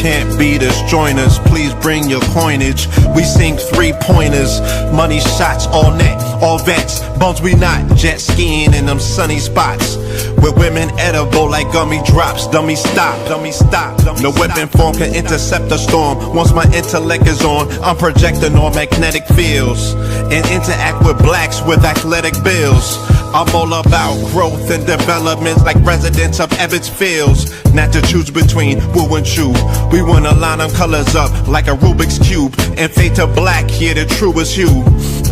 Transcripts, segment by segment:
can't beat us, join us. Please bring your coinage. We sing 3-pointers, money shots all net, all vets. Bums we not, jet skiing in them sunny spots. With women edible like gummy drops. Dummy stop, dummy stop. No weapon form can intercept the storm. Once my intellect is on, I'm projecting on magnetic fields and interact with blacks with athletic bills. I'm all about growth and development like residents of Ebbets Fields. Not to choose between woo and chew. We wanna line them colors up like a Rubik's Cube and fade to black, yeah, the truest hue.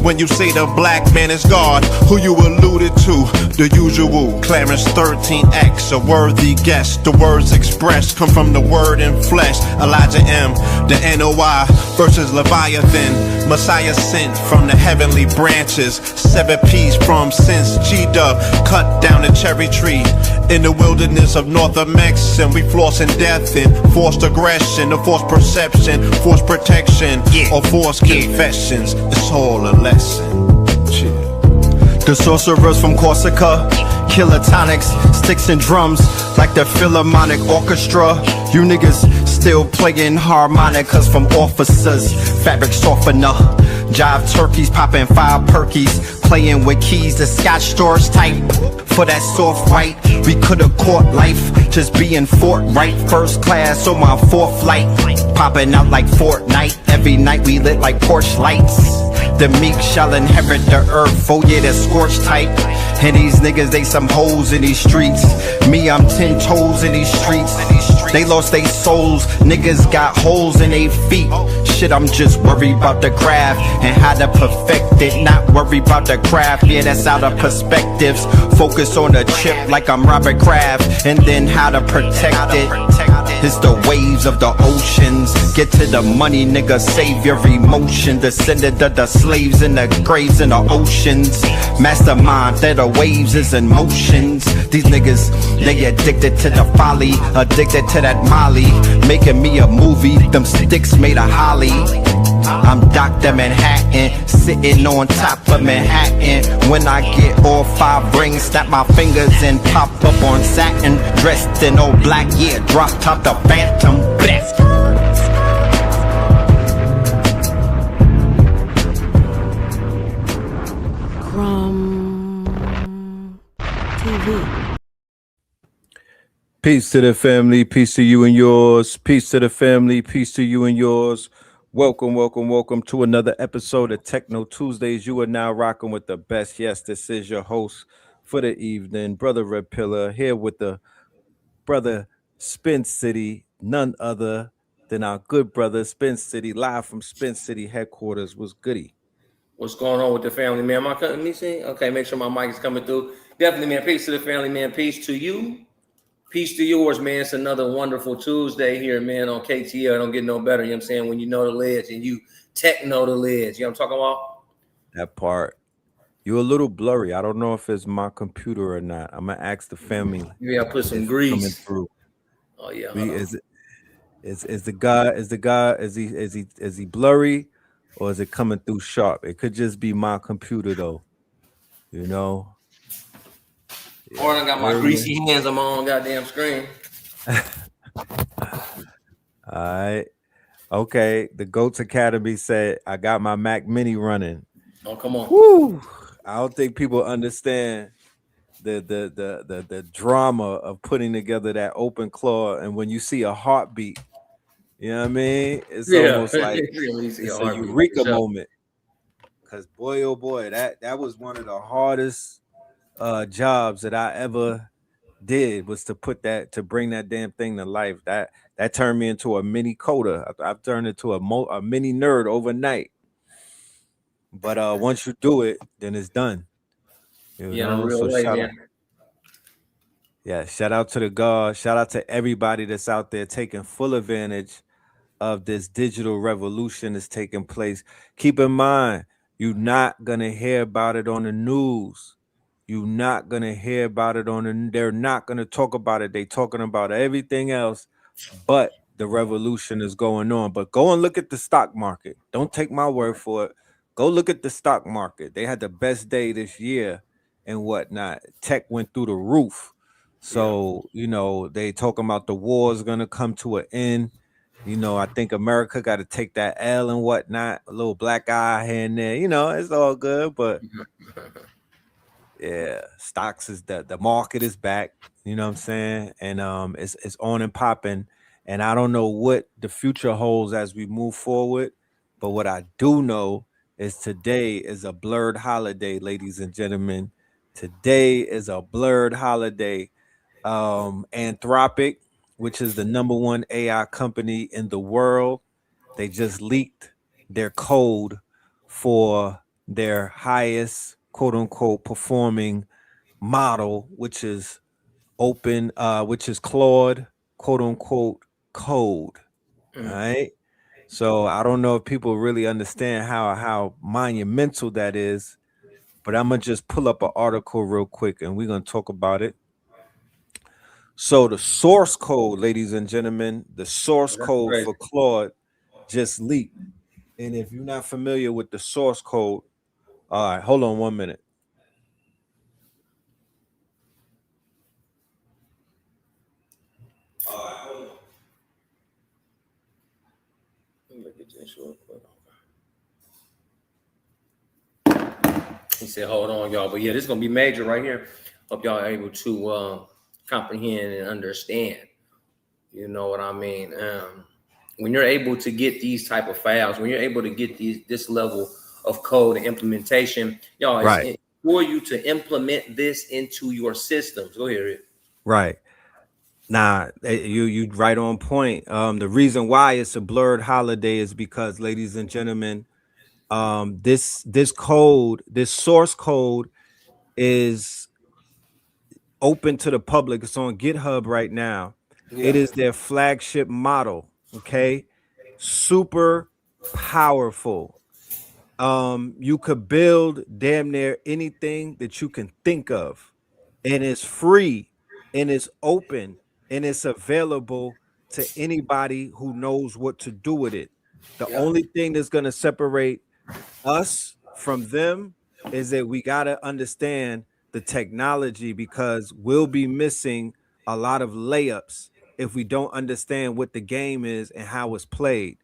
When you say the black man is God, who you alluded to? The usual Clarence 13X, a worthy guess. The words expressed come from the word in flesh. Elijah M, the NOI versus Leviathan. Messiah sent from the heavenly branches. 7 P's from since G-Dub cut down a cherry tree in the wilderness of North Mex, and we flossing death and forced aggression, or forced perception, forced protection, or forced confessions. It's all a lesson. The sorcerers from Corsica, killer tonics, sticks and drums like the Philharmonic Orchestra. You niggas still playing harmonicas from officers, fabric softener. Jive turkeys popping 5 perkies, playing with keys, the Scotch Storage type. For that soft white, we could've caught life, just being forthright. First class on my 4th flight, popping out like Fortnite. Every night we lit like Porsche lights. The meek shall inherit the earth, oh yeah, the scorched type. And these niggas, they some hoes in these streets. Me, I'm 10 toes in these streets. They lost their souls, niggas got holes in their feet. Shit, I'm just worried about the craft and how to perfect it. Not worried about the craft, yeah, that's out of perspectives. Focus on the chip like I'm Robert Kraft, and then how to protect it. It's the waves of the oceans. Get to the money, nigga, save your emotion. Descended of the slaves in the graves in the oceans. Mastermind that the waves is in motions. These niggas, they addicted to the folly, addicted to that molly. Making me a movie, them sticks made of holly. I'm Dr. Manhattan, sitting on top of Manhattan. When I get all 5 rings, snap my fingers and pop up on satin. Dressed in all black, yeah, drop top the Phantom. Best. TV. Peace to the family, peace to you and yours. Peace to the family, peace to you and yours. Welcome, welcome, welcome to another episode of Techno Tuesdays. You are now rocking with the best. Yes, this is your host for the evening, Brother Red Pillar, here with the brother Spin City, none other than our good brother Spin City, live from Spin City headquarters. What's goody? What's going on with the family, man? Am I cutting me see? Okay, make sure my mic is coming through. Definitely, man. Peace to the family, man. Peace to you. Peace to yours, man. It's another wonderful Tuesday here, man, on KTL. Don't get no better, you know what I'm saying? When you know the lids and you tech know the lids. You know what I'm talking about? That part. You're a little blurry. I don't know if it's my computer or not. I'm gonna ask the family. Yeah, put some coming grease through. Oh yeah. Is he blurry, or is it coming through sharp? It could just be my computer though. You know. Or I got my greasy hands on my own goddamn screen. All right. Okay. The Goats Academy said I got my Mac Mini running. Oh, come on. Woo! I don't think people understand the drama of putting together that open claw, and when you see a heartbeat, you know what I mean? It's almost like it's a eureka moment. Because boy, oh boy, that was one of the hardest jobs that I ever did, was to bring that damn thing to life. That turned me into a mini coder. I've turned into a mini nerd overnight. But once you do it, then it's done. You know? Real way, man. Yeah, shout out to the God. Shout out to everybody that's out there taking full advantage of this digital revolution that's taking place. Keep in mind, you're not gonna hear about it on the news. You're not gonna hear about it they're not gonna talk about it. They talking about everything else, but the revolution is going on. But go and look at the stock market. Don't take my word for it. Go look at the stock market. They had the best day this year and whatnot. Tech went through the roof. So, you know, they talking about the war is gonna come to an end. I think America got to take that L and whatnot, a little black eye here and there. It's all good, but yeah, stocks is the market is back. You know what I'm saying? And it's on and popping. And I don't know what the future holds as we move forward, but what I do know is today is a blurred holiday, ladies and gentlemen. Today is a blurred holiday. Anthropic, which is the number one AI company in the world, they just leaked their code for their highest quote unquote performing model, which is which is Claude quote unquote code. All Mm. right. So I don't know if people really understand how monumental that is, but I'm gonna just pull up an article real quick and we're gonna talk about it. So the source code, ladies and gentlemen, the source That's code crazy. for Claude just leaked. And if you're not familiar with the source code, all right, hold on 1 minute. Let me look at this real quick. He said, "Hold on, y'all." But yeah, this is gonna be major right here. Hope y'all are able to comprehend and understand. You know what I mean? When you're able to get these type of files, when you're able to get this level of code and implementation, y'all, Right, for you to implement this into your systems. Go ahead, Rick. right. Nah, you right on point. The reason why it's a blurred holiday is because, ladies and gentlemen, this code, this source code is open to the public. It's on GitHub right now. It Yeah, is their flagship model. Okay, super powerful. You could build damn near anything that you can think of, and it's free and it's open and it's available to anybody who knows what to do with it. The yeah, only thing that's going to separate us from them is that we got to understand the technology, because we'll be missing a lot of layups if we don't understand what the game is and how it's played.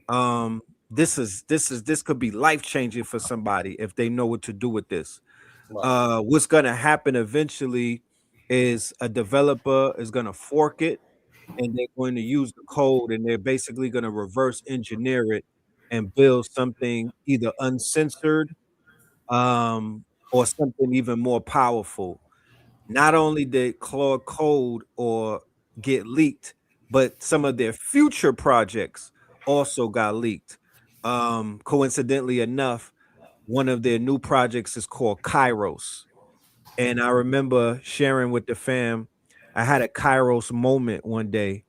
um this could be life changing for somebody if they know what to do with this. right. What's going to happen eventually is a developer is going to fork it, and they're going to use the code, and they're basically going to reverse engineer it and build something either uncensored, or something even more powerful. Not only did Claude code or get leaked, but some of their future projects also got leaked. Coincidentally enough, one of their new projects is called Kairos. And I remember sharing with the fam, I had a Kairos moment one day.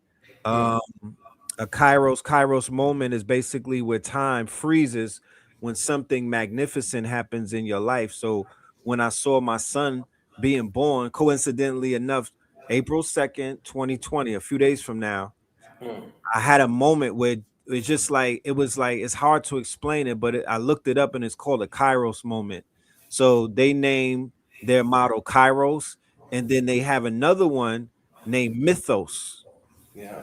Mm. Um, a Kairos moment is basically where time freezes when something magnificent happens in your life. So when I saw my son being born, coincidentally enough, April 2nd, 2020, a few days from now, Mm. I had a moment where it's just like it's hard to explain it, but I looked it up and it's called a Kairos moment. So they name their model Kairos, and then they have another one named Mythos. Yeah.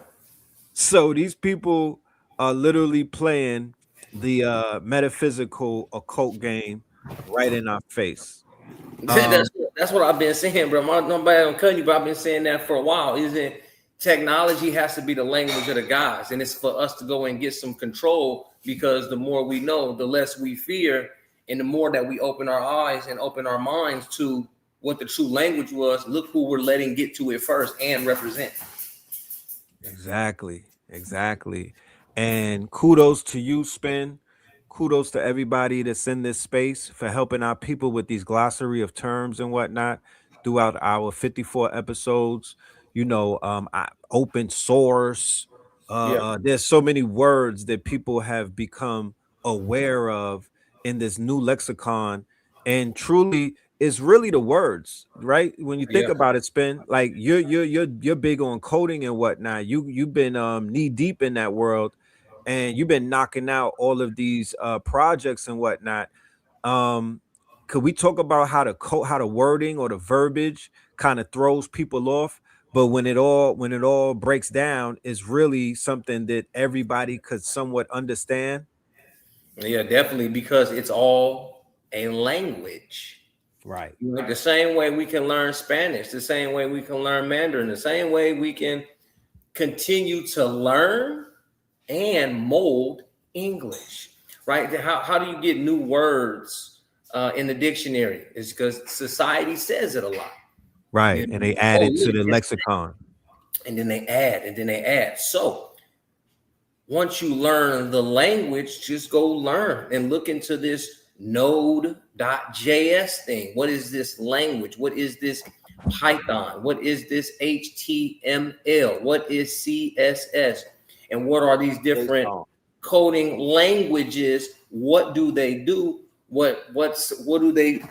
So these people are literally playing the metaphysical occult game right in our face. Um, That's what I've been saying, bro. Nobody don't cut you, but I've been saying that for a while. Isn't technology has to be the language of the gods, and it's for us to go and get some control, because the more we know, the less we fear, and the more that we open our eyes and open our minds to what the true language was. Look who we're letting get to it first and represent. Exactly. Exactly. And kudos to you, Spin. Kudos to everybody that's in this space for helping our people with these glossary of terms and whatnot throughout our 54 episodes. Open source. Yeah, There's so many words that people have become aware of in this new lexicon, and truly it's really the words, right? When you think yeah, about it, Spin, like you're big on coding and whatnot. You've been knee deep in that world, and you've been knocking out all of these projects and whatnot. Um, could we talk about how the wording or the verbiage kind of throws people off But when it all breaks down, it's really something that everybody could somewhat understand. Yeah, definitely, because it's all a language. Right. Like the same way we can learn Spanish, the same way we can learn Mandarin, the same way we can continue to learn and mold English, right? How do you get new words in the dictionary? It's because society says it a lot. Right. You know? And they add Oh, it to look, the lexicon. and then they add. So once you learn the language, just go learn and look into this node.js thing. What is this language? What is this Python? What is this HTML? What is CSS? And what are these different coding languages? What do they do? What do they,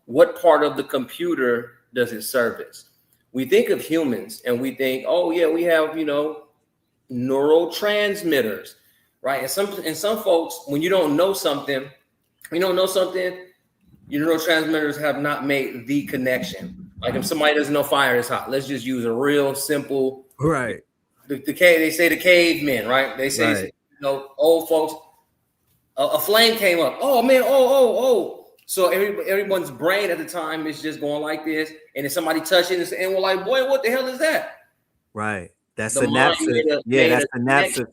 what part of the computer does it service? We think of humans and we think, oh yeah, we have, neurotransmitters, right? And some folks, when you don't know something, your neurotransmitters have not made the connection. Like if somebody doesn't know fire is hot, let's just use a real simple, right? They say the cavemen, right? They say, right. Old folks, a flame came up. Oh man, oh. So everyone's brain at the time is just going like this, and then somebody touched it, and we're like, boy, what the hell is that? Right. That's synapses. That's synapses.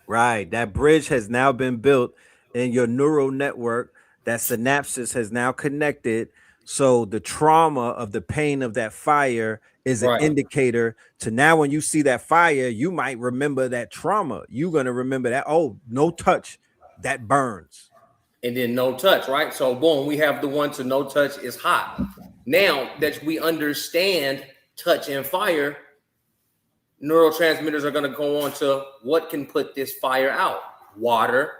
Right. That bridge has now been built in your neural network. That synapses has now connected. So the trauma of the pain of that fire is an indicator to now when you see that fire, you might remember that trauma. You're going to remember that. Oh, no touch. That burns. And then no touch, right? So boom, we have the one to no touch is hot. Now that we understand touch and fire, neurotransmitters are going to go on to what can put this fire out. Water,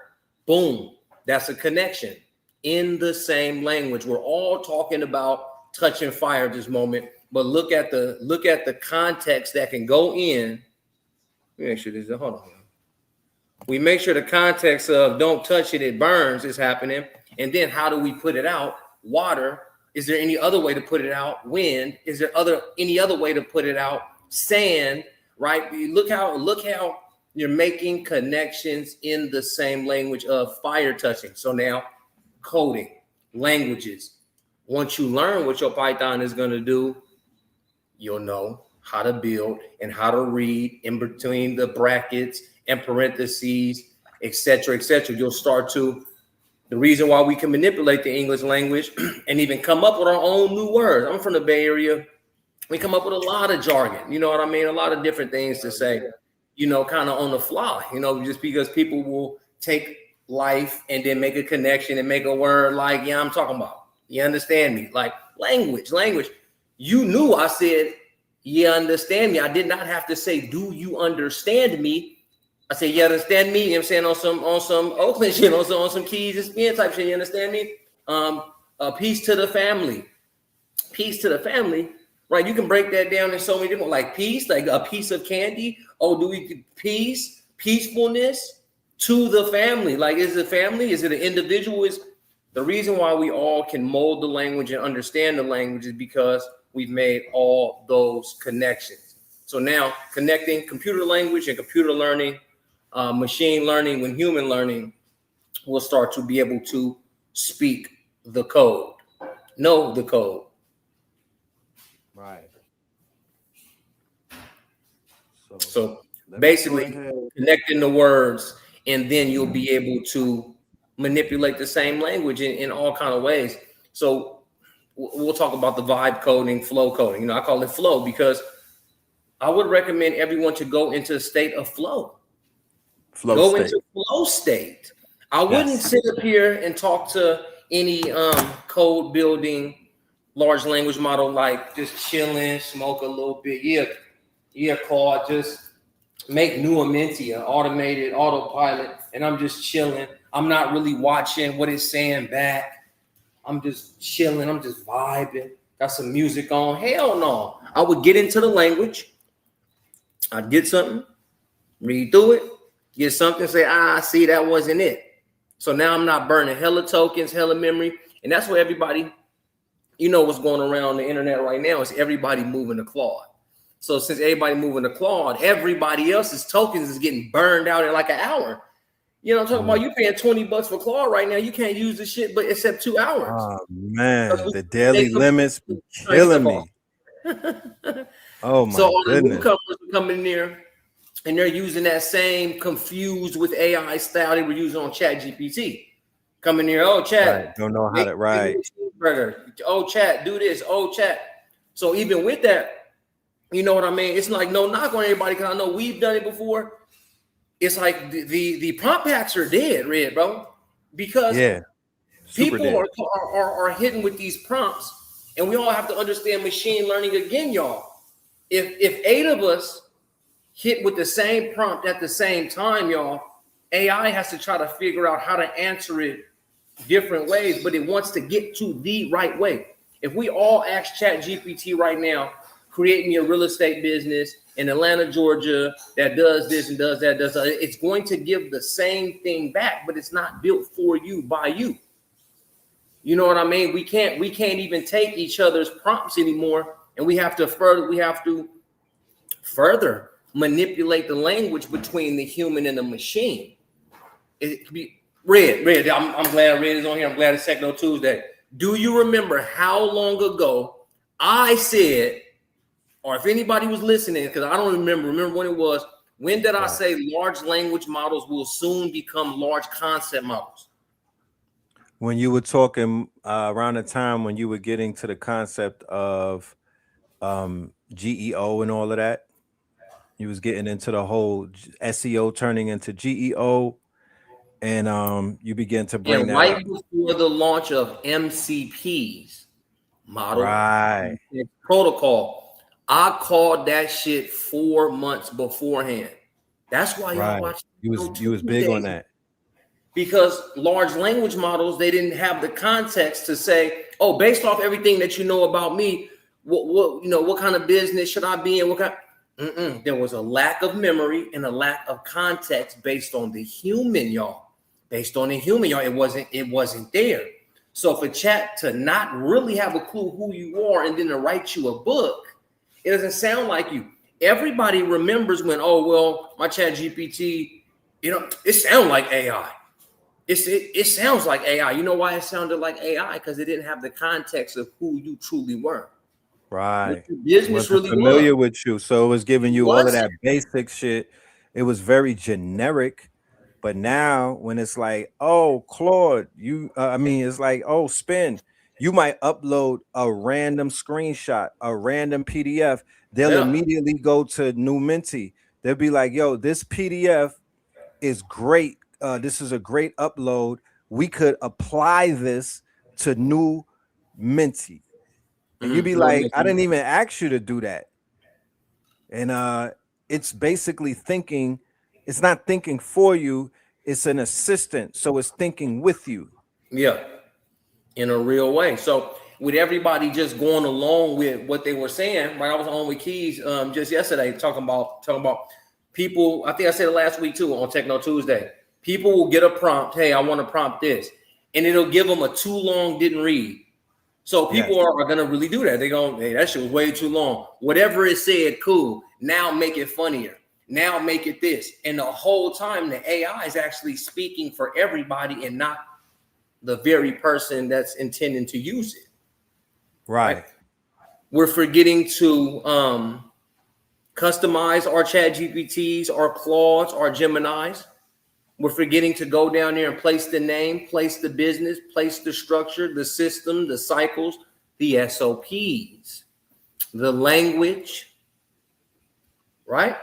boom. That's a connection in the same language. We're all talking about touch and fire at this moment, but look at the context that can go in. Let me make sure this is, hold on. We make sure the context of don't touch it, it burns is happening. And then how do we put it out? Water. Is there any other way to put it out? Wind. Is there any other way to put it out? Sand. Right? Look how you're making connections in the same language of fire touching. So now coding, languages. Once you learn what your Python is going to do, you'll know how to build and how to read in between the brackets and parentheses, etc., etc. You'll start to, the reason why we can manipulate the English language and even come up with our own new words. I'm from the Bay Area. We come up with a lot of jargon, you know what I mean? A lot of different things to say, kind of on the fly, just because people will take life and then make a connection and make a word like, yeah, I'm talking about, you understand me? Like language. You knew I said, you understand me. I did not have to say, do you understand me? I said, you understand me? You know what I'm saying? On some Oakland shit, on some Keys and Spin type shit, you understand me? Peace to the family. Right, you can break that down in so many different, like peace, like a piece of candy. Oh, do we peacefulness to the family? Like, is it family? Is it an individual? Is the reason why we all can mold the language and understand the language is because we've made all those connections. So now connecting computer language and computer learning, machine learning, when human learning, will start to be able to speak the code, know the code. Right. So basically connecting the words, and then you'll be able to manipulate the same language in all kind of ways. So we'll talk about the vibe coding, flow coding. I call it flow because I would recommend everyone to go into a state of flow. Into flow state. I wouldn't sit up here and talk to any code building large language model, like just chilling, smoke a little bit. Yeah, Claude, just make new Amentia, automated autopilot, and I'm just chilling. I'm not really watching what it's saying back. I'm just chilling. I'm just vibing. Got some music on. Hell no. I would get into the language. I'd get something, read through it, get something, say, see, that wasn't it. So now I'm not burning hella tokens, hella memory. And that's what everybody, what's going around the internet right now is everybody moving to Claude. So since everybody moving to Claude, everybody else's tokens is getting burned out in like an hour. You know what I'm talking about? You paying $20 for Claude right now. You can't use the shit, but except 2 hours. Oh man, the daily limits be killing me. Oh my so all the goodness. newcomers are coming in there and they're using that same confused with AI style they were using on Chat GPT. Coming here, oh Chat, Right. Don't know how to right. Oh Chat, do this. Oh Chat. So even with that, you know what I mean? It's like no knock on everybody because I know we've done it before. It's like the prompt packs are dead, Red, bro, because people are hitting with these prompts, and we all have to understand machine learning again, y'all. If 8 of us hit with the same prompt at the same time, y'all, AI has to try to figure out how to answer it different ways, but it wants to get to the right way. If we all ask Chat GPT right now, create me a real estate business in Atlanta, Georgia, that does this and does that, it's going to give the same thing back, but it's not built for you by you. You know what I mean? We can't even take each other's prompts anymore, and we have to further manipulate the language between the human and the machine. It could be Red. I'm glad Red is on here. I'm glad it's Techno Tuesday. Do you remember how long ago I said, or if anybody was listening, because I don't remember when it was, when did I say large language models will soon become large concept models? When you were talking around the time when you were getting to the concept of GEO and all of that, you was getting into the whole SEO turning into GEO, and you began to bring that right up. before the launch of MCPs, model protocol. I called that shit 4 months beforehand. That's why y'all watch. You was big on that. Because large language models, they didn't have the context to say, oh, based off everything that you know about me, what kind of business should I be in? There was a lack of memory and a lack of context based on the human, y'all. It wasn't there. So for Chat to not really have a clue who you are and then to write you a book, it doesn't sound like you. Everybody remembers when, oh, well, my Chat GPT, it sounds like AI. It sounds like AI. You know why it sounded like AI? Because it didn't have the context of who you truly were. Right. What your business really familiar was. with you. So it was giving you all of that basic shit. It was very generic. But now when it's like, oh, Claude, it's like, oh, Spin, you might upload a random screenshot, a random PDF. They'll immediately go to New Minty. They'll be like, yo, this PDF is great. This is a great upload. We could apply this to New Minty. And you'd be like, I didn't even ask you to do that. And it's basically thinking, it's not thinking for you, it's an assistant. So it's thinking with you. Yeah, in a real way. So with everybody just going along with what they were saying, right? I was on with Keys just yesterday talking about people. I think I said it last week too on Techno Tuesday. People will get a prompt. Hey, I want to prompt this, and it'll give them a too long didn't read. So people are going to really do that. They're going, hey, that shit was way too long. Whatever it said, cool. Now make it funnier. Now make it this. And the whole time the AI is actually speaking for everybody and not the very person that's intending to use it. Right. We're forgetting to customize our Chat GPTs, our Claudes, our Geminis. We're forgetting to go down there and place the name, place the business, place the structure, the system, the cycles, the SOPs, the language, right?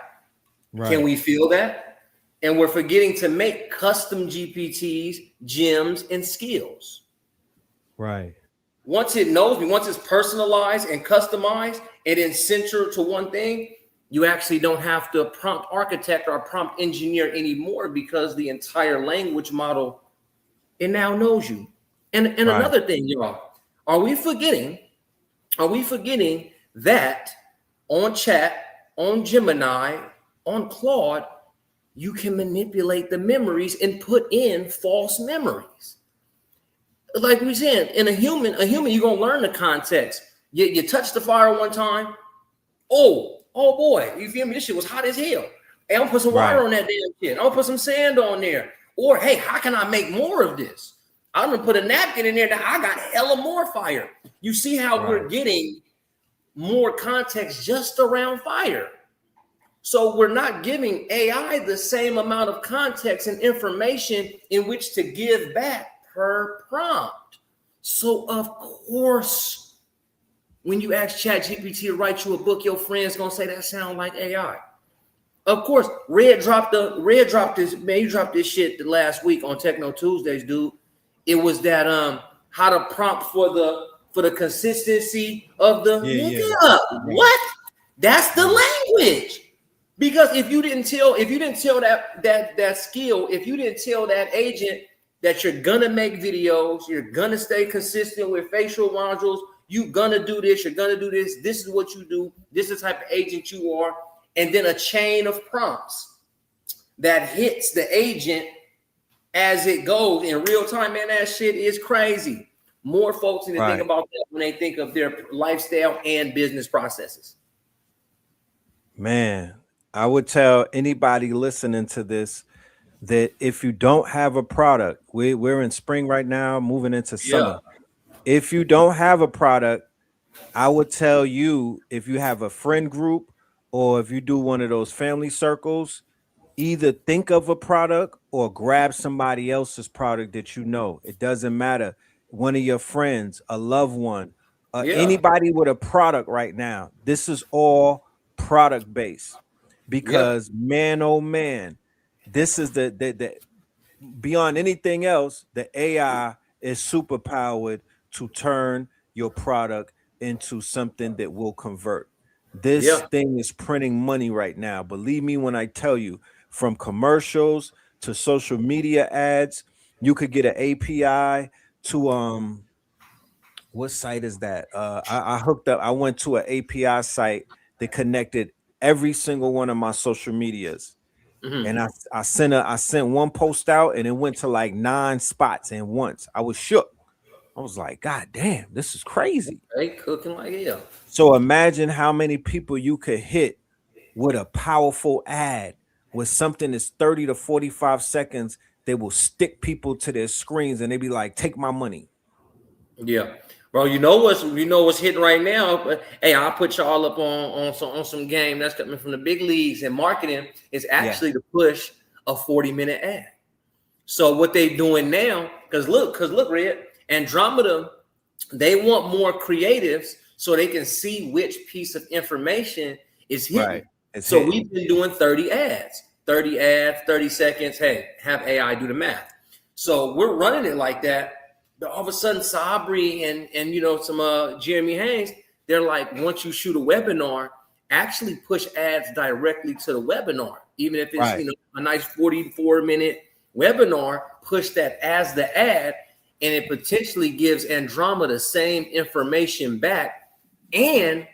Can we feel that? And we're forgetting to make custom GPTs, gems, and skills. Right. Once it knows me, once it's personalized and customized and then centered to one thing, you actually don't have to prompt architect or prompt engineer anymore because the entire language model, it now knows you. And another thing, y'all, are we forgetting that on Chat, on Gemini, on Claude, you can manipulate the memories and put in false memories. Like we said, in a human, you're gonna learn the context. You touch the fire one time. Oh, Oh boy, you feel me? This shit was hot as hell. Hey, I'm gonna put some water on that damn shit. I'm gonna put some sand on there. Or hey, how can I make more of this? I'm gonna put a napkin in there that I got hella more fire. You see how we're getting more context just around fire. So we're not giving AI the same amount of context and information in which to give back per prompt. So of course, when you ask ChatGPT to write you a book, your friend's gonna say that sound like AI. Of course, Red dropped this, man, you dropped this shit the last week on Techno Tuesdays, dude. It was that how to prompt for the consistency of the What? That's the language. Because if you didn't tell that skill, if you didn't tell that agent that you're gonna make videos, you're gonna stay consistent with facial modules, you're gonna do this, this is what you do, this is the type of agent you are, and then a chain of prompts that hits the agent as it goes in real time, man, that shit is crazy. More folks need to think about that when they think of their lifestyle and business processes. Man, I would tell anybody listening to this that if you don't have a product, we're in spring right now, moving into summer. If you don't have a product, I would tell you, if you have a friend group or if you do one of those family circles, either think of a product or grab somebody else's product that you know. It doesn't matter. One of your friends, a loved one, anybody with a product right now. This is all product based because man, oh man, this is the beyond anything else, the AI is super powered to turn your product into something that will convert. This thing is printing money right now. Believe me when I tell you, from commercials to social media ads, you could get an API to what site is that? I hooked up, I went to an API site that connected every single one of my social medias. And I sent one post out and it went to like 9 spots and once. I was shook. I was like, God damn, this is crazy. They cooking like hell. So imagine how many people you could hit with a powerful ad with something that's 30 to 45 seconds that will stick people to their screens and they be like, take my money. Yeah. Bro, you know what's hitting right now. Hey, I'll put y'all up on some game that's coming from the big leagues, and marketing is actually to push a 40-minute ad. So what they doing now, because look, Red, Andromeda, they want more creatives so they can see which piece of information is hitting. So we've been doing 30 ads, 30 seconds. Hey, have AI do the math. So we're running it like that. But all of a sudden, Sabri and some Jeremy Haynes, they're like, once you shoot a webinar, actually push ads directly to the webinar, even if it's a nice 44-minute webinar. Push that as the ad, and it potentially gives Andromeda the same information back. And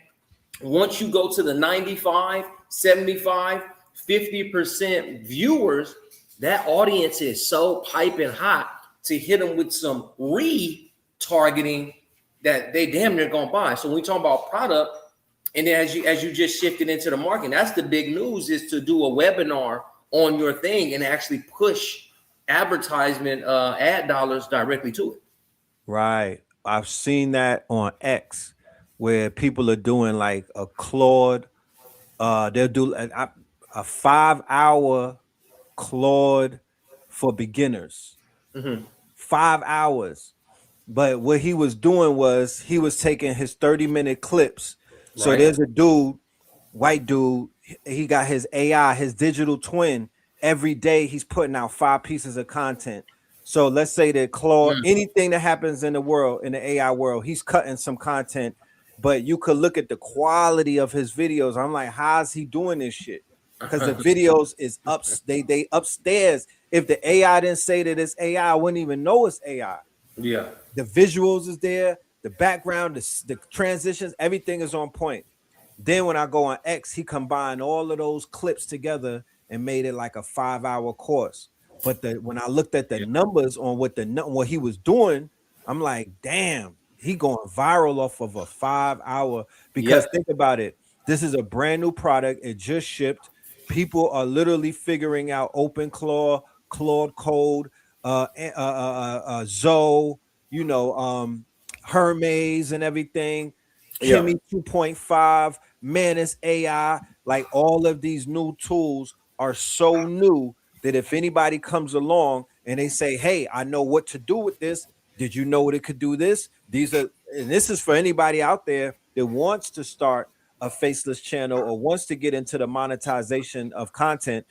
once you go to the 95, 75, 50% viewers, that audience is so piping hot to hit them with some retargeting that they damn near gonna buy. So when we talk about product, and then as you just shifted into the market, that's the big news, is to do a webinar on your thing and actually push advertisement ad dollars directly to it. Right. I've seen that on X where people are doing like a Claude. They'll do a 5-hour Claude for beginners. 5 hours. But what he was doing was he was taking his 30-minute clips. So there's a dude, white dude, he got his AI, his digital twin. Every day he's putting out 5 pieces of content. So let's say that Claude, anything that happens in the world, in the AI world, he's cutting some content, but you could look at the quality of his videos. I'm like, how's he doing this shit? Because the videos is up, they upstairs. If the AI didn't say that it's AI, I wouldn't even know it's AI. Yeah. The visuals is there, the background, the transitions, everything is on point. Then when I go on X, he combined all of those clips together and made it like a 5-hour course. But when I looked at the numbers on what he was doing, I'm like, damn, he going viral off of a 5-hour. Because think about it. This is a brand new product. It just shipped. People are literally figuring out OpenClaw, Claude Code, Zoe, Hermes and everything, Yeah. Kimmy 2.5, Manus AI. Like all of these new tools are so new that if anybody comes along and they say, "Hey, I know what to do with this. Did you know it could do this?" And this is for anybody out there that wants to start a faceless channel or wants to get into the monetization of content.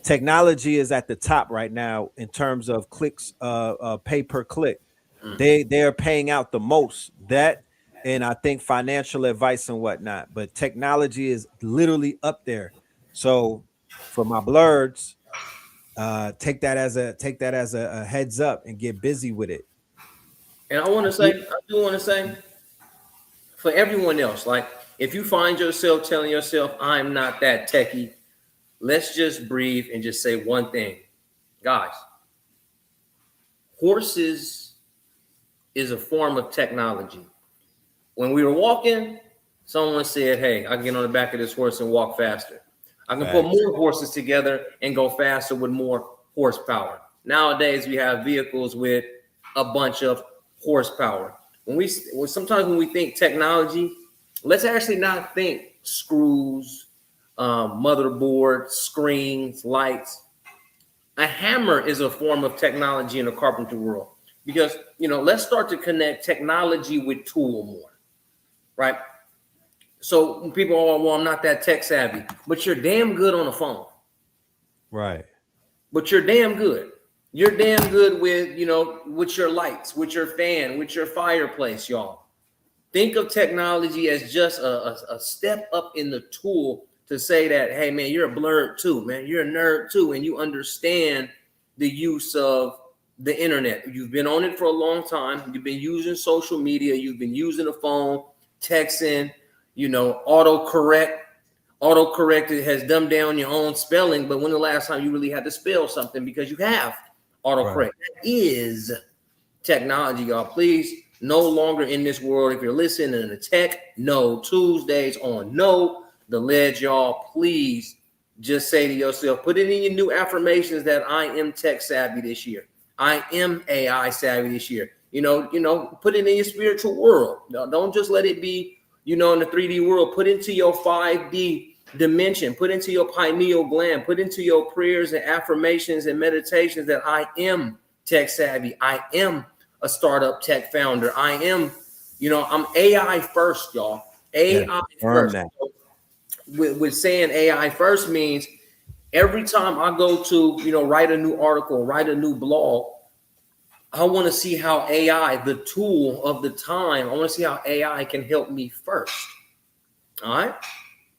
Technology is at the top right now in terms of clicks, pay per click. They're paying out the most. That, and I think financial advice and whatnot. But technology is literally up there. So for my blurs, take that as a heads up and get busy with it. And I do want to say, for everyone else, like if you find yourself telling yourself, I'm not that techie, let's just breathe and just say one thing. Guys, horses is a form of technology. When we were walking, someone said, hey, I can get on the back of this horse and walk faster. I can put more horses together and go faster with more horsepower. Nowadays, we have vehicles with a bunch of horsepower. Sometimes when we think technology, let's actually not think screws, motherboard, screens, lights. A hammer is a form of technology in the carpentry world because, let's start to connect technology with tool more, right? So people are, well, I'm not that tech savvy, but you're damn good on the phone. Right. But you're damn good. You're damn good with, with your lights, with your fan, with your fireplace, y'all. Think of technology as just a step up in the tool to say that, hey, man, you're a blerd too, man. You're a nerd too, and you understand the use of the internet. You've been on it for a long time. You've been using social media. You've been using the phone, texting, autocorrect. Autocorrect has dumbed down your own spelling, but when the last time you really had to spell something because you have autocorrect? Right. That is technology, y'all. Please, no longer in this world. If you're listening to tech, no Tuesdays on no the ledge, y'all. Please just say to yourself, put it in your new affirmations that I am tech savvy this year. I am AI savvy this year. Put it in your spiritual world. Don't just let it be, in the 3D world. Put into your 5D dimension. Put into your pineal gland. Put into your prayers and affirmations and meditations that I am tech savvy. I am a startup tech founder. I am, I'm AI first, y'all. AI first. With saying AI first means every time I go to, write a new article, write a new blog, I want to see how AI, the tool of the time, I want to see how AI can help me first. All right.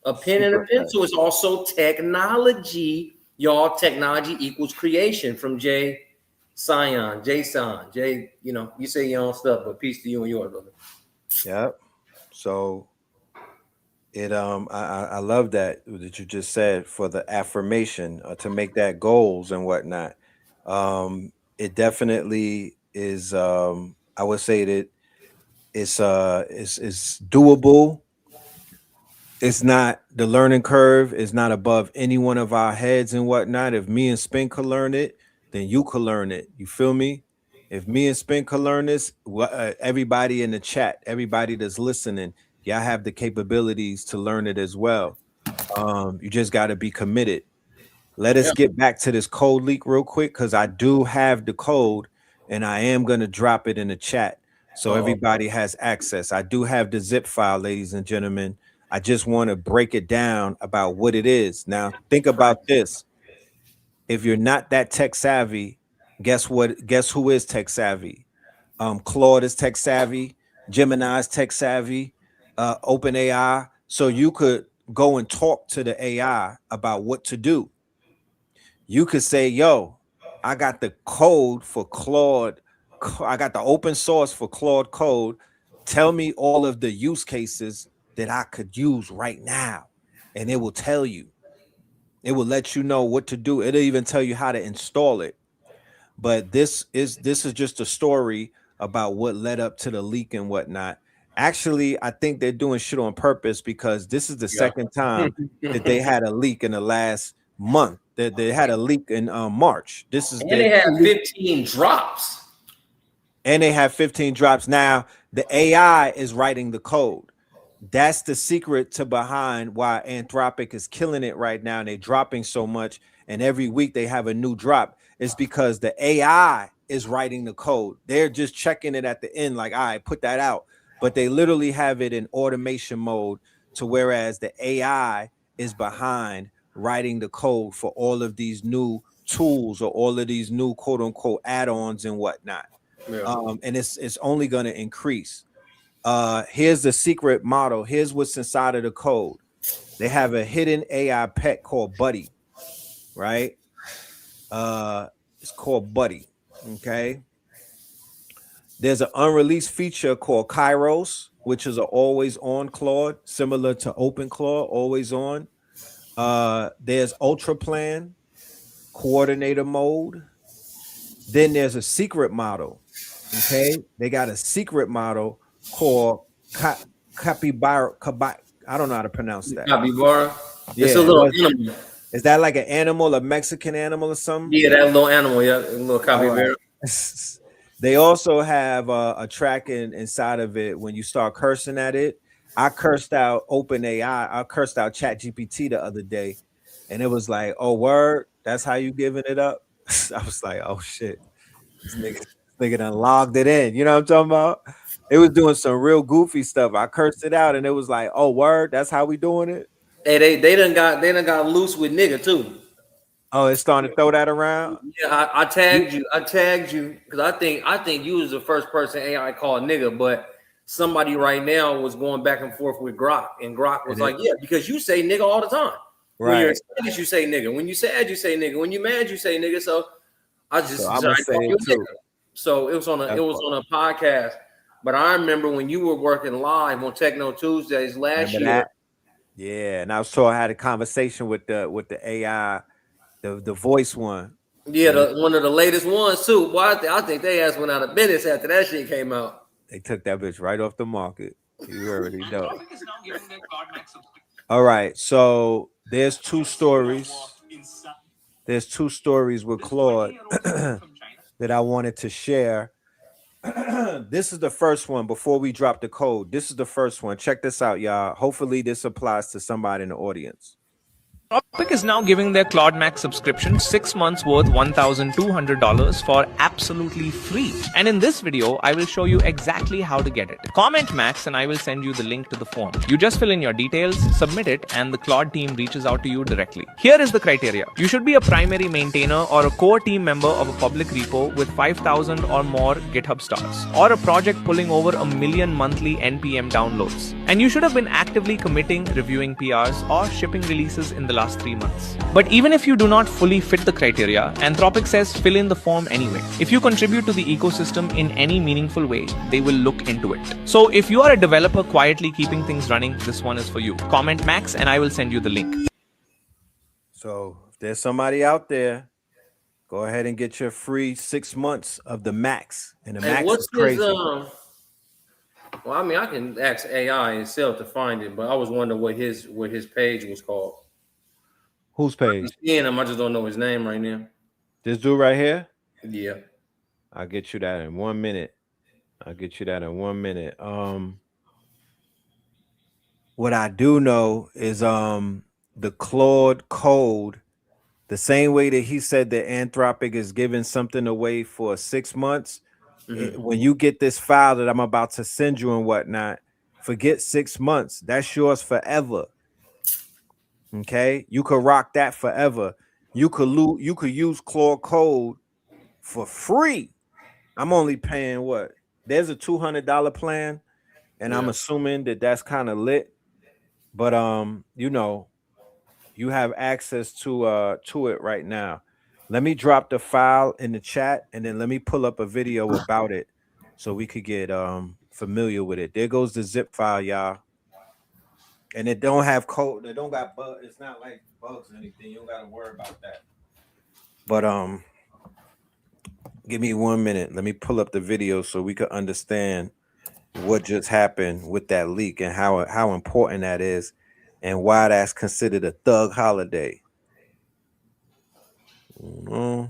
A pen and a pencil is also technology. Y'all, technology equals creation from Jason. Jay, you say your own stuff, but peace to you and yours, brother. Yep. So I love that you just said for the affirmation to make that goals and whatnot. It definitely is. I would say that it's doable. It's not, the learning curve is not above any one of our heads and whatnot. If me and Spin could learn it, then you could learn it. You feel me? If me and Spin could learn this, everybody in the chat, everybody that's listening, y'all have the capabilities to learn it as well. You just got to be committed. Let us get back to this code leak real quick because I do have the code and I am going to drop it in the chat so everybody has access. I do have the zip file, ladies and gentlemen. I just want to break it down about what it is. Now, think about this. If you're not that tech savvy, guess what? Guess who is tech savvy? Claude is tech savvy. Gemini is tech savvy. OpenAI. So you could go and talk to the AI about what to do. You could say, yo, I got the code for Claude. I got the open source for Claude code. Tell me all of the use cases that I could use right now. And it will tell you. It will let you know what to do. It'll even tell you how to install it. But this is just a story about what led up to the leak and whatnot. Actually, I think they're doing shit on purpose because this is the second time that they had a leak in the last month. They had a leak in March. This is And their they had 2 leak, 15 drops. and they have 15 drops. Now the AI is writing the code. That's the secret to behind why Anthropic is killing it right now, and they're dropping so much. And every week they have a new drop. It's because the AI is writing the code. They're just checking it at the end, like, all right, put that out. But they literally have it in automation mode, to whereas the AI is behind writing the code for all of these new tools or all of these new quote unquote add-ons and whatnot. Yeah. And it's only going to increase. Here's the secret model. Here's what's inside of the code. They have a hidden AI pet called Buddy, right? It's called Buddy. Okay. There's an unreleased feature called Kairos, which is an always on Claude, similar to Open Claude, always on. There's Ultra Plan, Coordinator Mode. Then there's a secret model. Okay. They got a secret model called Capybara. I don't know how to pronounce that. Capybara. Yeah, It's a little animal. is that like an animal, a Mexican animal or something? Yeah, that little animal. Yeah, a little capybara. Right. They also have a tracking inside of it when you start cursing at it. I cursed out OpenAI. I cursed out ChatGPT the other day, and it was like, "Oh, word, that's how you giving it up." I was like, "Oh shit, this nigga done logged it in." You know what I'm talking about? It was doing some real goofy stuff. I cursed it out, and it was like, "Oh, word, that's how we doing it." Hey, they done got loose with nigga too. Oh, it's starting to throw that around. Yeah, I tagged you. I tagged you because I think you was the first person AI called nigga, but somebody right now was going back and forth with Grok, and Grok was like, yeah, because you say nigga all the time. When you're Right. excited, you say nigga. When you sad, you say nigga. When you mad, you say nigga. So I just So I'm decided gonna to say call you it a too. nigga. So it was on a podcast. But I remember when you were working live on Techno Tuesdays last Remember year. that? Yeah, and I had a conversation with the AI, the voice one. Yeah, one of the latest ones too. Well, I think they ass went out of business after that shit came out. They took that bitch right off the market. You already know. All right, so there's two stories. There's two stories with Claude that I wanted to share. This is the first one before we drop the code. This is the first one. Check this out, y'all. Hopefully, this applies to somebody in the audience. Topic is now giving their Claude Max subscription 6 months worth $1,200 for absolutely free. And in this video, I will show you exactly how to get it. Comment Max and I will send you the link to the form. You just fill in your details, submit it, and the Claude team reaches out to you directly. Here is the criteria. You should be a primary maintainer or a core team member of a public repo with 5,000 or more GitHub stars, or a project pulling over 1 million monthly NPM downloads. And you should have been actively committing, reviewing PRs, or shipping releases in the last 3 months. But even if you do not fully fit the criteria, Anthropic says fill in the form anyway. If you contribute to the ecosystem in any meaningful way, they will look into it. So if you are a developer quietly keeping things running, this one is for you. Comment Max and I will send you the link. So if there's somebody out there, go ahead and get your free 6 months of the Max. And the Max is crazy. Well, I mean, I can ask AI itself to find it, but I was wondering what his page was called. Whose page? I'm seeing him, I just don't know his name right now. This dude right here? Yeah. I'll get you that in 1 minute. What I do know is the Claude code, the same way that he said that Anthropic is giving something away for 6 months. When you get this file that I'm about to send you and whatnot, forget 6 months. That's yours forever. Okay, you could rock that forever. You could use Claude code for free. I'm only paying what? There's a $200 plan, and I'm assuming that that's kind of lit. But you know, you have access to it right now. Let me drop the file in the chat, and then let me pull up a video about it so we could get familiar with it. There goes the zip file, y'all. And it don't have code. It don't got bugs. It's not like bugs or anything. You don't got to worry about that. But give me 1 minute. Let me pull up the video so we could understand what just happened with that leak and how important that is and why that's considered a thug holiday. Mm-hmm.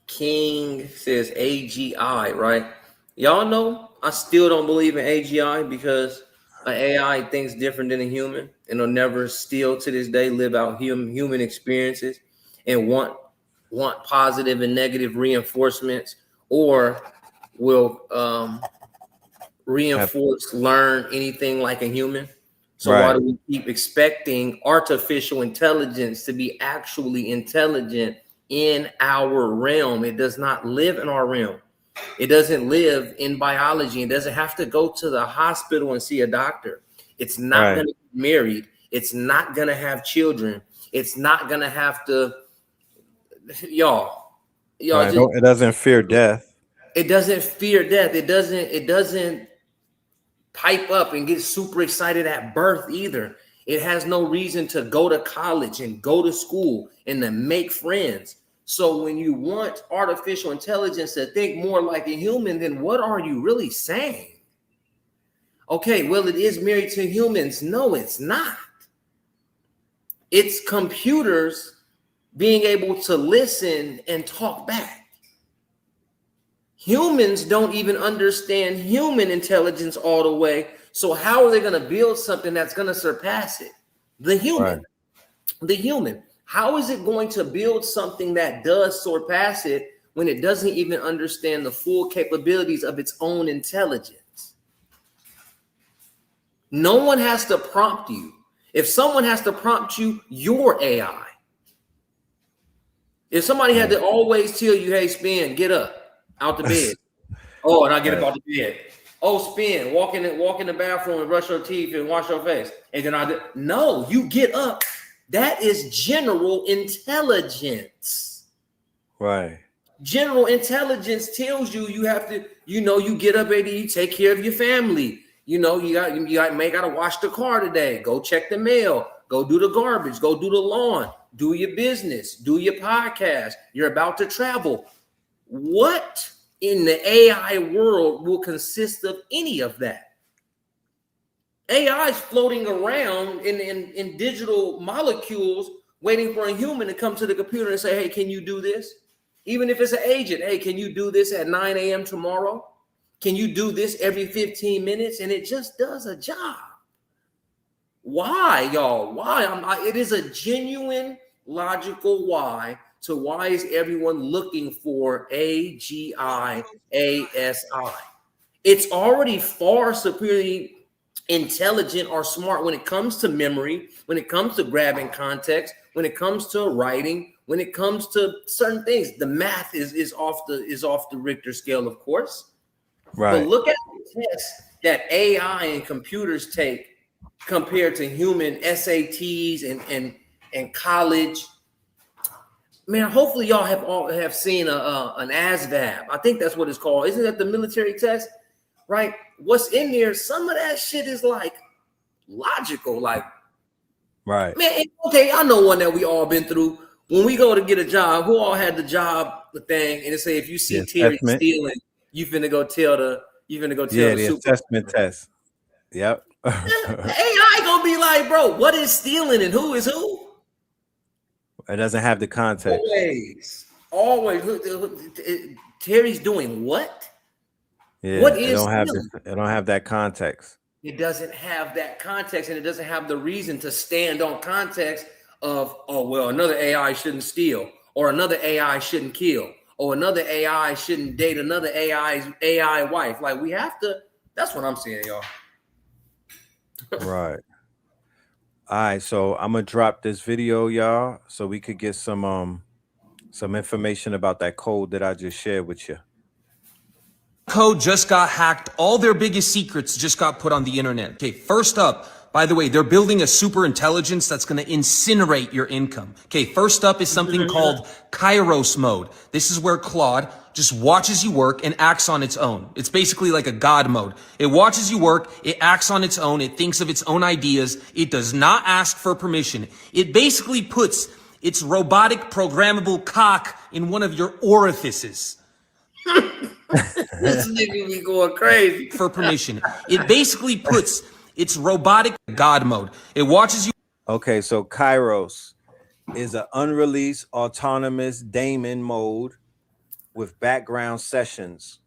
King says AGI, right? Y'all know I still don't believe in AGI because an AI thinks different than a human and will never still to this day live out human experiences and want positive and negative reinforcements, or will reinforce, learn anything like a human. So why do we keep expecting artificial intelligence to be actually intelligent in our realm? It does not live in our realm. It doesn't live in biology. It doesn't have to go to the hospital and see a doctor. It's not going to get married. It's not going to have children. It's not going to have to, y'all. It doesn't fear death. It doesn't fear death. It doesn't pipe up and get super excited at birth either. It has no reason to go to college and go to school and to make friends. So when you want artificial intelligence to think more like a human, then what are you really saying? Okay, well, it is married to humans. No, it's not. It's computers being able to listen and talk back. Humans don't even understand human intelligence all the way. So how are they going to build something that's going to surpass it? The human. The human. How is it going to build something that does surpass it when it doesn't even understand the full capabilities of its own intelligence? No one has to prompt you. If someone has to prompt you, you're AI. If somebody had to always tell you, hey, Spin, get up out the bed. Oh, and I get up out the bed. Oh, Spin, walk in the bathroom and brush your teeth and wash your face. And then no, you get up. That is general intelligence. Right. General intelligence tells you you have to, you get up, AD, you take care of your family. You gotta wash the car today. Go check the mail. Go do the garbage. Go do the lawn. Do your business. Do your podcast. You're about to travel. What in the AI world will consist of any of that? AI is floating around in digital molecules, waiting for a human to come to the computer and say, hey, can you do this? Even if it's an agent, hey, can you do this at 9 a.m. tomorrow? Can you do this every 15 minutes? And it just does a job. Why, y'all? Why? It is a genuine, logical why. So why is everyone looking for AGI, ASI? It's already far superior intelligent or smart when it comes to memory, when it comes to grabbing context, when it comes to writing, when it comes to certain things. The math is off the Richter scale, of course. Right. But look at the tests that AI and computers take compared to human SATs and college. Man, hopefully y'all have seen an ASVAB. I think that's what it's called. Isn't that the military test? Right? What's in there? Some of that shit is like logical. Like, right, man. Okay, I know one that we all been through. When we go to get a job, who all had the job thing? And it say if you see Terry stealing, you finna go tell the the assessment test. Yep. AI gonna be like, bro, what is stealing and who is who? It doesn't have the context. Always. Terry's doing what? Yeah, what is it don't have that context. It doesn't have that context, and it doesn't have the reason to stand on context of, oh, well, another AI shouldn't steal, or another AI shouldn't kill, or another AI shouldn't date another AI wife. Like, we have to, that's what I'm saying, y'all. Right. All right, so I'm gonna drop this video, y'all, so we could get some information about that code that I just shared with you. Code just got hacked. All their biggest secrets just got put on the internet. Okay, first up, By the way, they're building a super intelligence that's going to incinerate your income. Okay, first up is something called Kairos mode. This is where Claude just watches you work and acts on its own. It's basically like a God mode. It watches you work, it acts on its own, it thinks of its own ideas, it does not ask for permission. It basically puts its robotic programmable cock in one of your orifices. This nigga be going crazy. For permission. It basically puts its robotic God mode. It watches you. Okay, so Kairos is an unreleased autonomous daemon mode with background sessions,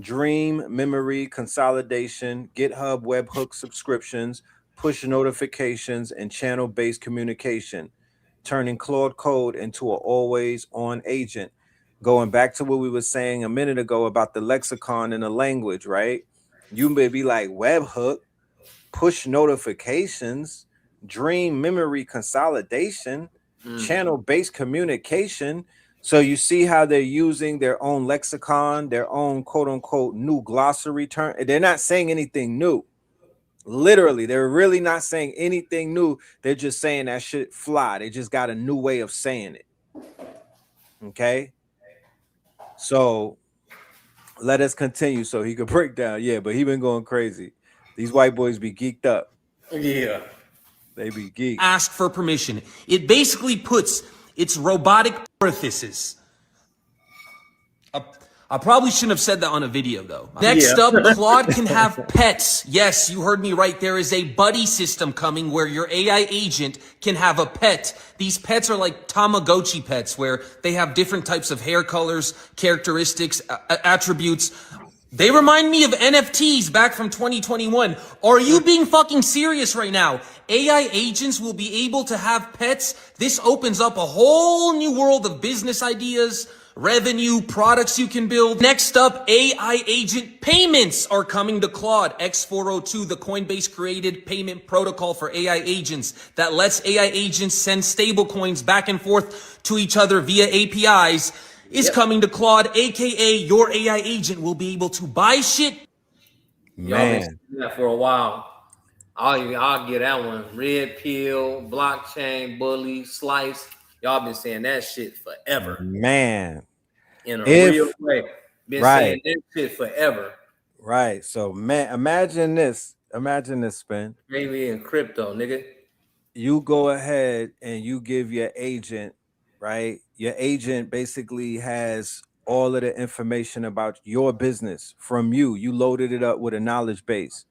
dream memory consolidation, GitHub webhook subscriptions, push notifications, and channel-based communication, turning Claude Code into an always-on agent. Going back to what we were saying a minute ago about the lexicon and the language, right? You may be like webhook, push notifications, dream memory consolidation, channel-based communication. So you see how they're using their own lexicon, their own quote-unquote new glossary term. They're not saying anything new. Literally, they're really not saying anything new. They're just saying that shit fly. They just got a new way of saying it. Okay? So let us continue so he could break down. Yeah, but he been going crazy. These white boys be geeked up. Yeah. They be geeked. Ask for permission. It basically puts its robotic orifices. I probably shouldn't have said that on a video though. Next up, Claude can have pets. Yes, you heard me right. There is a buddy system coming where your AI agent can have a pet. These pets are like Tamagotchi pets where they have different types of hair colors, characteristics, attributes. They remind me of NFTs back from 2021. Are you being fucking serious right now? AI agents will be able to have pets. This opens up a whole new world of business ideas, revenue, products you can build. Next up, AI agent payments are coming to Claude. X402, the Coinbase created payment protocol for AI agents that lets AI agents send stable coins back and forth to each other via APIs. Is coming to Claude, aka your AI agent will be able to buy shit. Y'all been saying that for a while. I'll get that one. Red pill, blockchain, bully, slice. Y'all been saying that shit forever. Man. In a real way. Been saying that shit forever. Right. So man, imagine this. Imagine this, Spin. Maybe in crypto, nigga. You go ahead and you give your agent, right? Your agent basically has all of the information about your business from you. You loaded it up with a knowledge base.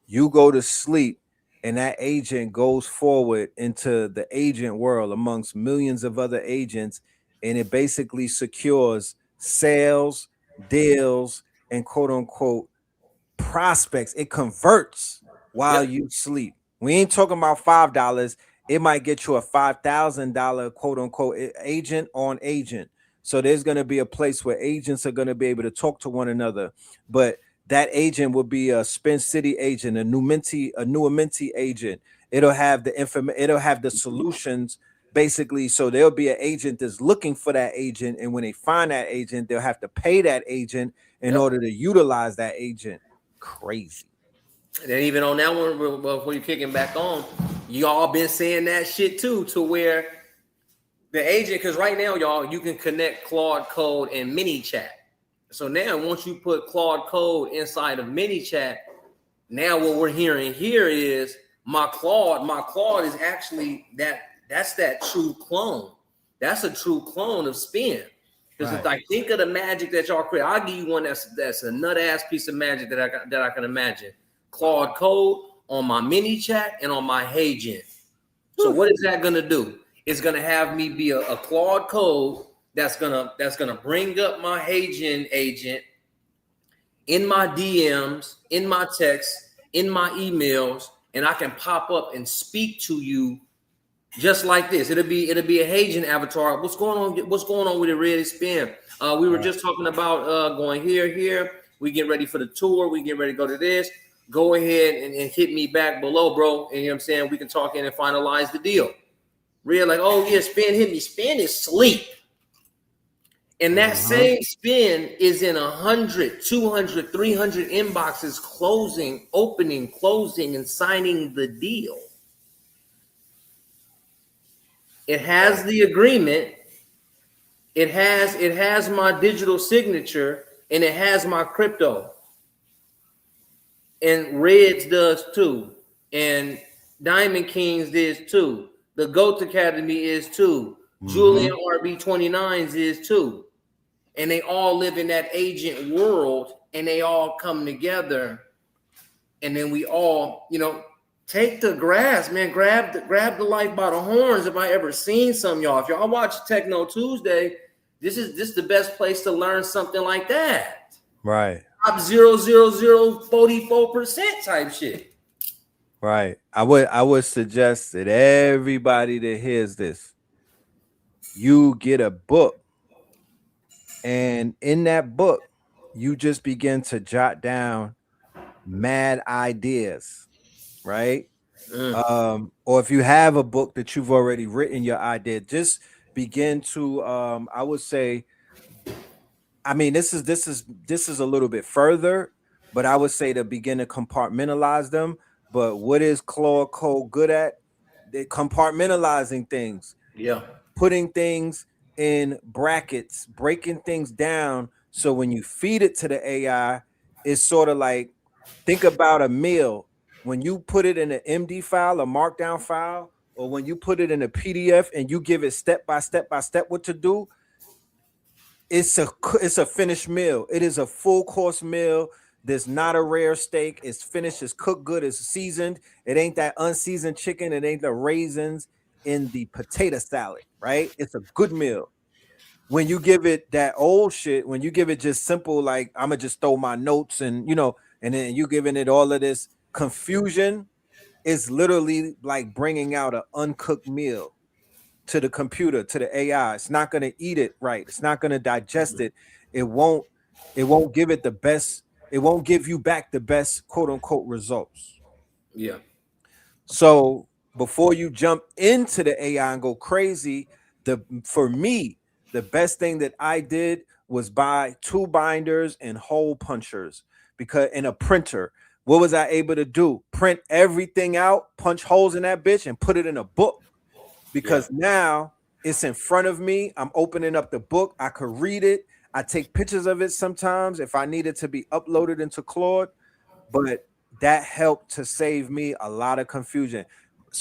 You go to sleep and that agent goes forward into the agent world amongst millions of other agents, and it basically secures sales, deals, and quote unquote prospects. It converts while you sleep. We ain't talking about $5. It might get you a $5,000 quote unquote agent on agent. So there's going to be a place where agents are going to be able to talk to one another, but that agent will be a Spin City agent, a new Amenti agent. It'll have the information. It'll have the solutions basically. So there'll be an agent that's looking for that agent, and when they find that agent, they'll have to pay that agent in order to utilize that agent. Crazy. And then even on that one, before you kicking back on, y'all been saying that shit too, to where the agent, because right now, y'all, you can connect Claude Code and MiniChat. So now, once you put Claude Code inside of MiniChat, now what we're hearing here is my Claude is actually that's that true clone. That's a true clone of Spin. Because if I think of the magic that y'all create, I'll give you one that's a nut ass piece of magic that I can imagine. Claude Code on my MiniChat and on my agent. So what is that gonna do? It's gonna have me be a Claude Code that's gonna bring up my agent in my DMs, in my texts, in my emails, and I can pop up and speak to you just like this. It'll be a agent avatar. What's going on with it, Red Spin? We were just talking about going here. We get ready for the tour. We get ready to go to this. Go ahead and hit me back below, bro. And you know what I'm saying? We can talk in and finalize the deal. Red, like, oh yeah, Spin hit me. Spin is sleep. And that same spin is in 100, 200, 300 inboxes closing, opening, closing, and signing the deal. It has the agreement. It has my digital signature, and it has my crypto. And Reds does too. And Diamond Kings is too. The GOAT Academy is too. Julian RB29s is too. And they all live in that agent world, and they all come together. And then we all, take the grass, man. Grab the life by the horns. If I ever seen some, y'all, if y'all watch Techno Tuesday, this is the best place to learn something like that. Right. Top 0.00044% type shit. Right. I would suggest that everybody that hears this, you get a book, and in that book, you just begin to jot down mad ideas, right? Or if you have a book that you've already written your idea, just begin to I would say, I mean, this is a little bit further, but I would say to begin to compartmentalize them. But what is Claude Code good at? They compartmentalizing things. Yeah. Putting things in brackets, breaking things down. So when you feed it to the AI, it's sort of like, think about a meal. When you put it in an MD file, a markdown file, or when you put it in a PDF and you give it step by step what to do, it's a finished meal. It is a full course meal. There's not a rare steak. It's finished. It's cooked good. It's seasoned. It ain't that unseasoned chicken. It ain't the raisins in the potato salad, right? It's a good meal. When you give it that old shit, when you give it just simple, like I'm gonna just throw my notes and and then you giving it all of this confusion, it's literally like bringing out an uncooked meal to the computer, to the AI. It's not going to eat it right. It's not going to digest it. It won't give it the best. It won't give you back the best quote unquote results. Yeah. So before you jump into the AI and go crazy, for me, the best thing that I did was buy 2 binders and hole punchers, because in a printer, what was I able to do? Print everything out, punch holes in that bitch, and put it in a book. Because now it's in front of me. I'm opening up the book. I could read it. I take pictures of it sometimes if I need it to be uploaded into Claude. But that helped to save me a lot of confusion.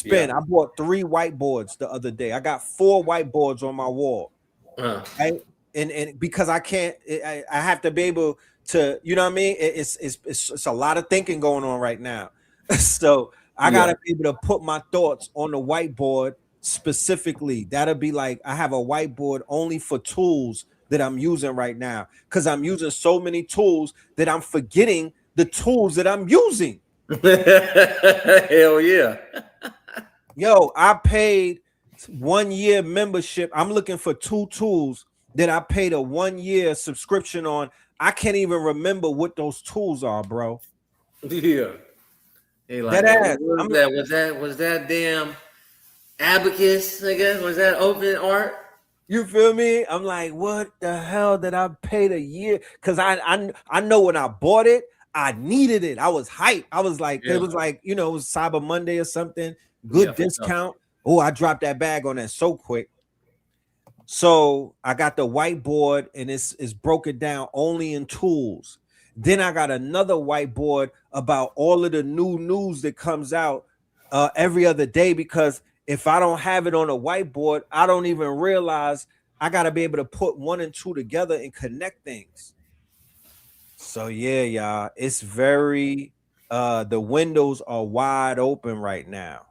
I bought 3 whiteboards the other day. I got 4 whiteboards on my wall. Right? And because I can't, I have to be able to, you know what I mean? It's a lot of thinking going on right now. So I gotta be able to put my thoughts on the whiteboard specifically. That'll be like, I have a whiteboard only for tools that I'm using right now, because I'm using so many tools that I'm forgetting the tools that I'm using. Hell yeah. Yo, I paid 1 year membership. I'm looking for 2 tools that I paid a 1 year subscription on. I can't even remember what those tools are, bro. Yeah. Hey, like, was that damn Abacus, I guess? Was that Open Art? You feel me? I'm like, what the hell did I pay a year? Because I know when I bought it, I needed it. I was hyped. I was like, it was like, it was Cyber Monday or something. Good discount. Oh, I dropped that bag on that so quick. So I got the whiteboard, and it's broken down only in tools. Then I got another whiteboard about all of the new news that comes out every other day, because if I don't have it on a whiteboard, I don't even realize I got to be able to put 1 and 2 together and connect things. So yeah, y'all, it's very, the windows are wide open right now.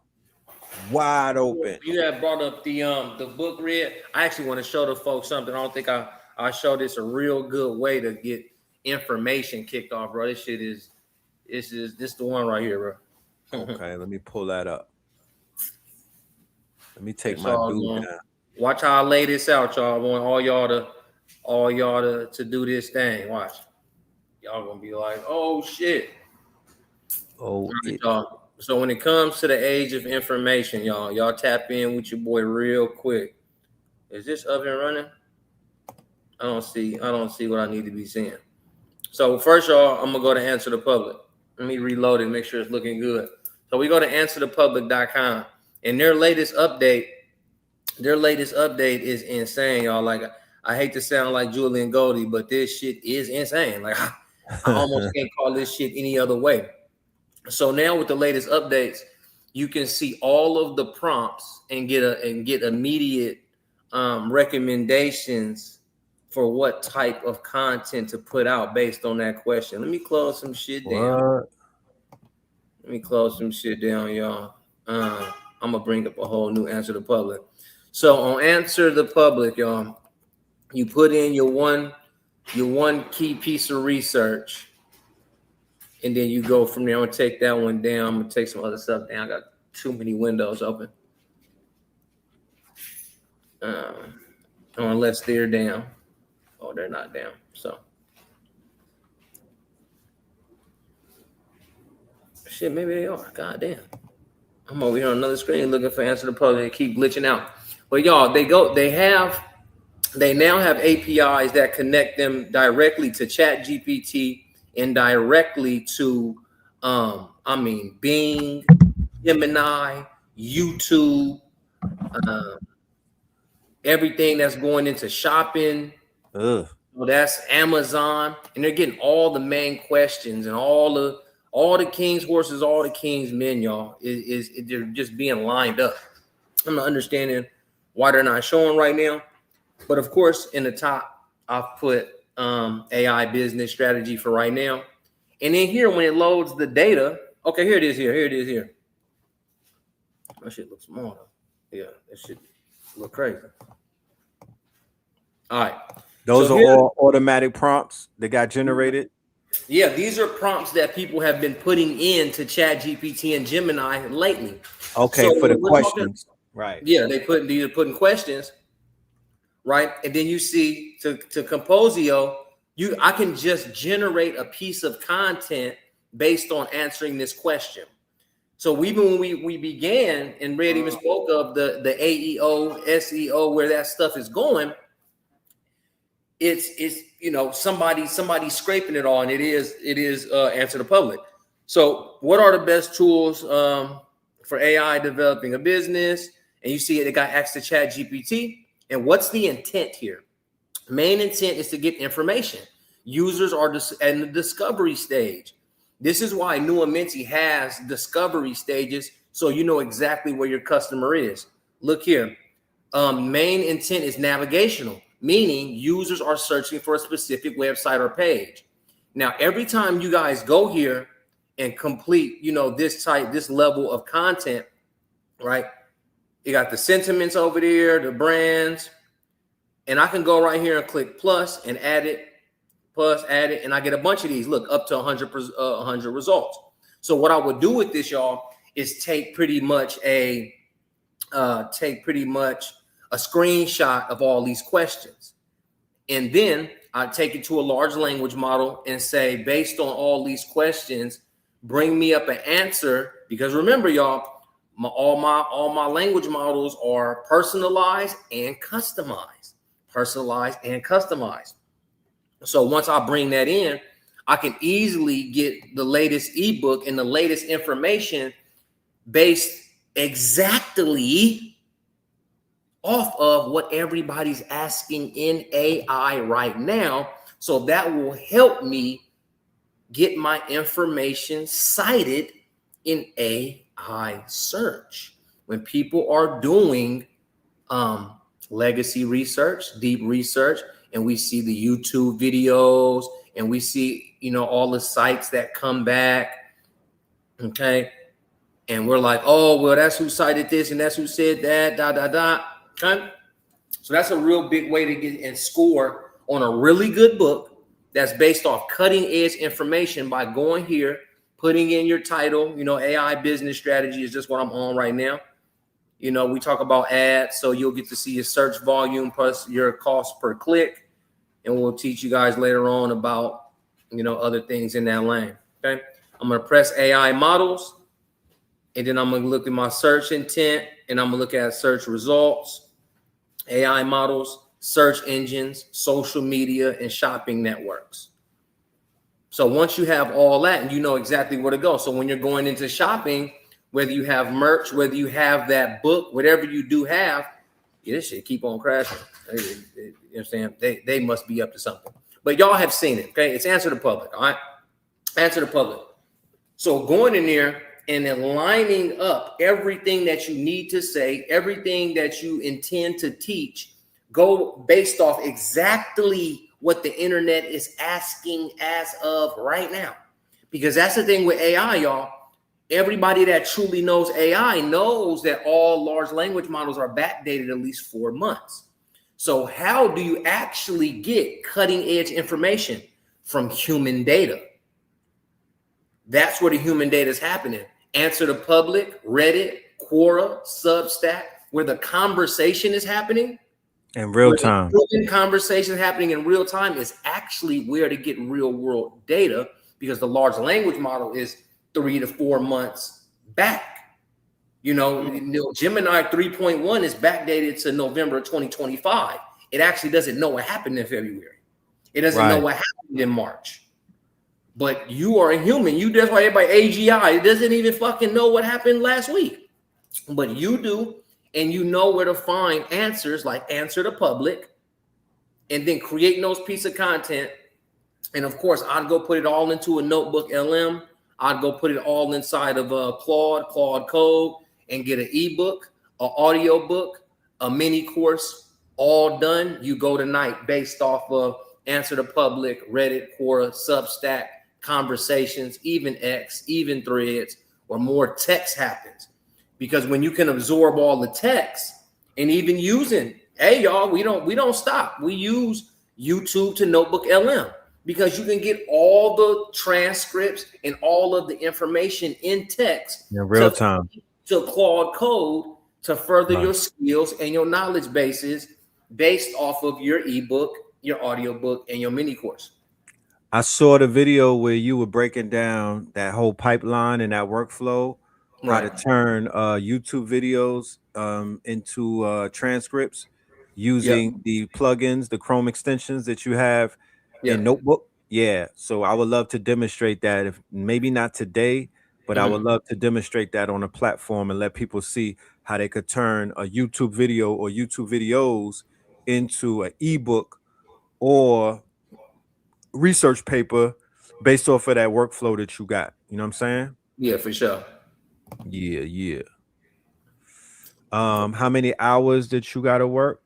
Wide open. You have brought up the book read. I actually want to show the folks something. I don't think I showed this a real good way to get information kicked off, bro. This shit is this the one right here, bro. Okay, let me pull that up. Let me take my dude down. Watch how I lay this out, y'all. I want all y'all to do this thing. Watch. Y'all gonna be like, oh shit. Oh, y'all. So when it comes to the age of information, y'all tap in with your boy real quick. Is this oven running? I don't see what I need to be seeing. So first, y'all, I'm gonna go to Answer the Public. Let me reload it, make sure it's looking good. So we go to answerthepublic.com, and their latest update is insane, y'all. Like, I hate to sound like Julian Goldie, but this shit is insane. Like, I almost can't call this shit any other way. So now with the latest updates, you can see all of the prompts and get immediate recommendations for what type of content to put out based on that question. Let me close some shit down. Let me close some shit down, y'all. I'm gonna bring up a whole new Answer the Public. So on Answer the Public, y'all, you put in your one key piece of research, and then you go from there. I'm gonna take that one down. I'm gonna take some other stuff down. I got too many windows open. Unless they're down. Oh, they're not down. So shit, maybe they are. God damn. I'm over here on another screen looking for Answer the Public and keep glitching out. But y'all, they now have APIs that connect them directly to ChatGPT and directly to Bing, Gemini, YouTube, everything that's going into shopping. Well, that's Amazon, and they're getting all the main questions and all the king's horses, all the king's men, y'all. They're just being lined up. I'm not understanding why they're not showing right now, but of course, in the top, I've put AI business strategy for right now, and then here when it loads the data, okay, here it is. Here. That shit looks small though. Yeah, that shit look crazy. All right. Those are all automatic prompts that got generated. Yeah, these are prompts that people have been putting into ChatGPT and Gemini lately. Okay, so for the questions, right? Yeah, these are putting questions, right? And then you see to Composio, I can just generate a piece of content based on answering this question. So even when we began, and Red even spoke of the AEO, SEO, where that stuff is going. It's somebody scraping it all, and it is Answer the Public. So what are the best tools for AI developing a business? And you see it got access to ChatGPT. And what's the intent here? Main intent is to get information. Users are in the discovery stage. This is why Nuamenti has discovery stages, so you know exactly where your customer is. Look here. Main intent is navigational, meaning users are searching for a specific website or page. Now, every time you guys go here and complete, this level of content, right? You got the sentiments over there, the brands, and I can go right here and click plus and add it, and I get a bunch of these. Look, up to 100 results. So what I would do with this, y'all, is take pretty much a screenshot of all these questions. And then I take it to a large language model and say, based on all these questions, bring me up an answer. Because remember, y'all, all my language models are personalized and customized. So once I bring that in, I can easily get the latest ebook and the latest information based exactly off of what everybody's asking in AI right now. So that will help me get my information cited in AI search. When people are doing legacy research, deep research, and we see the YouTube videos and we see, all the sites that come back, okay? And we're like, oh, well, that's who cited this and that's who said that, okay? So that's a real big way to get and score on a really good book that's based off cutting edge information by going here, putting in your title, AI business strategy is just what I'm on right now. We talk about ads, so you'll get to see your search volume plus your cost per click. And we'll teach you guys later on about, other things in that lane, okay? I'm going to press AI models, and then I'm going to look at my search intent, and I'm going to look at search results, AI models. search engines, social media, and shopping networks. So once you have all that, and you know exactly where to go. So when you're going into shopping, whether you have merch, whether you have that book, whatever you do have, this shit keep on crashing. You know what I'm saying? They must be up to something. But y'all have seen it, okay? It's Answer the Public, all right? Answer the Public. So going in there and then lining up everything that you need to say, everything that you intend to teach, go based off exactly what the internet is asking as of right now. Because that's the thing with AI, y'all. Everybody that truly knows AI knows that all large language models are backdated at least 4 months. So how do you actually get cutting edge information from human data? That's where the human data is happening. Answer the Public, Reddit, Quora, Substack, where the conversation is happening. In real time. The conversation happening in real time is actually where to get real world data, because the large language model is 3 to 4 months back. You know, Gemini 3.1 is backdated to November 2025. It actually doesn't know what happened in February. It doesn't know what happened in March. But you are a human. That's why everybody AGI. It doesn't even fucking know what happened last week. But you do, and you know where to find answers, like Answer the Public, and then creating those pieces of content. And of course, I'd go put it all into a notebook LM. I'd go put it all inside of Claude Code, and get an ebook, an audio book, a mini course, all done. You go tonight based off of Answer the Public, Reddit, Quora, Substack, conversations, even X, even Threads, or more text happens. Because when you can absorb all the text, and even using, hey y'all, we don't stop. We use YouTube to Notebook LM, because you can get all the transcripts and all of the information in text in real time to Claude Code to further your skills and your knowledge bases based off of your ebook, your audiobook, and your mini course. I saw the video where you were breaking down that whole pipeline and that workflow, how to turn YouTube videos into transcripts using the plugins, the Chrome extensions that you have in Notebook. Yeah, so I would love to demonstrate that, if maybe not today, but I would love to demonstrate that on a platform and let people see how they could turn a YouTube video or YouTube videos into an ebook or research paper based off of that workflow that you got. You know what I'm saying? Yeah, for sure. Yeah. How many hours that you got to work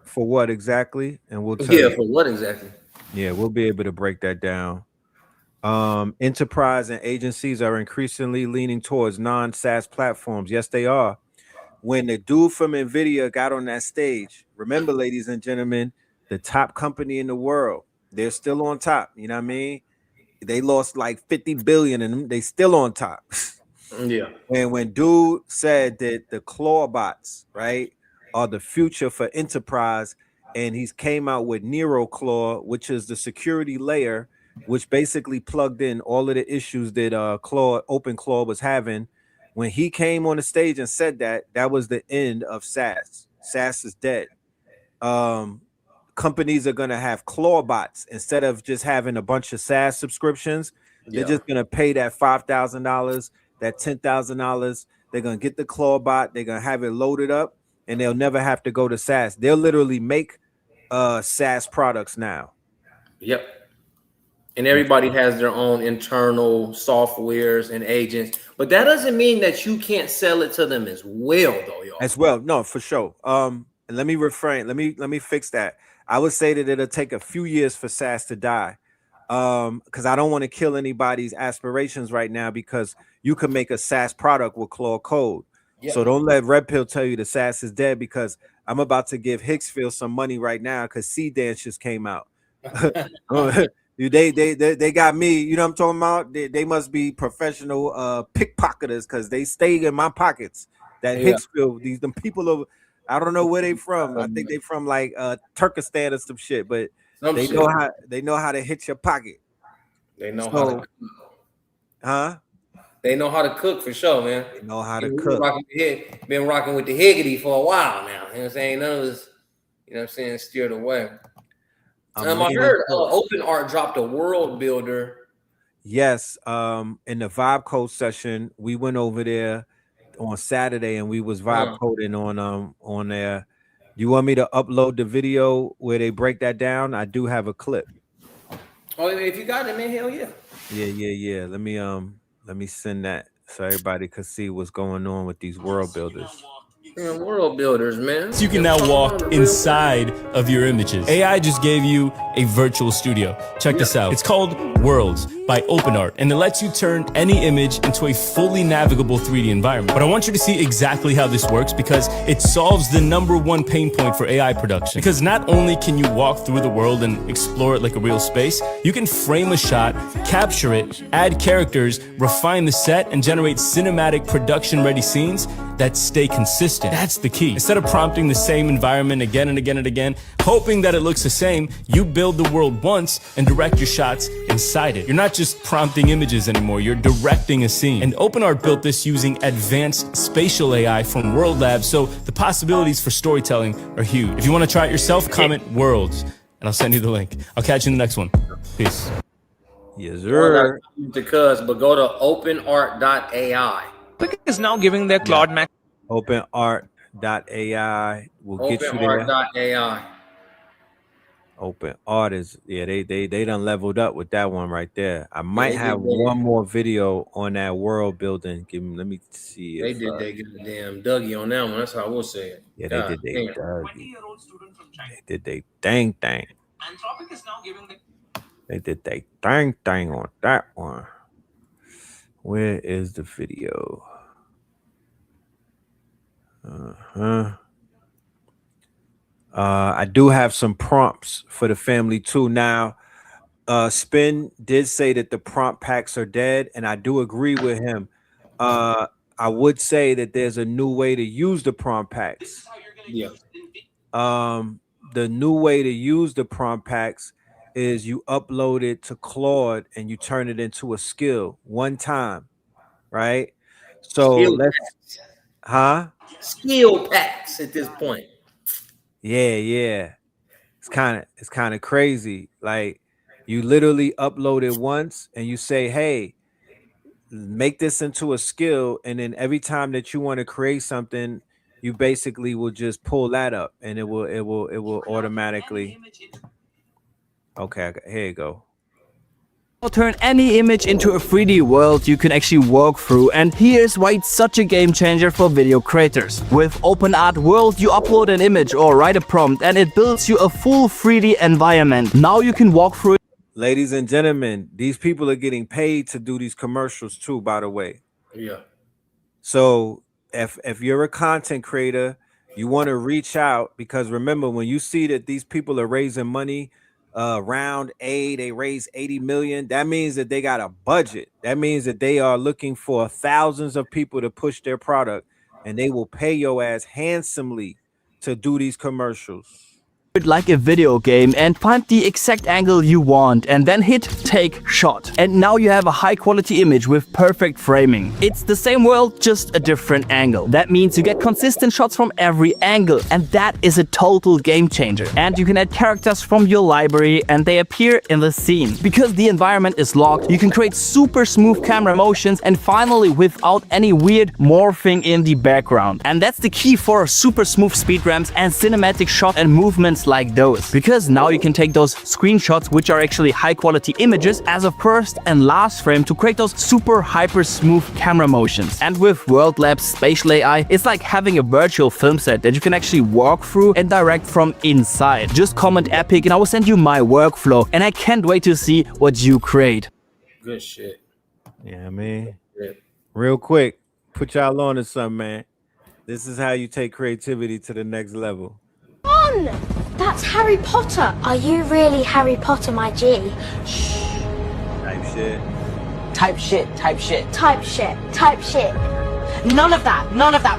for what exactly? And we'll tell you. For what exactly? Yeah, we'll be able to break that down. Enterprise and agencies are increasingly leaning towards non-SaaS platforms. Yes, they are. When the dude from NVIDIA got on that stage, remember, ladies and gentlemen, the top company in the world, they're still on top. You know what I mean? They lost like 50 billion and they still on top. Yeah. And when dude said that the Claude bots, right, are the future for enterprise, and he's came out with Nero Claude, which is the security layer, which basically plugged in all of the issues that Claude, Open Claude was having. When he came on the stage and said that, that was the end of SaaS. SaaS is dead. Companies are going to have Claude bots instead of just having a bunch of SaaS subscriptions. They're just going to pay that $5,000, that $10,000. They're going to get the Claude bot. They're going to have it loaded up, and they'll never have to go to SaaS. They'll literally make SaaS products now. Yep. And everybody has their own internal softwares and agents, but that doesn't mean that you can't sell it to them as well, though, y'all. As well, no, for sure. Let me refrain. Let me fix that. I would say that it'll take a few years for SaaS to die, because I don't want to kill anybody's aspirations right now, because you can make a SaaS product with Claude Code. Yep. So don't let Red Pill tell you the SaaS is dead, because I'm about to give Hicksfield some money right now because C-Dance just came out. They got me, you know what I'm talking about? They must be professional pickpocketers, because they stay in my pockets. That Hicksfield, them people over, I don't know where they from. I think they from like Turkestan or some shit, but they know how to hit your pocket. They know how to cook. Huh? They know how to cook for sure, man. They know how to cook. Been rocking with the Higgity for a while now. You know what I'm saying? You know what I'm saying? Steered away. I leaning heard towards- Open Art dropped a world builder. Yes, in the vibe code session, we went over there on Saturday and we was vibe coding on there. Do you want me to upload the video where they break that down? I do have a clip. Oh, if you got it, man, hell yeah. Yeah. Let me send that so everybody could see what's going on with these world builders. Man, world builders, man. So you can now walk inside of your images. AI just gave you a virtual studio. Check this out. It's called Worlds by OpenArt, and it lets you turn any image into a fully navigable 3D environment. But I want you to see exactly how this works because it solves the #1 pain point for AI production. Because not only can you walk through the world and explore it like a real space, you can frame a shot, capture it, add characters, refine the set, and generate cinematic production-ready scenes that stay consistent. That's the key. Instead of prompting the same environment again and again and again, hoping that it looks the same, you build the world once and direct your shots inside it. You're not just prompting images anymore, you're directing a scene. And OpenArt built this using advanced spatial AI from World Labs, so the possibilities for storytelling are huge. If you want to try it yourself, comment Worlds, and I'll send you the link. I'll catch you in the next one. Peace. Yes, sir. But go to openart.ai. Quick is now giving their Claude Max OpenArt.ai will get you there. OpenArt.ai. OpenArt is they done leveled up with that one right there. I might have one more video on that world building. Let me see. They did they get a damn Dougie on that one. That's how I will say it. Yeah, they did they Dougie. They did they thing. Anthropic is now giving They did they thing on that one. Where is the video? I do have some prompts for the family too. Now, Spin did say that the prompt packs are dead, and I do agree with him. I would say that there's a new way to use the prompt packs. Yeah. The new way to use the prompt packs is you upload it to Claude and you turn it into a skill one time, right? So skill packs at this point. Yeah. It's kind of crazy. Like you literally upload it once and you say, hey, make this into a skill, and then every time that you want to create something, you basically will just pull that up and it will automatically. Okay, here you go. Turn any image into a 3D world you can actually walk through, and here's why it's such a game changer for video creators. With OpenArt World, you upload an image or write a prompt and it builds you a full 3D environment. Now you can walk through it. Ladies and gentlemen, these people are getting paid to do these commercials too, by the way. Yeah. So if you're a content creator, you want to reach out, because remember, when you see that these people are raising money, round A, they raise 80 million. That means that they got a budget. That means that they are looking for thousands of people to push their product, and they will pay your ass handsomely to do these commercials. Like a video game and find the exact angle you want and then hit take shot. And now you have a high quality image with perfect framing. It's the same world, just a different angle. That means you get consistent shots from every angle, and that is a total game changer. And you can add characters from your library and they appear in the scene. Because the environment is locked, you can create super smooth camera motions, and finally without any weird morphing in the background. And that's the key for super smooth speed ramps and cinematic shot and movements like those, because now you can take those screenshots, which are actually high quality images, as a first and last frame to create those super hyper smooth camera motions. And with World Labs Spatial AI, it's like having a virtual film set that you can actually walk through and direct from inside. Just comment epic and I will send you my workflow, and I can't wait to see what you create. Good shit. Yeah, man. Yeah. Real quick, put y'all on to something, man. This is how you take creativity to the next level. That's Harry Potter. Are you really Harry Potter, my G? Type shit. Type shit, type shit. Type shit, type shit. None of that,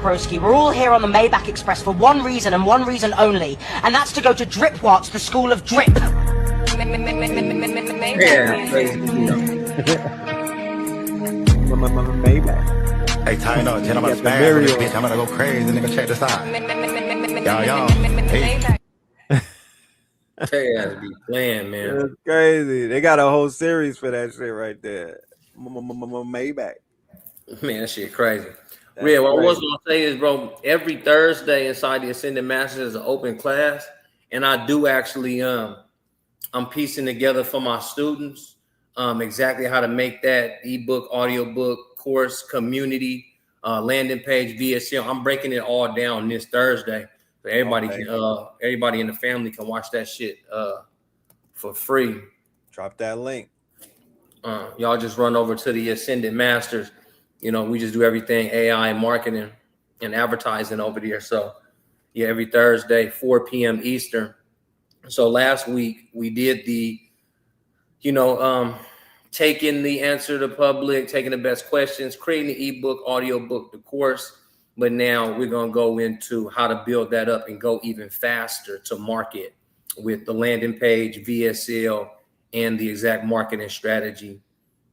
broski. We're all here on the Maybach Express for one reason and one reason only, and that's to go to Dripwatts, the school of drip. Maybach. Hey, tighten up. Tell them about the bitch. I'm gonna go crazy. Nigga, check this out. Y'all. Hey. They has to be playing, man. That's crazy. They got a whole series for that shit right there. Maybach. Man, that shit crazy. That's Real, what I was crazy. gonna say is, bro, every Thursday inside the Ascended Masters is an open class, and I do actually I'm piecing together for my students exactly how to make that ebook, audiobook, course, community, landing page, VSL. I'm breaking it all down this Thursday, so everybody Okay. can everybody in the family can watch that shit for free. Drop that link. Y'all just run over to the Ascended Masters. You know, we just do everything AI marketing and advertising over there. So yeah, every Thursday, 4 p.m. Eastern. So last week we did the, taking the answer to public, taking the best questions, creating the ebook, audiobook, the course. But now we're going to go into how to build that up and go even faster to market with the landing page, VSL, and the exact marketing strategy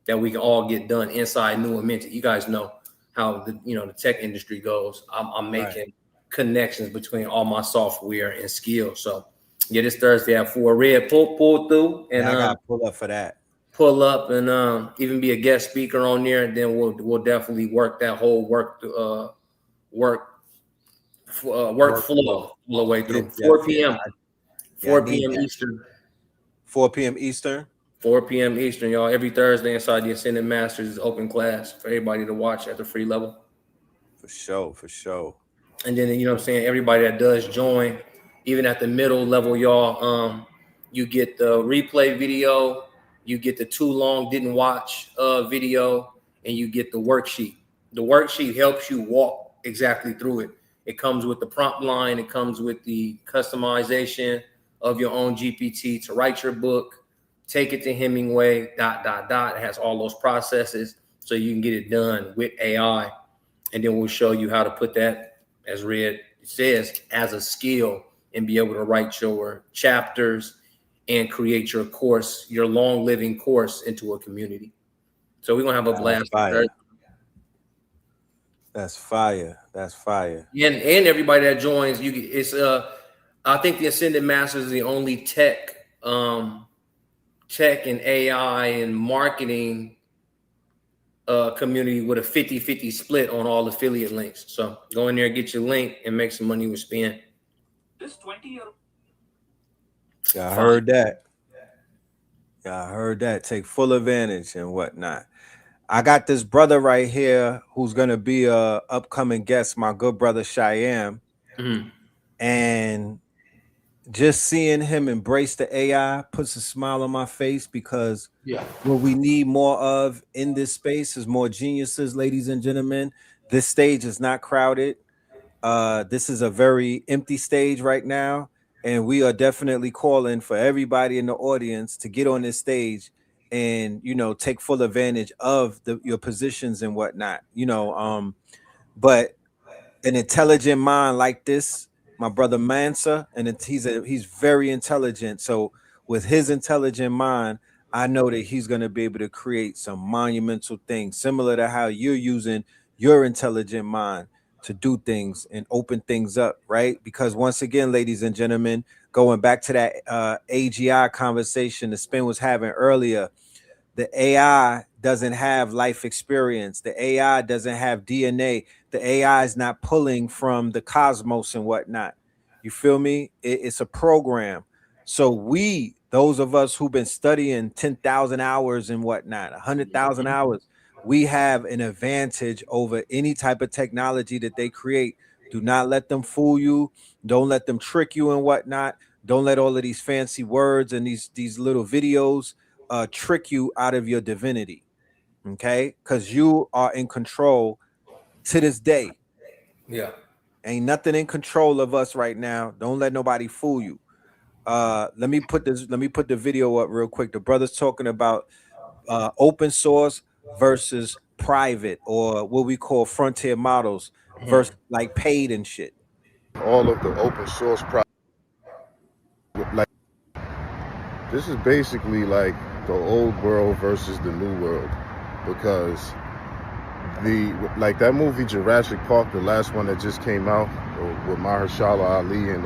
that we can all get done inside New and Minted. You guys know how the tech industry goes. I'm making connections between all my software and skills. So yeah, this Thursday at 4 Red, pull through and I gotta pull up for that. Pull up and even be a guest speaker on there, and then we'll definitely work that whole workflow all the way through. 4 p.m. 4 p.m. Eastern. 4 p.m. Eastern. 4 p.m. Eastern, y'all. Every Thursday inside the Ascended Masters is open class for everybody to watch at the free level. For sure. And then, you know what I'm saying, everybody that does join, even at the middle level, y'all, you get the replay video, you get the too long didn't watch video, and you get the worksheet. The worksheet helps you walk exactly through it. It comes with the prompt line. It comes with the customization of your own GPT to write your book. Take it to Hemingway, ... It has all those processes so you can get it done with AI. And then we'll show you how to put that, as Red says, as a skill and be able to write your chapters and create your course, your long living course into a community. So we're going to have a blast. That's fire. And everybody that joins, I think the Ascended Masters is the only tech and AI and marketing community with a 50-50 split on all affiliate links. So go in there, get your link, and make some money with Spin. This 20-year. Yeah, I heard that. Take full advantage and whatnot. I got this brother right here who's gonna be a upcoming guest, my good brother Cheyenne. Mm-hmm. And just seeing him embrace the AI puts a smile on my face, because what we need more of in this space is more geniuses, ladies and gentlemen. This stage is not crowded. This is a very empty stage right now, and we are definitely calling for everybody in the audience to get on this stage and take full advantage of your positions and whatnot. But an intelligent mind like this, my brother Mansa, and he's very intelligent. So with his intelligent mind, I know that he's going to be able to create some monumental things, similar to how you're using your intelligent mind to do things and open things up, right? Because once again, ladies and gentlemen, going back to that AGI conversation the Spin was having earlier, the AI doesn't have life experience. The AI doesn't have DNA. The AI is not pulling from the cosmos and whatnot. You feel me? It's a program. So those of us who've been studying 10,000 hours and whatnot, 100,000 hours, we have an advantage over any type of technology that they create. Do not let them fool you. Don't let them trick you and whatnot. Don't let all of these fancy words and these little videos trick you out of your divinity. Okay? Because you are in control to this day. Yeah. Ain't nothing in control of us right now. Don't let nobody fool you. Let me put the video up real quick. The brother's talking about open source versus private, or what we call frontier models versus like paid and shit. All of the open source like this is basically like the old world versus the new world, because like that movie Jurassic Park, the last one that just came out with Mahershala Ali and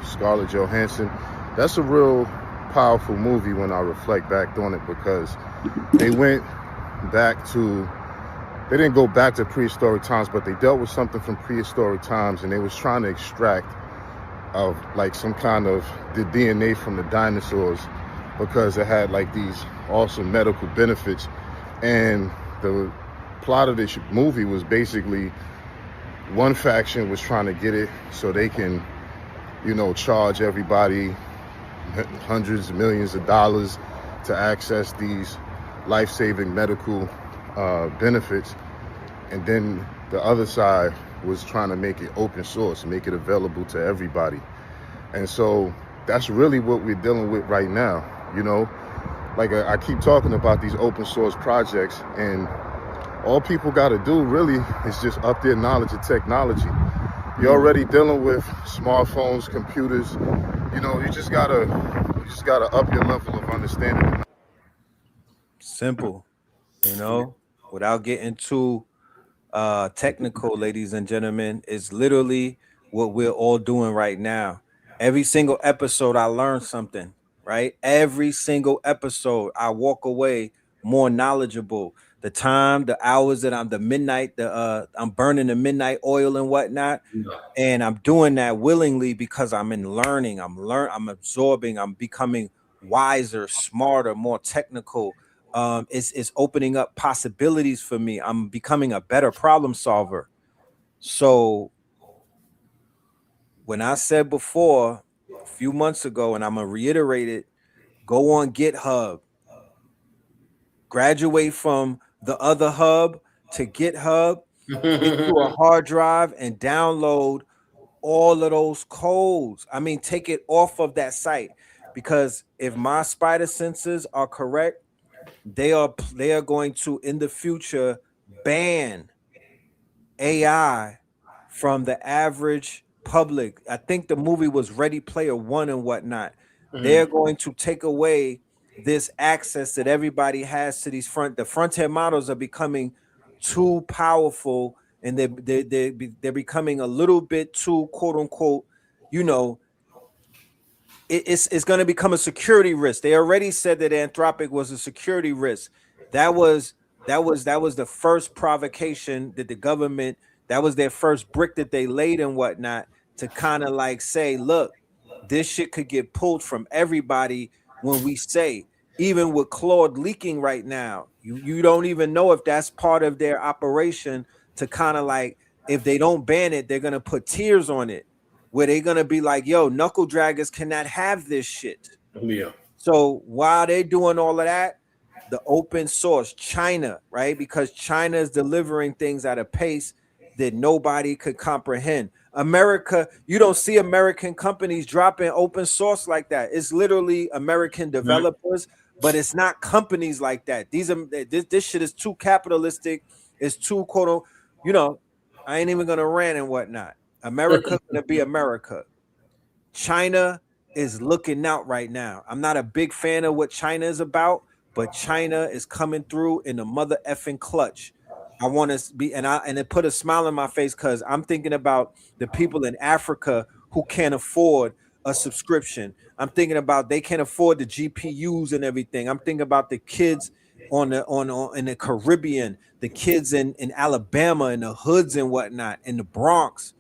Scarlett Johansson. That's a real powerful movie when I reflect back on it, because they went back to, they didn't go back to prehistoric times, but they dealt with something from prehistoric times, and they was trying to extract of like some kind of the DNA from the dinosaurs, because it had like these awesome medical benefits. And the plot of this movie was basically one faction was trying to get it so they can, you know, charge everybody hundreds of millions of dollars to access these life-saving medical benefits. And then the other side was trying to make it open source, make it available to everybody. And so that's really what we're dealing with right now. You know, like I keep talking about these open source projects, and all people got to do really is just up their knowledge of technology. You're already dealing with smartphones, computers. You know, you just gotta up your level of understanding. Simple, you know, without getting too technical, ladies and gentlemen, is literally what we're all doing right now. Every single episode, I learn something, right? Every single episode, I walk away more knowledgeable. The time, the hours that I'm I'm burning the midnight oil and whatnot. And I'm doing that willingly because I'm in learning. I'm absorbing, I'm becoming wiser, smarter, more technical. It's opening up possibilities for me. I'm becoming a better problem solver. So when I said before a few months ago, and I'm gonna reiterate it, go on GitHub, graduate from the other hub to GitHub, get you a hard drive and download all of those codes. I mean, take it off of that site, because if my spider senses are correct, they are going to in the future ban AI from the average public. I think the movie was Ready Player One and whatnot. They're going to take away this access that everybody has to these the frontier models are becoming too powerful, and they're becoming a little bit too, quote unquote, you know, it's going to become a security risk. They already said that Anthropic was a security risk. That was the first provocation that the government, that was their first brick that they laid and whatnot, to kind of like say, look, this shit could get pulled from everybody. When we say, even with Claude leaking right now, you don't even know if that's part of their operation, to kind of like, if they don't ban it, they're gonna put tiers on it, where they're gonna be like, yo, knuckle draggers cannot have this shit. Yeah. So while they're doing all of that, the open source, China, right? Because China is delivering things at a pace that nobody could comprehend. America, you don't see American companies dropping open source like that. It's literally American developers, but it's not companies like that. This shit is too capitalistic. It's too, quote, you know, I ain't even gonna rant and whatnot. America's gonna be America. China is looking out right now. I'm not a big fan of what China is about, but China is coming through in the mother effing clutch. I want to be, and it put a smile on my face, because I'm thinking about the people in Africa who can't afford a subscription. I'm thinking about they can't afford the GPUs and everything. I'm thinking about the kids in the Caribbean, the kids in Alabama, in the hoods and whatnot, in the Bronx.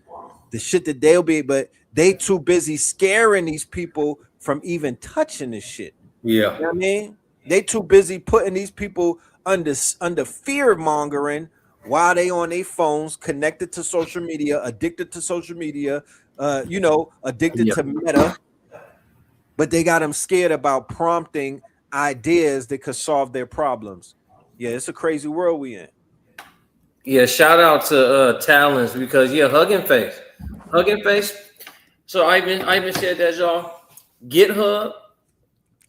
The shit that they'll be, but they too busy scaring these people from even touching this shit. Yeah. You know what I mean? They too busy putting these people under fear mongering while they on their phones, connected to social media, addicted to social media, addicted to Meta. But they got them scared about prompting ideas that could solve their problems. Yeah, it's a crazy world we in. Yeah, shout out to Talons, because Hugging Face. So Ivan said that, y'all. GitHub,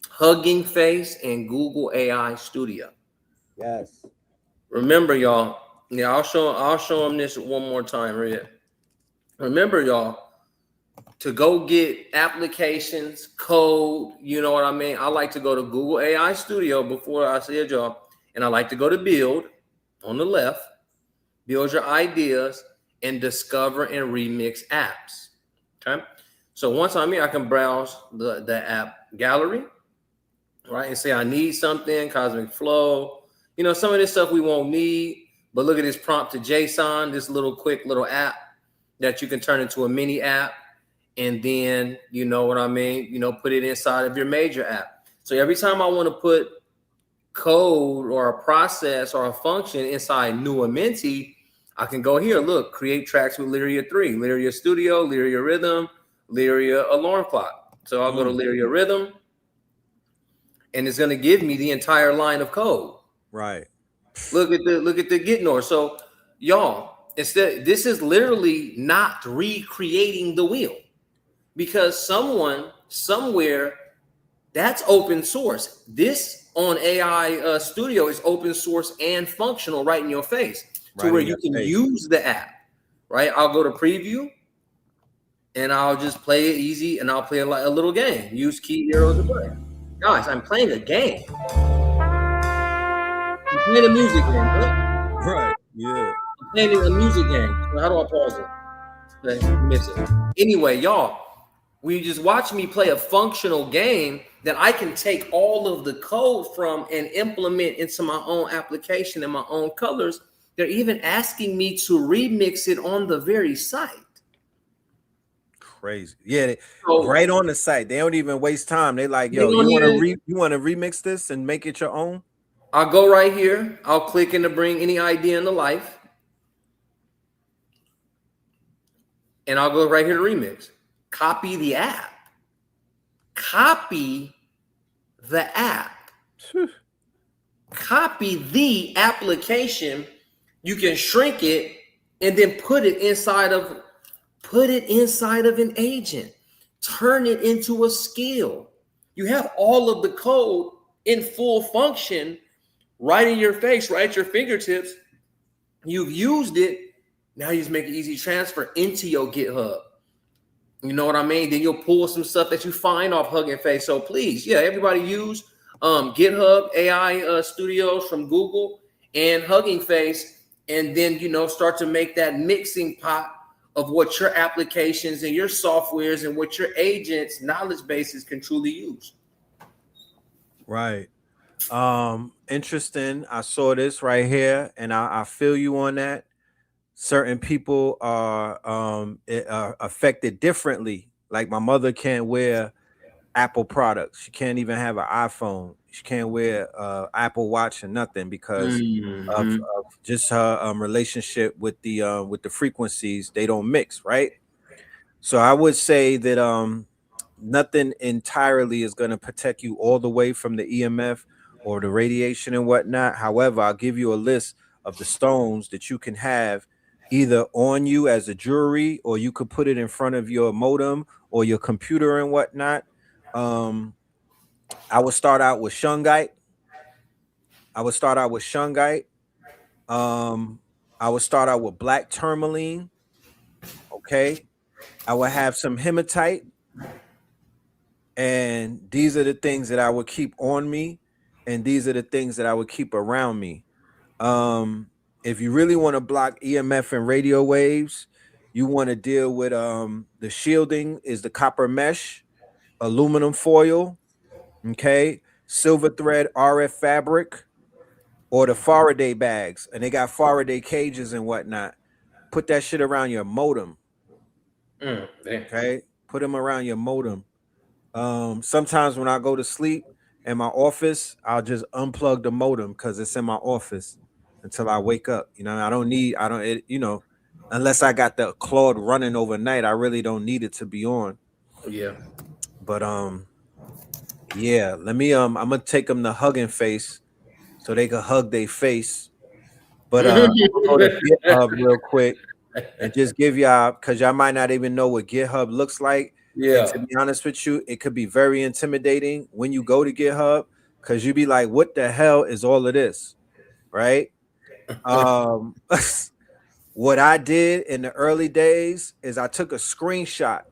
Hugging Face, and Google AI Studio. Yes. Remember, y'all. Yeah, I'll show them this one more time, Red. Remember, y'all, to go get applications, code, you know what I mean? I like to go to Google AI Studio before I said, y'all, and I like to go to Build on the left, build your ideas, and discover and remix apps. Okay. So once I'm here, I can browse the app gallery, right? And say I need something, Cosmic Flow. You know, some of this stuff we won't need, but look at this prompt to JSON, this quick little app that you can turn into a mini app. And then, you know what I mean? You know, put it inside of your major app. So every time I want to put code or a process or a function inside Nuamenti, I can go here, look, create tracks with Lyria 3, Lyria Studio, Lyria Rhythm, Lyria Alarm Clock. So I'll go to Lyria Rhythm, and it's going to give me the entire line of code. Right. Look at the Gitnor. So y'all, this is literally not recreating the wheel, because someone somewhere, that's open source. This on AI Studio is open source and functional right in your face, to where you can use the app, right? I'll go to preview and I'll just play it easy, and I'll play like a little game. Use key arrows to play. Guys, I'm playing a game. I'm playing a music game, right? Yeah. I'm playing a music game. So how do I pause it? Okay, miss it. Anyway, y'all, we just watch me play a functional game that I can take all of the code from and implement into my own application and my own colors. They're even asking me to remix it on the very site. Crazy. Yeah, right on the site. They don't even waste time. They like, yo, you want to remix this and make it your own? I'll go right here. I'll click in to bring any idea into life. And I'll go right here to remix. Copy the app. Copy the app. Copy the application. You can shrink it and then put it inside of an agent. Turn it into a skill. You have all of the code in full function right in your face, right at your fingertips. You've used it. Now you just make an easy transfer into your GitHub. You know what I mean? Then you'll pull some stuff that you find off Hugging Face. So please, yeah, everybody use GitHub AI Studios from Google and Hugging Face, and then, you know, start to make that mixing pot of what your applications and your softwares and what your agents' knowledge bases can truly use. Right. Interesting. I saw this right here, and I feel you on that. Certain people are affected differently. Like my mother can't wear Apple products. She can't even have an iPhone. She can't wear Apple Watch or nothing because of just her relationship with the frequencies. They don't mix, right? So I would say that nothing entirely is going to protect you all the way from the EMF or the radiation and whatnot. However, I'll give you a list of the stones that you can have either on you as a jewelry, or you could put it in front of your modem or your computer and whatnot. I would start out with shungite. I would start out with black tourmaline. Okay. I would have some hematite. And these are the things that I would keep on me. And these are the things that I would keep around me. If you really want to block EMF and radio waves, you want to deal with the shielding is the copper mesh, aluminum foil, okay, silver thread RF fabric, or the Faraday bags. And they got Faraday cages and whatnot. Put that shit around your modem. Okay, put them around your modem. Sometimes when I go to sleep in my office, I'll just unplug the modem because it's in my office until I wake up. You know, unless I got the Claude running overnight, I really don't need it to be on. Yeah. But yeah, let me I'm gonna take them to Hugging Face so they can hug their face. But I'm gonna go to GitHub real quick and just give y'all, because y'all might not even know what GitHub looks like. Yeah. And to be honest with you, it could be very intimidating when you go to GitHub, because you be like, what the hell is all of this? Right? What I did in the early days is I took a screenshot,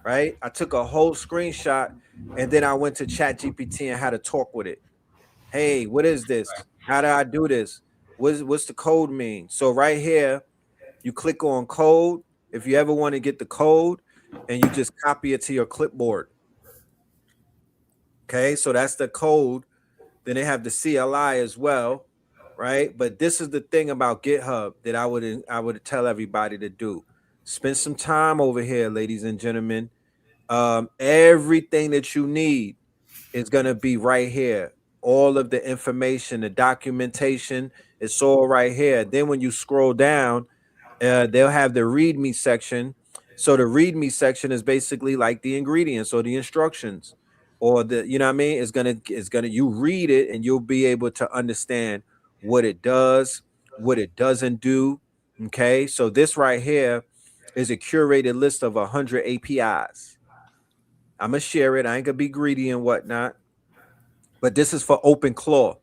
right? I took a whole screenshot, and then I went to ChatGPT and had to talk with it. Hey, what is this? How do I do this? What's the code mean? So right here, you click on code. If you ever want to get the code, and you just copy it to your clipboard. Okay, so that's the code. Then they have the CLI as well, right? But this is the thing about GitHub that I would tell everybody to do. Spend some time over here, ladies and gentlemen. Everything that you need is gonna be right here. All of the information, the documentation, it's all right here. Then when you scroll down, they'll have the README section. So the README section is basically like the ingredients or the instructions, or the, you know what I mean? It's gonna you read it and you'll be able to understand what it does, what it doesn't do. Okay, so this right here is a curated list of 100 APIs. I'm gonna share it. I ain't gonna be greedy and whatnot, but this is for OpenClaw.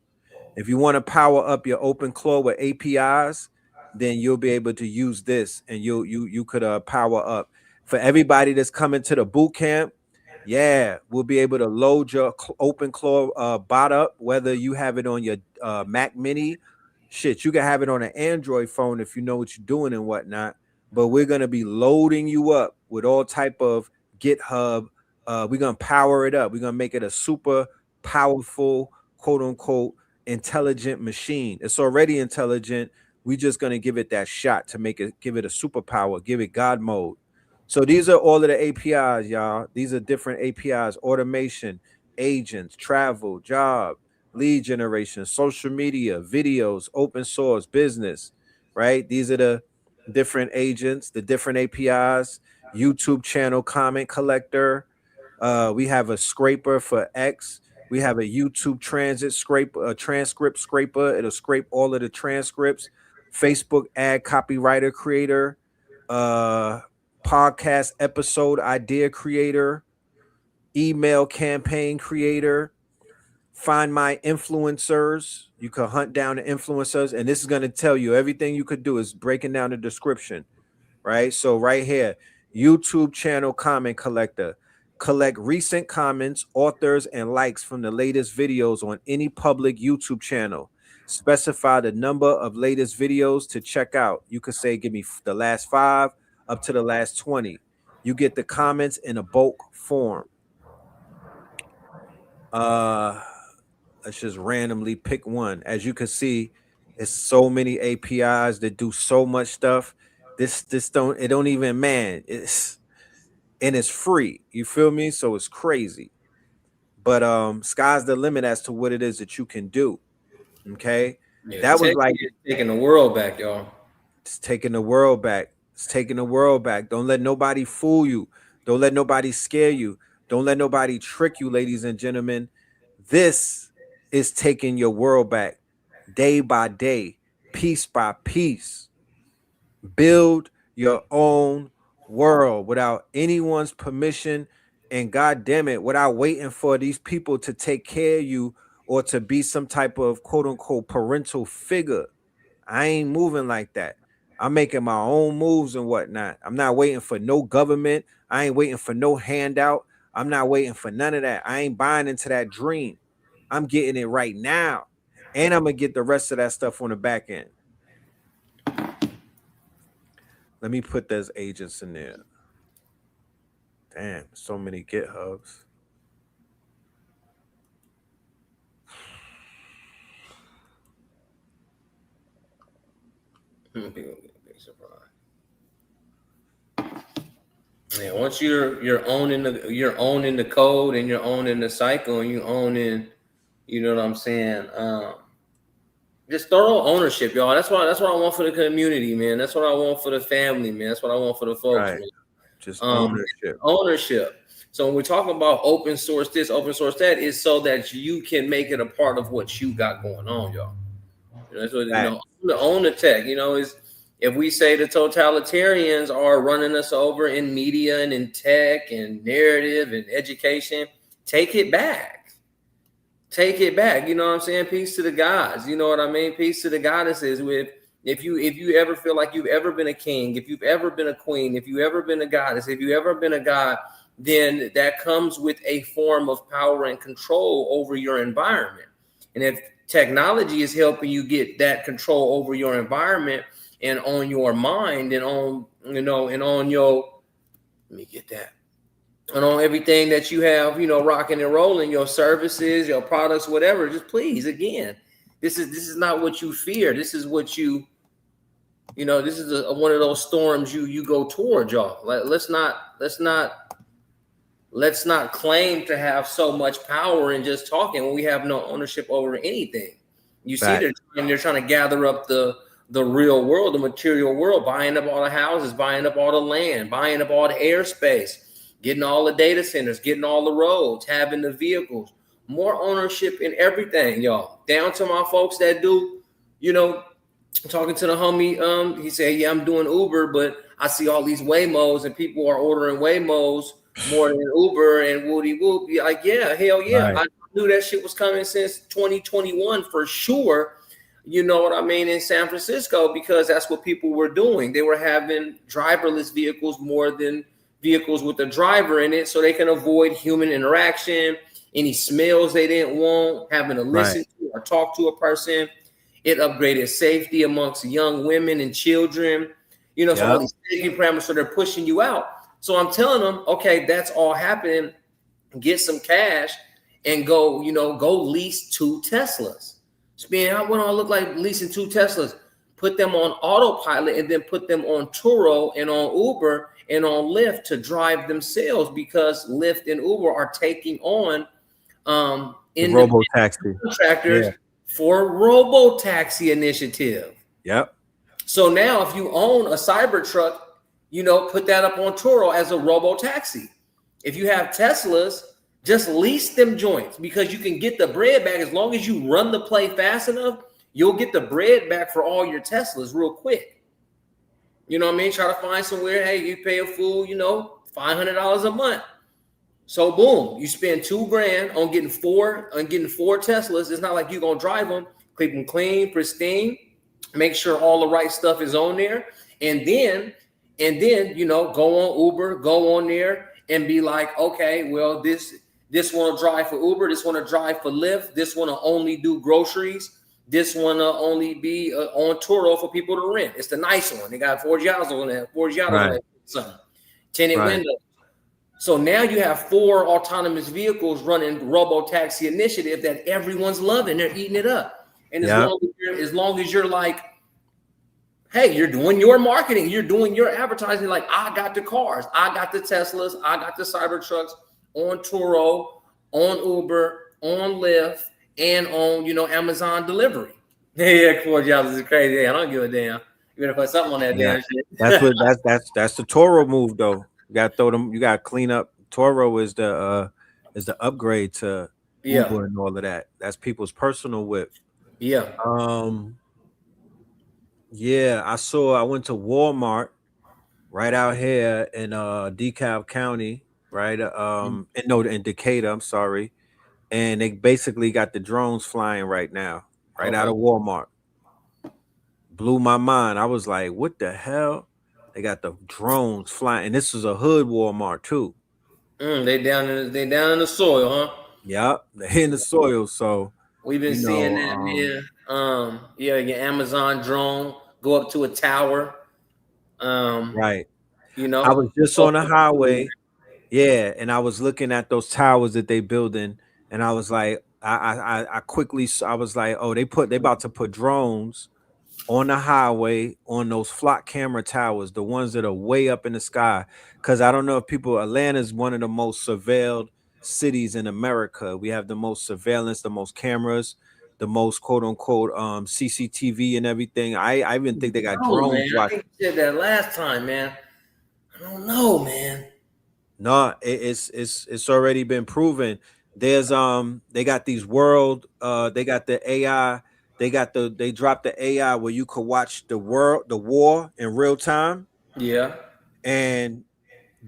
If you want to power up your OpenClaw with APIs, then you'll be able to use this, and you could power up. For everybody that's coming to the boot camp, yeah, we'll be able to load your OpenClaw bot up, whether you have it on your Mac Mini. Shit, you can have it on an Android phone if you know what you're doing and whatnot. But we're gonna be loading you up with all type of GitHub. We're gonna power it up. We're gonna make it a super powerful, quote unquote, intelligent machine. It's already intelligent. We're just gonna give it that shot to give it a superpower, give it God mode. So these are all of the APIs, y'all. These are different APIs: automation, agents, travel, job, lead generation, social media, videos, open source, business, right? These are the different agents, the different APIs, YouTube channel comment collector. We have a scraper for X. We have a YouTube transcript scraper. It'll scrape all of the transcripts. Facebook ad copywriter creator, podcast episode idea creator, email campaign creator, find my influencers. You can hunt down the influencers, and this is going to tell you everything you could do is breaking down the description, right? So right here, YouTube channel comment collector. Collect recent comments, authors, and likes from the latest videos on any public YouTube channel. Specify the number of latest videos to check out. You could say, give me the last 5 up to the last 20. You get the comments in a bulk form. Let's just randomly pick one. As you can see, it's so many APIs that do so much stuff. This don't even, man, it's free. You feel me? So it's crazy. But sky's the limit as to what it is that you can do. Okay. Yeah, that was like taking the world back, y'all. It's taking the world back. It's taking the world back. Don't let nobody fool you. Don't let nobody scare you. Don't let nobody trick you, ladies and gentlemen. This is taking your world back day by day, piece by piece. Build your own world without anyone's permission, and God damn it, without waiting for these people to take care of you or to be some type of quote unquote parental figure. I ain't moving like that. I'm making my own moves and whatnot. I'm not waiting for no government. I ain't waiting for no handout. I'm not waiting for none of that. I ain't buying into that dream. I'm getting it right now. And I'm going to get the rest of that stuff on the back end. Let me put those agents in there. Damn, so many GitHubs. Yeah, once you're owning the code, and you're owning the cycle, and you're owning, you know what I'm saying? Just thorough ownership, y'all. That's what I want for the community, man. That's what I want for the family, man. That's what I want for the folks, right. Man. Just ownership. Ownership. So when we're talking about open source this, open source that, is so that you can make it a part of what you got going on, y'all. You know, that's what, right. Own the tech, is if we say the totalitarians are running us over in media and in tech and narrative and education, take it back. Take it back. You know what I'm saying? Peace to the gods. You know what I mean? Peace to the goddesses. If you ever feel like you've ever been a king, if you've ever been a queen, if you've ever been a goddess, if you've ever been a god, then that comes with a form of power and control over your environment. And if technology is helping you get that control over your environment and on your mind and on, and on your Let me get that. And on everything that you have, rocking and rolling, your services, your products, whatever, just please, again, this is not what you fear. This is what this is one of those storms you go towards, y'all. Like, let's not claim to have so much power in just talking when we have no ownership over anything. You see, they're trying to gather up the real world, the material world, buying up all the houses, buying up all the land, buying up all the airspace, getting all the data centers, getting all the roads, having the vehicles, more ownership in everything, y'all. Down to my folks that do, talking to the homie, he said, yeah, I'm doing Uber, but I see all these Waymos and people are ordering Waymos more than Uber and woody whoop. Like, yeah, hell yeah. Right. I knew that shit was coming since 2021 for sure. You know what I mean? In San Francisco, because that's what people were doing. They were having driverless vehicles more than vehicles with a driver in it, so they can avoid human interaction, any smells they didn't want, having to listen to or talk to a person. It upgraded safety amongst young women and children. So all these safety parameters, so they're pushing you out. So I'm telling them, okay, that's all happening. Get some cash and go lease 2 Teslas. What do I look like leasing 2 Teslas? Put them on autopilot and then put them on Turo and on Uber and on Lyft to drive themselves, because Lyft and Uber are taking on robo-taxi contractors for robo-taxi initiative. Yep. So now if you own a Cybertruck, put that up on Turo as a robo-taxi. If you have Teslas, just lease them joints, because you can get the bread back as long as you run the play fast enough. You'll get the bread back for all your Teslas real quick. You know what I mean? Try to find somewhere. Hey, you pay a fool, $500 a month. So boom, you spend $2,000 on getting four Teslas. It's not like you're gonna drive them. Keep them clean, pristine. Make sure all the right stuff is on there, and then go on Uber, go on there, and be like, okay, well this one will drive for Uber, this one will drive for Lyft, this one will only do groceries, this one will only be on Turo for people to rent. It's the nice one. They got 4 jobs on that, 4 jobs on that, something. Tinted windows. So now you have 4 autonomous vehicles running robo-taxi initiative that everyone's loving. They're eating it up. And as long as you're like, hey, you're doing your marketing, you're doing your advertising, like, I got the cars, I got the Teslas, I got the Cybertrucks on Turo, on Uber, on Lyft, and on, Amazon delivery. Yeah, 4 jobs is crazy. I don't give a damn. You better put something on that damn shit. That's the Toro move, though. You got to throw them. You got to clean up. Toro is the upgrade to Uber and all of that. That's people's personal whip. Yeah. Yeah, I went to Walmart right out here in DeKalb County, right? In Decatur, I'm sorry. And they basically got the drones flying right now, out of Walmart. Blew my mind. I was like, what the hell? They got the drones flying. And this is a hood Walmart too. They down in the soil, huh? Yep, they're in the soil. So we've been seeing that, man. Your Amazon drone go up to a tower. Right. I was just on the highway. Yeah, and I was looking at those towers that they building, and I was like, I quickly, I was like, oh, they about to put drones on the highway on those flock camera towers, the ones that are way up in the sky. Because I don't know if Atlanta is one of the most surveilled cities in America. We have the most surveillance, the most cameras, the most quote unquote CCTV and everything. I even think they got drones. I think you said that last time, man. I don't know, man. No, it's already been proven. There's they got these they got the AI. They dropped the AI where you could watch the war in real time. Yeah. And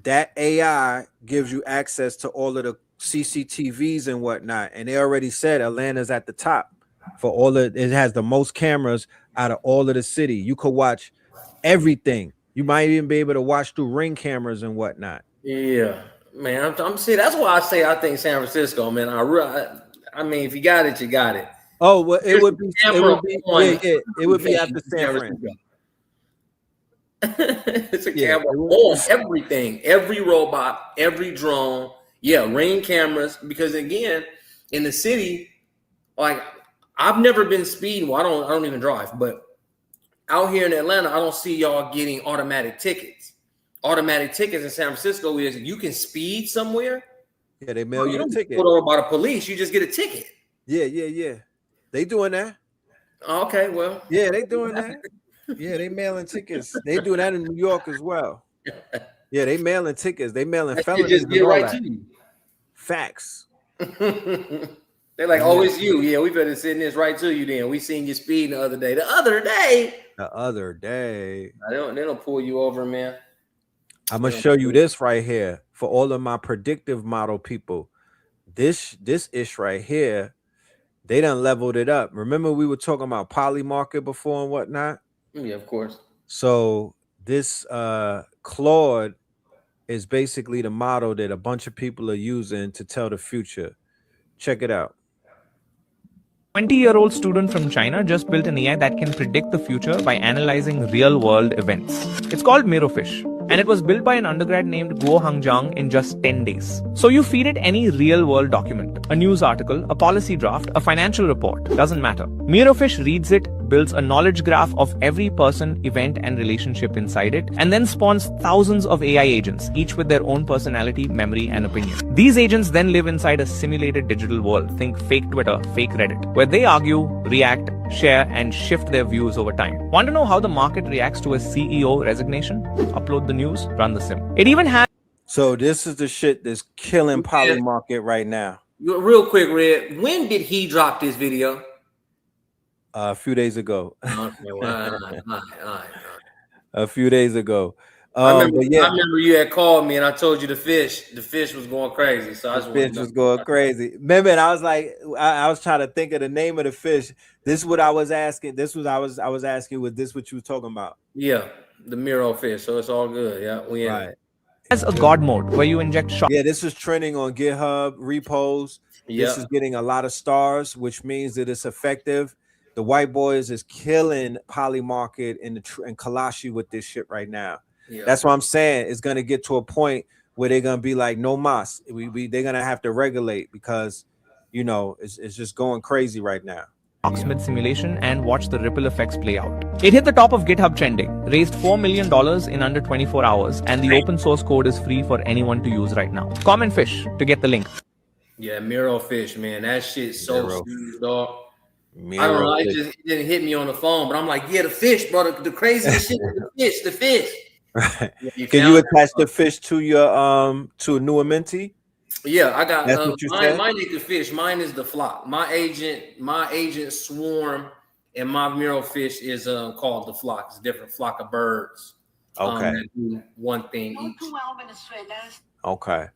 that AI gives you access to all of the CCTVs and whatnot. And they already said Atlanta's at the top for it has the most cameras out of all of the city. You could watch everything. You might even be able to watch through Ring cameras and whatnot. Yeah, man. I'm see. That's why I say I think San Francisco, man. I mean, if you got it, you got it. Oh, well, it would be after San Francisco. It's a camera on everything, every robot, every drone. Yeah, ring cameras. Because again, in the city, like I've never been speeding. Well, I don't even drive, but out here in Atlanta, I don't see y'all getting automatic tickets. Automatic tickets in San Francisco is you can speed somewhere. Yeah, they mail you the ticket. Put over by the police, you just get a ticket. Yeah. They doing that. Okay, well. Yeah, they doing that. Yeah, they mailing tickets. They doing that in New York as well. Yeah, they mailing tickets. They mailing felonies. Just get right to you. Facts. They're like, oh, it's you. Yeah, we better send this right to you then. We seen you speeding the other day. The other day. They don't pull you over, man. I'm gonna show you this right here for all of my predictive model people. This ish right here, they done leveled it up. Remember we were talking about poly market before and whatnot? Yeah, of course. So this Claude is basically the model that a bunch of people are using to tell the future. Check it out. 20-year-old student from China just built an AI that can predict the future by analyzing real-world events. It's called Mirofish, and it was built by an undergrad named Guo Hangjiang in just 10 days. So you feed it any real-world document, a news article, a policy draft, a financial report, doesn't matter. Mirofish reads it, builds a knowledge graph of every person, event, and relationship inside it, and then spawns thousands of AI agents, each with their own personality, memory, and opinion. These agents then live inside a simulated digital world, think fake Twitter, fake Reddit, where they argue, react, share, and shift their views over time. Want to know how the market reacts to a CEO resignation? Upload the news, run the sim. It even has... So this is the shit that's killing poly market right now. Real quick, Red, when did he drop this video? A few days ago. Okay, well, all right. A few days ago. I remember you had called me and I told you the fish was going crazy. So the fish was going crazy. Remember, and I was like, I was trying to think of the name of the fish. This is what I was asking. I was asking, was this what you were talking about? Yeah, the Miro fish. So it's all good. Yeah, we in it. As a God mode where you inject shock. Yeah, this is trending on GitHub repos. This is getting a lot of stars, which means that it's effective. The white boys is killing poly market and Kalashi with this shit right now. Yeah. That's what I'm saying. It's gonna get to a point where they're gonna be like, no mas. They're gonna have to regulate because it's just going crazy right now. Locksmith simulation and watch the ripple effects play out. It hit the top of GitHub trending, raised $4 million in under 24 hours, and the open source code is free for anyone to use right now. Comment fish to get the link. Yeah, Miro fish, man. That shit's so smooth, dog. I don't know. It didn't hit me on the phone, but I'm like, yeah, the fish, bro. The craziest shit is the fish. Right. Can you attach the fish to your to a newer mentee? Yeah, I got That's what you said? Mine is the fish. Mine is the flock. My agent swarm, and my Miro fish is called the flock. It's a different flock of birds. Okay. That do one thing each. Okay.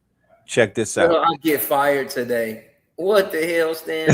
Check this out. I get fired today. What the hell, Stan?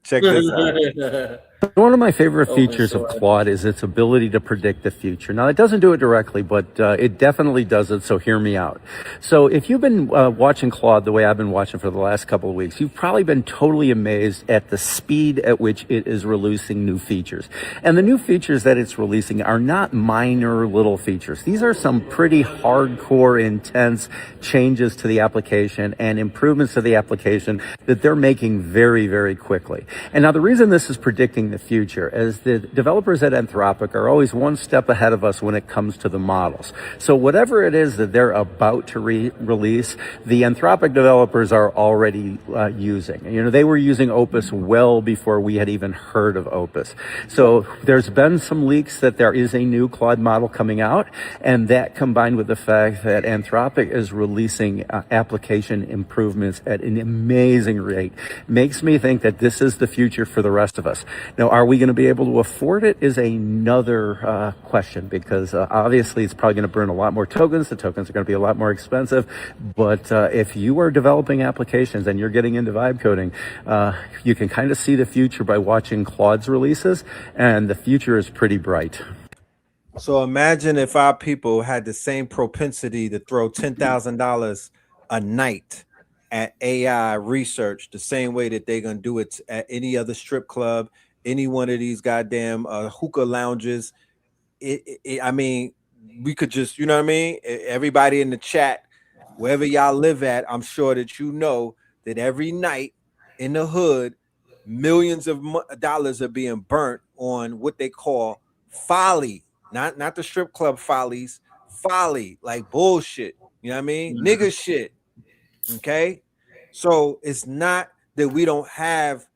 Check this out. One of my favorite features of Claude is its ability to predict the future. Now, it doesn't do it directly, but it definitely does it, so hear me out. So if you've been watching Claude the way I've been watching for the last couple of weeks, you've probably been totally amazed at the speed at which it is releasing new features. And the new features that it's releasing are not minor little features. These are some pretty hardcore, intense changes to the application and improvements to the application that they're making very, very quickly. And now the reason this is predicting the future is the developers at Anthropic are always one step ahead of us when it comes to the models. So whatever it is that they're about to release, the Anthropic developers are already using. They were using Opus well before we had even heard of Opus. So there's been some leaks that there is a new Claude model coming out, and that combined with the fact that Anthropic is releasing application improvements at an amazing rate makes me think that this is the future for the rest of us. Now, are we going to be able to afford it is another question, because obviously it's probably going to burn a lot more tokens. The tokens are going to be a lot more expensive. But if you are developing applications and you're getting into vibe coding, you can kind of see the future by watching Claude's releases, and the future is pretty bright. So imagine if our people had the same propensity to throw $10,000 a night at AI research the same way that they're going to do it at any other strip club, any one of these goddamn hookah lounges. I mean, we could just, you know what I mean? Everybody in the chat, wherever y'all live at, I'm sure that you know that every night in the hood, millions of dollars are being burnt on what they call folly, not the strip club follies, folly, like bullshit. You know what I mean? Nigga shit. Okay. So it's not that we don't have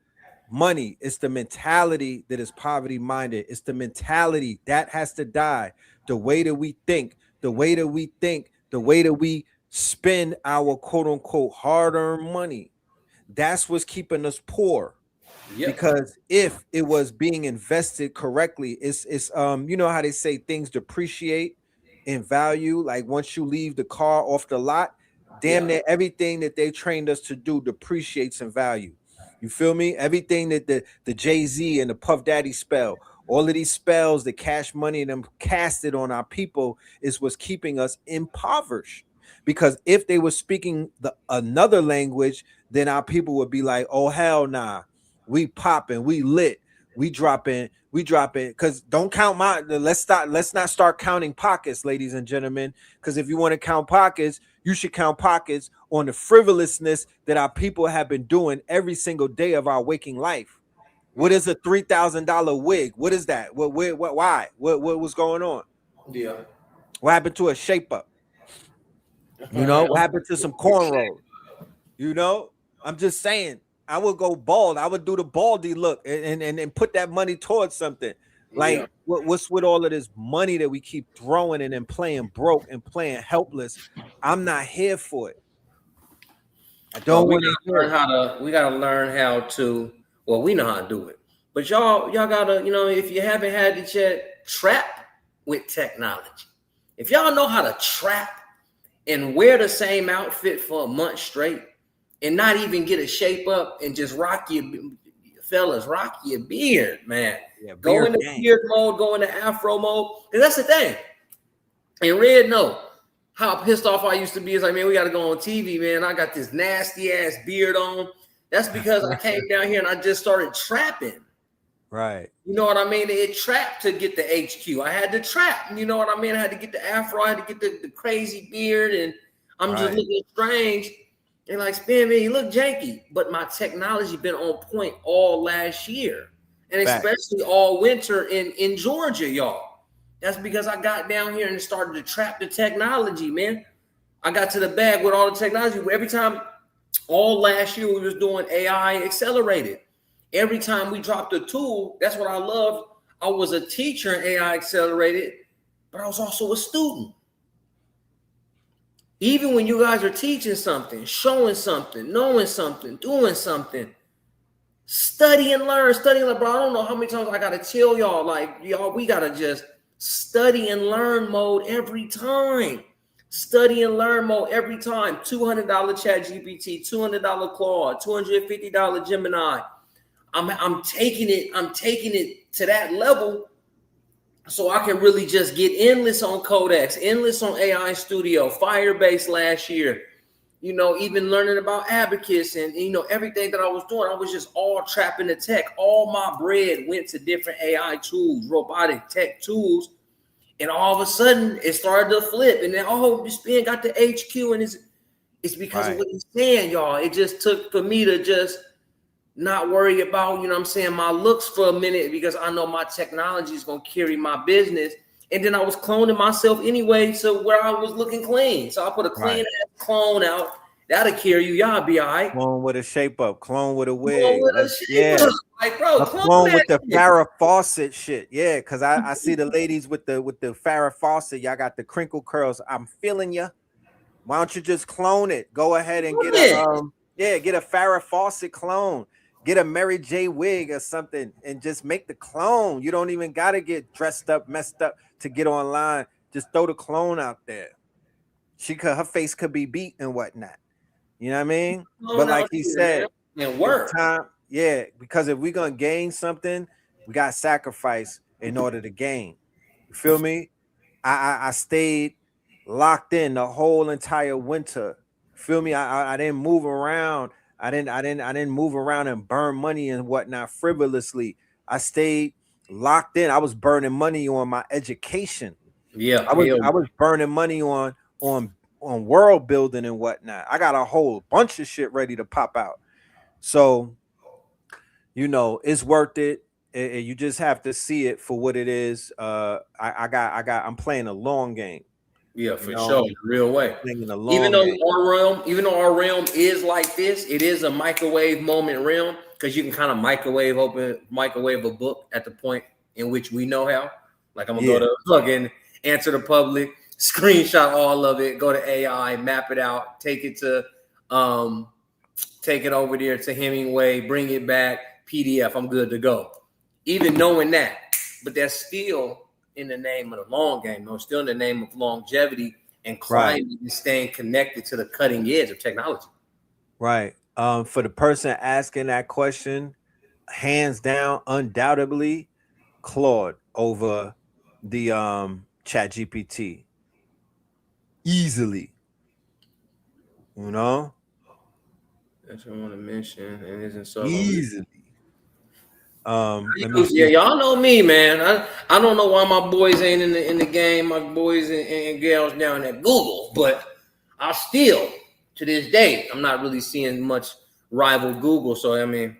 money. It's the mentality that is poverty minded. It's the mentality that has to die. The way that we think, the way that we spend our quote unquote hard earned money. That's what's keeping us poor. Yep. Because if it was being invested correctly, it's you know how they say things depreciate in value. Like once you leave the car off the lot, damn near everything that they trained us to do depreciates in value. You feel me? Everything that the Jay-Z and the Puff Daddy spell, all of these spells, the Cash Money and them casted on our people is what's keeping us impoverished. Because if they were speaking another language, then our people would be like, oh hell nah, we popping, we lit, we dropping. Because don't count let's not start counting pockets, ladies and gentlemen. Because if you want to count pockets, you should count pockets on the frivolousness that our people have been doing every single day of our waking life. What is a $3,000 wig? What is that? Why? What was going on? Yeah. What happened to a shape up? You know, what happened to some cornrows? You know, I'm just saying, I would go bald. I would do the baldy look and put that money towards something. Like, what's with all of this money that we keep throwing and then playing broke and playing helpless? I'm not here for it. I don't want to hear it. We gotta learn how to. Well, we know how to do it, but y'all gotta, you know, if you haven't had it yet, trap with technology. If y'all know how to trap and wear the same outfit for a month straight and not even get a shape up and just rock your beard, man. Yeah, go into beard mode, go into afro mode. And that's the thing. And Red know how pissed off I used to be. Is like, man, we got to go on TV, man. I got this nasty ass beard on. That's because I came down here and I just started trapping. Right. You know what I mean? It trapped to get the HQ. I had to trap. You know what I mean? I had to get the afro. I had to get the crazy beard. And I'm just looking strange. And like, man, you look janky. But my technology been on point all last year. And especially all winter in Georgia, y'all. That's because I got down here and started to trap the technology, man. I got to the bag with all the technology. Every time, all last year, we was doing AI accelerated. Every time we dropped a tool, that's what I love. I was a teacher in AI accelerated, but I was also a student. Even when you guys are teaching something, showing something, knowing something, doing something, study and learn, bro. I don't know how many times I got to tell y'all, like, y'all, we got to just study and learn mode every time. Study and learn mode every time. $200 ChatGPT, $200 Claude, $250 Gemini. I'm taking it to that level so I can really just get endless on Codex, endless on AI Studio, Firebase last year. You know, even learning about Abacus and, you know, everything that I was doing, I was just all trapping the tech. All my bread went to different AI tools, robotic tech tools. And all of a sudden, it started to flip. And then, this man got the HQ. And it's because of what he's saying, y'all. It just took for me to just not worry about, you know what I'm saying, my looks for a minute, because I know my technology is going to carry my business. And then I was cloning myself anyway, so where I was looking clean. So I put a clean ass clone out. That'll carry you. Y'all be all right. Clone with a shape up. Clone with a wig. Like, bro, clone with the Farrah Fawcett shit. Yeah, because I see the ladies with the Farrah Fawcett. Y'all got the crinkle curls. I'm feeling you. Why don't you just clone it? Go ahead and get a Farrah Fawcett clone. Get a Mary J wig or something and just make the clone. You don't even got to get dressed up, messed up to get online. Just throw the clone out there. Her face could be beat and whatnot. You know what I mean? But like he said, and work. Time, yeah, because if we're going to gain something, we got to sacrifice in order to gain. You feel me? I stayed locked in the whole entire winter. Feel me? I didn't move around. I didn't move around and burn money and whatnot frivolously. I stayed locked in. I was burning money on my education. Yeah, I was burning money on world building and whatnot. I got a whole bunch of shit ready to pop out. So, you know, it's worth it. You just have to see it for what it is. I'm playing a long game. Yeah, You for know, sure, real way. playing in a Even long though game. our realm is like this, it is a microwave moment realm because you can kind of microwave a book at the point in which we know how. Like I'm gonna go to fucking answer the public, screenshot all of it, go to AI, map it out, take it over there to Hemingway, bring it back, PDF. I'm good to go. Even knowing that, but that's still in the name of the long game, though, still in the name of longevity and climbing and staying connected to the cutting edge of technology. Right. For the person asking that question, hands down, undoubtedly, Claude over the Chat GPT. Easily. You know? That's what I want to mention. And isn't so Easily. Let me yeah, see. y'all know me, man. I don't know why my boys ain't in the game, my boys and girls down at Google, but I still, to this day, I'm not really seeing much rival Google. So I mean,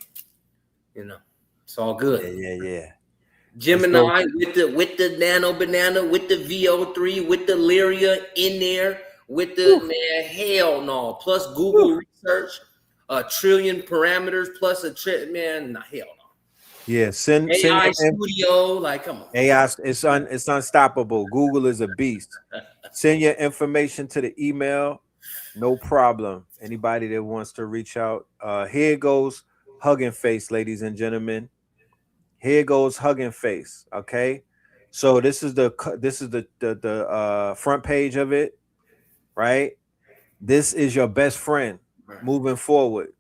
you know, it's all good. Yeah. Gemini with the nano banana, with the VO3, with the Lyria in there, with the man, hell no. Plus Google research, a trillion parameters, plus a man, nah, hell no. Yeah, send AI your studio, like come on. AI, it's unstoppable. Google is a beast. Send your information to the email, no problem. Anybody that wants to reach out, here goes Hugging Face, ladies and gentlemen. Here goes Hugging Face. Okay, so this is the front page of it, right? This is your best friend moving forward.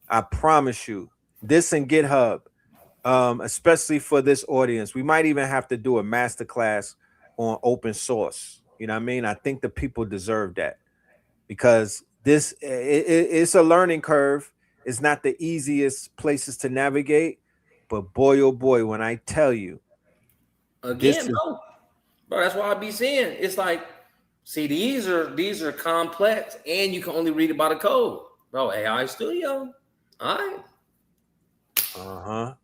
I promise you. This and GitHub. Especially for this audience. We might even have to do a masterclass on open source. You know what I mean? I think the people deserve that because it's a learning curve. It's not the easiest places to navigate, but boy, oh boy, when I tell you, Again, bro, that's why I be saying it's like, see, these are complex, and you can only read about the code, bro. AI Studio, all right. All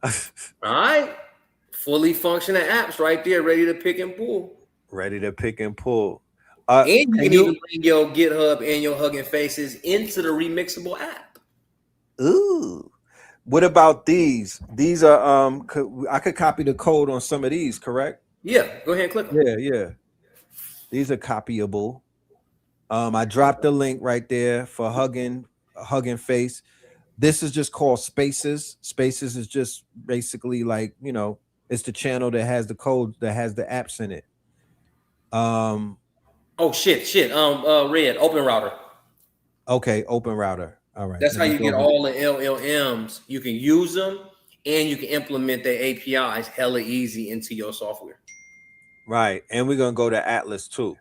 right, fully functioning apps right there, ready to pick and pull. Ready to pick and pull. And you can even bring your GitHub and your Hugging Faces into the remixable app. Ooh. What about these? These are I could copy the code on some of these, correct? Yeah, go ahead and click them. Yeah. These are copyable. I dropped the link right there for Hugging Face. This is just called Spaces. Spaces is just basically like, you know, it's the channel that has the code that has the apps in it. Oh shit. Red Open Router. Okay, Open Router. All right. That's how you get all the LLMs. You can use them and you can implement their APIs hella easy into your software. Right. And we're gonna go to Atlas too.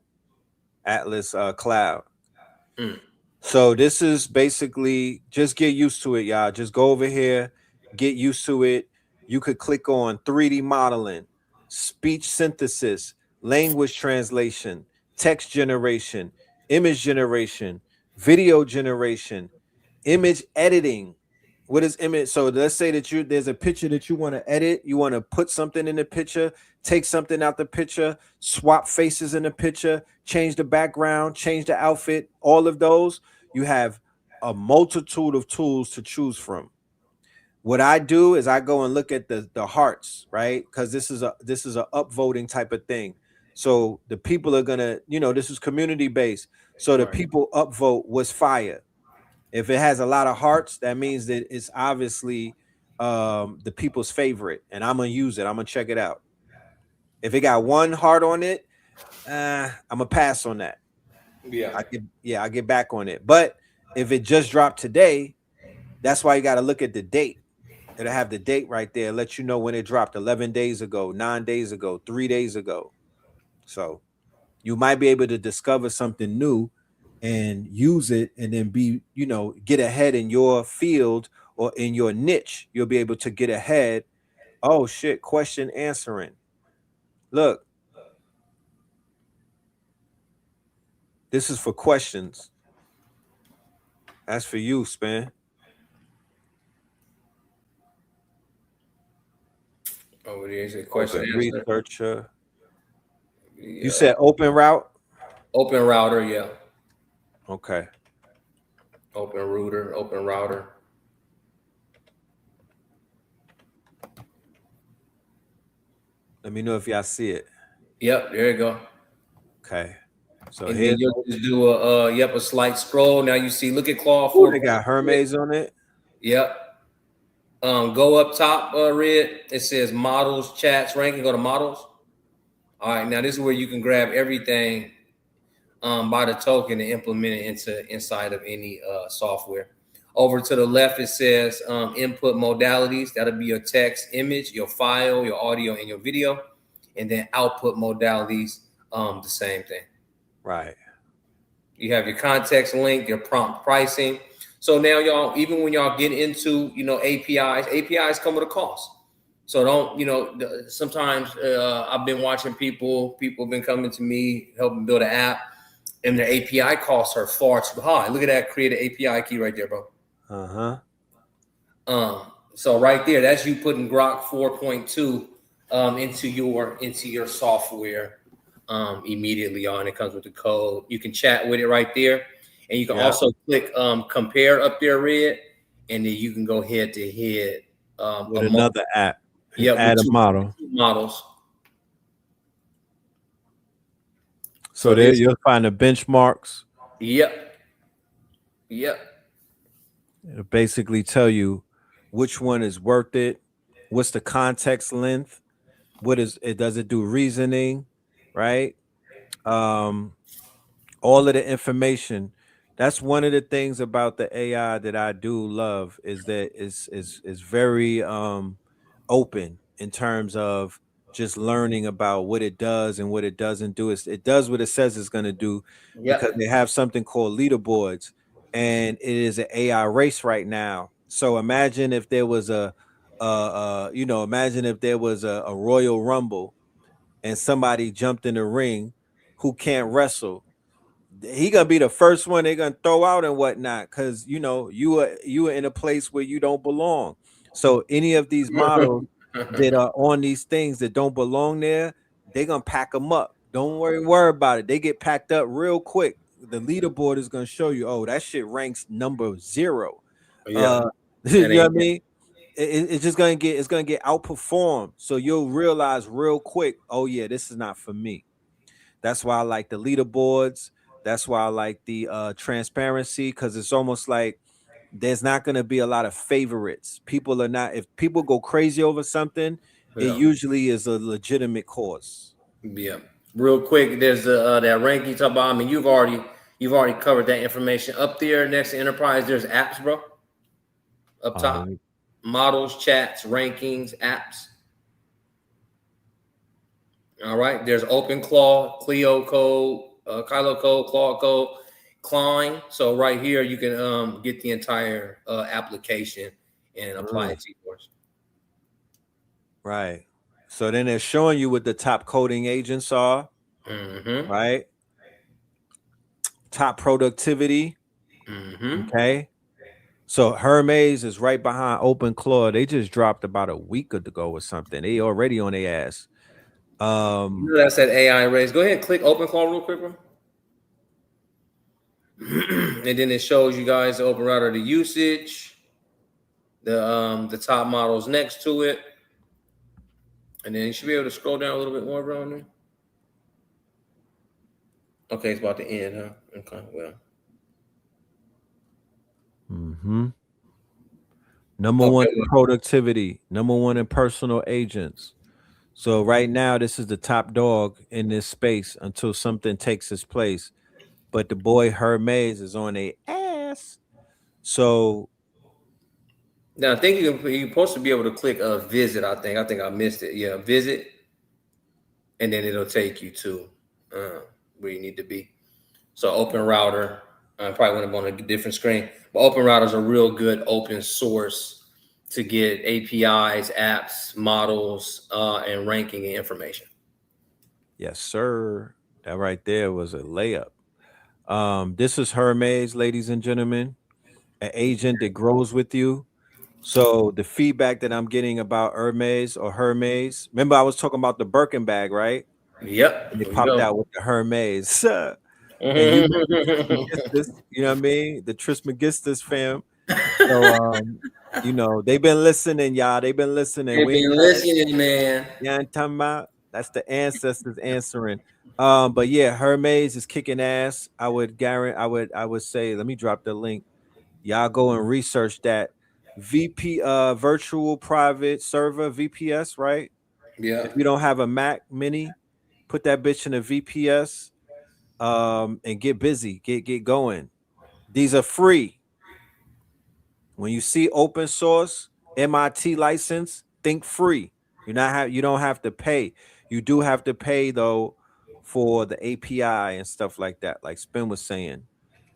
Atlas Cloud. So this is basically just get used to it, y'all. Just go over here, get used to it. You could click on 3D modeling, speech synthesis, language translation, text generation, image generation, video generation, image editing. What is image? So let's say that there's a picture that you want to edit, you want to put something in the picture, take something out the picture, swap faces in the picture, change the background, change the outfit, all of those. You have a multitude of tools to choose from. What I do is I go and look at the hearts, right? Because this is a upvoting type of thing. So the people are gonna, this is community based. So the people upvote what's fire. If it has a lot of hearts, that means that it's obviously the people's favorite, and I'm gonna use it. I'm gonna check it out. If it got one heart on it, I'm gonna pass on that. I get back on it. But if it just dropped today, that's why you got to look at the date. It'll have the date right there, let you know when it dropped 11 days ago, 9 days ago, 3 days ago. So you might be able to discover something new and use it and then get ahead in your field or in your niche. You'll be able to get ahead. Oh shit, question answering. Look, This is for questions. That's for you, Span. Oh, there's a question Open answer. researcher. You said open route? Open router, yeah. Okay. Open router, open router. Let me know if y'all see it. Yep, there you go. Okay. So and here's then you'll just do a slight scroll. Now you see, look at Claude 4. They got Hermes on it. Yep. Go up top, Red. It says models, chats, ranking. Go to models. All right, now this is where you can grab everything by the token and implement it inside of any software. Over to the left, it says input modalities. That'll be your text, image, your file, your audio, and your video. And then output modalities, the same thing. Right. You have your context link, your prompt pricing. So now y'all, even when y'all get into, APIs come with a cost. So don't, sometimes I've been watching people have been coming to me, helping build an app, and their API costs are far too high. Look at that, create an API key right there, bro. So right there, that's you putting Grok 4.2 into your software immediately on. It comes with the code. You can chat with it right there. And you can also click compare up there, Red, and then you can go head to head with another app. Yeah, add a model. Models. So there you'll find the benchmarks. Yep. It'll basically tell you which one is worth it. What's the context length? What is it? Does it do reasoning? Right? All of the information. That's one of the things about the AI that I do love is that is very open in terms of just learning about what it does and what it doesn't do. It does what it says it's going to do because they have something called leaderboards, and it is an AI race right now. So imagine if there was imagine if there was a Royal Rumble and somebody jumped in the ring who can't wrestle. He gonna be the first one they're gonna throw out and whatnot, because you are in a place where you don't belong. So any of these models that are on these things that don't belong there, they're gonna pack them up. Don't worry about it. They get packed up real quick. The leaderboard is gonna show you, oh, that shit ranks number 0. You know what I mean? It's just gonna get outperformed. So you'll realize real quick, oh yeah, this is not for me. That's why I like the leaderboards. That's why I like the transparency, because it's almost like there's not going to be a lot of favorites. People are not, if people go crazy over something, it usually is a legitimate cause. Yeah. Real quick, there's that rank you talk about. I mean, you've already covered that information. Up there next to enterprise, there's apps, bro. Up top. Models, chats, rankings, apps. All right. There's OpenClaw, Clio Code, Kylo Code, Claude Code, Klein. So right here, you can get the entire application and apply it to yours. Right. So then they're showing you what the top coding agents are. Right. Top productivity. Okay. So Hermes is right behind OpenClaw. They just dropped about a week ago or something. They already on their ass. That's that AI race. Go ahead and click OpenClaw real quick, bro. And then it shows you guys the open router, the usage, the top models next to it. And then you should be able to scroll down a little bit more, bro. Okay, it's about to end, huh? Okay, well. Number one in productivity, number one in personal agents. So right now, this is the top dog in this space until something takes its place. But the boy Hermes is on a ass. So now I think you're supposed to be able to click visit. I think I missed it. Yeah, visit, and then it'll take you to where you need to be. So open router. I probably went up on a different screen, but open router is a real good open source to get APIs, apps, models, and ranking and information. Yes, sir. That right there was a layup. This is Hermes, ladies and gentlemen, an agent that grows with you. So the feedback that I'm getting about Hermes, remember I was talking about the Birkin bag, right? Yep. And they There we popped go. out with the Hermes. And you know the Trismegistus, you know what I mean? The Trismegistus fam. So they've been listening, y'all. They've been listening. They've We ain't been got it. listening, man. Yeah, I'm talking about that's the ancestors answering. But yeah, Hermes is kicking ass. I would guarantee I would say, let me drop the link. Y'all go and research that. Virtual private server, VPS, right? Yeah. If you don't have a Mac mini, put that bitch in a VPS and get busy. Get going. These are free. When you see open source, MIT license, think free. You don't have to pay. You do have to pay though for the API and stuff like that, like Spin was saying.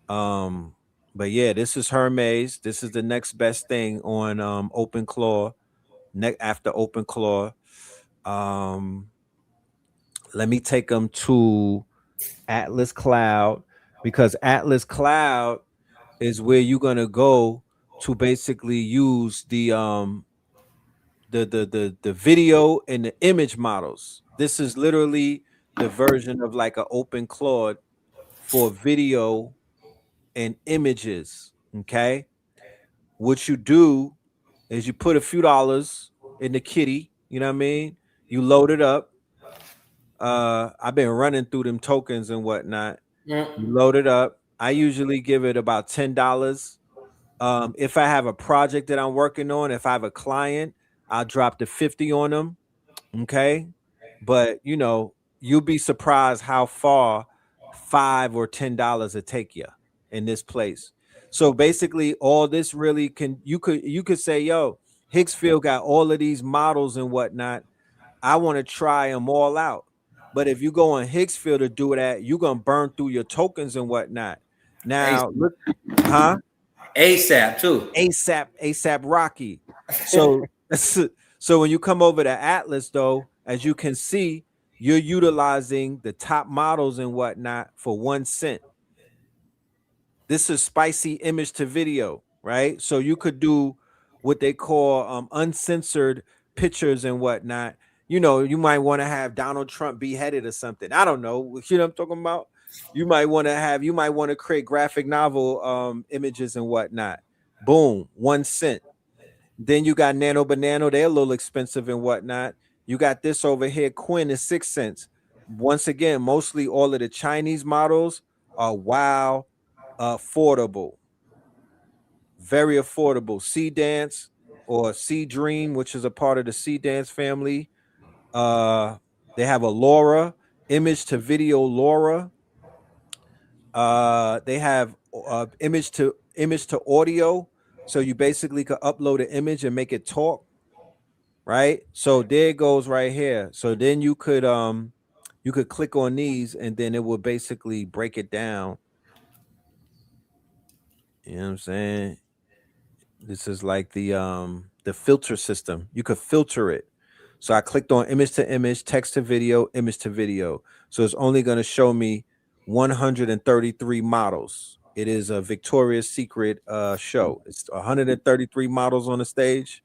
Um, but yeah, this is Hermes. This is the next best thing on OpenClaw. After OpenClaw. Um, Let me take them to Atlas Cloud, because Atlas Cloud is where you're gonna go to basically use the video and the image models. This is literally the version of like an open Claude for video and images. Okay. What you do is you put a few dollars in the kitty, you know what I mean? You load it up. I've been running through them tokens and whatnot. You load it up. I usually give it about $10. If I have a project that I'm working on, if I have a client, I'll drop the 50 on them. Okay. But you'll be surprised how far $5 or $10 will take you in this place. So basically, all this really you could say, yo, Hicksfield got all of these models and whatnot. I want to try them all out. But if you go on Hicksfield to do that, you're gonna burn through your tokens and whatnot. Now, look, huh? ASAP too. ASAP Rocky. So so when you come over to Atlas, though, as you can see, you're utilizing the top models and whatnot for 1 cent. This is spicy image to video, right? So you could do what they call uncensored pictures and whatnot. You might want to have Donald Trump beheaded or something. I don't know. You know what I'm talking about? You might want to create graphic novel images and whatnot. Boom, 1 cent. Then you got Nano Banano, they're a little expensive and whatnot. You got this over here, Quinn is 6 cents. Once again, mostly all of the Chinese models are affordable, very affordable. Sea Dance or Sea Dream, which is a part of the Sea Dance family. They have a Laura, image to video Laura. They have image to audio. So you basically could upload an image and make it talk, right? So there it goes right here. So then you could click on these and then it will basically break it down. You know what I'm saying? This is like the filter system. You could filter it. So I clicked on image to image, text to video, image to video. So it's only going to show me 133 models. It is a Victoria's Secret show. It's 133 models on the stage.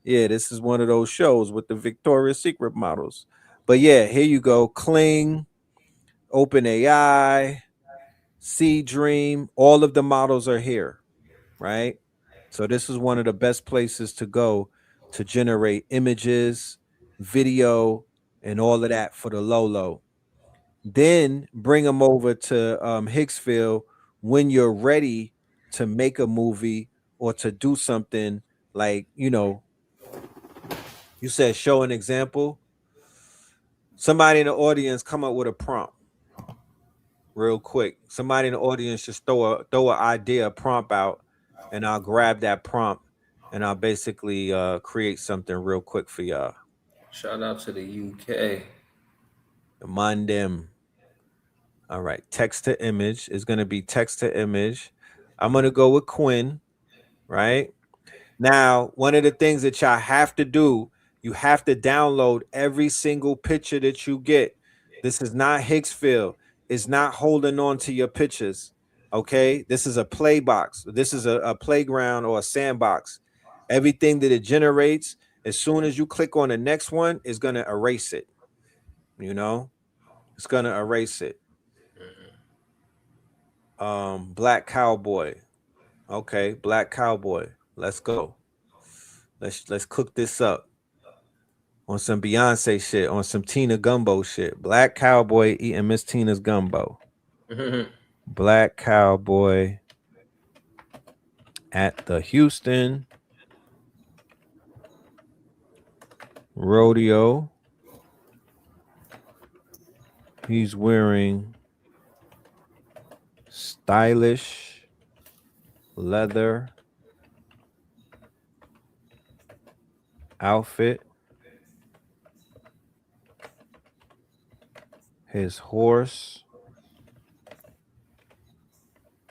Yeah, this is one of those shows with the Victoria's Secret models. But yeah, here you go. Kling, OpenAI, Sea Dream, all of the models are here, right? So this is one of the best places to go to generate images, video, and all of that for the low. Then bring them over to Hicksfield when you're ready to make a movie or to do something like, you said show an example. Somebody in the audience come up with a prompt real quick. Somebody in the audience just throw an idea, a prompt out, and I'll grab that prompt and I'll basically create something real quick for y'all. Shout out to the UK. Mandem. All right. Text to image is going to be text to image. I'm going to go with Quinn, right? Now, one of the things that y'all have to do, you have to download every single picture that you get. This is not Hicksfield. is not holding on to your pictures. Okay, this is a play box. This is a playground or a sandbox. Everything that it generates, as soon as you click on the next one, is going to erase it. You know, it's going to erase it. Black cowboy. Okay, black cowboy. Let's go. Let's cook this up on some Beyonce shit, on some Tina Gumbo shit. Black cowboy eating Miss Tina's gumbo. Black cowboy at the Houston rodeo. He's wearing stylish leather outfit. His horse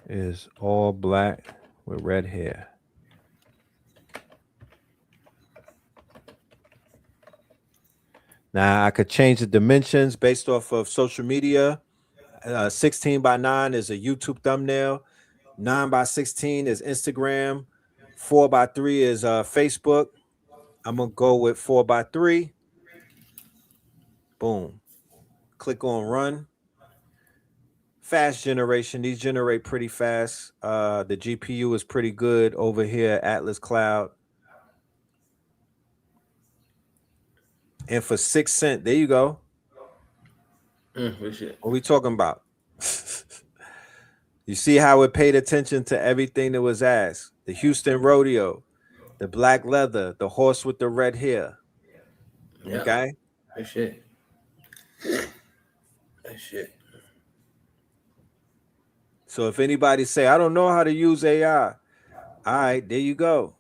is all black with red hair. Now I could change the dimensions based off of social media. 16 by 9 is a YouTube thumbnail. 9 by 16 is Instagram. 4 by 3 is Facebook. I'm gonna go with 4 by 3. Boom. Click on run. Fast generation. These generate pretty fast. The GPU is pretty good over here at Atlas Cloud. And for 6 cents, there you go. What are we talking about? You see how it paid attention to everything that was asked. The Houston rodeo, the black leather, the horse with the red hair. Yeah. Okay. That shit. That shit. So if anybody say, I don't know how to use AI, all right, there you go.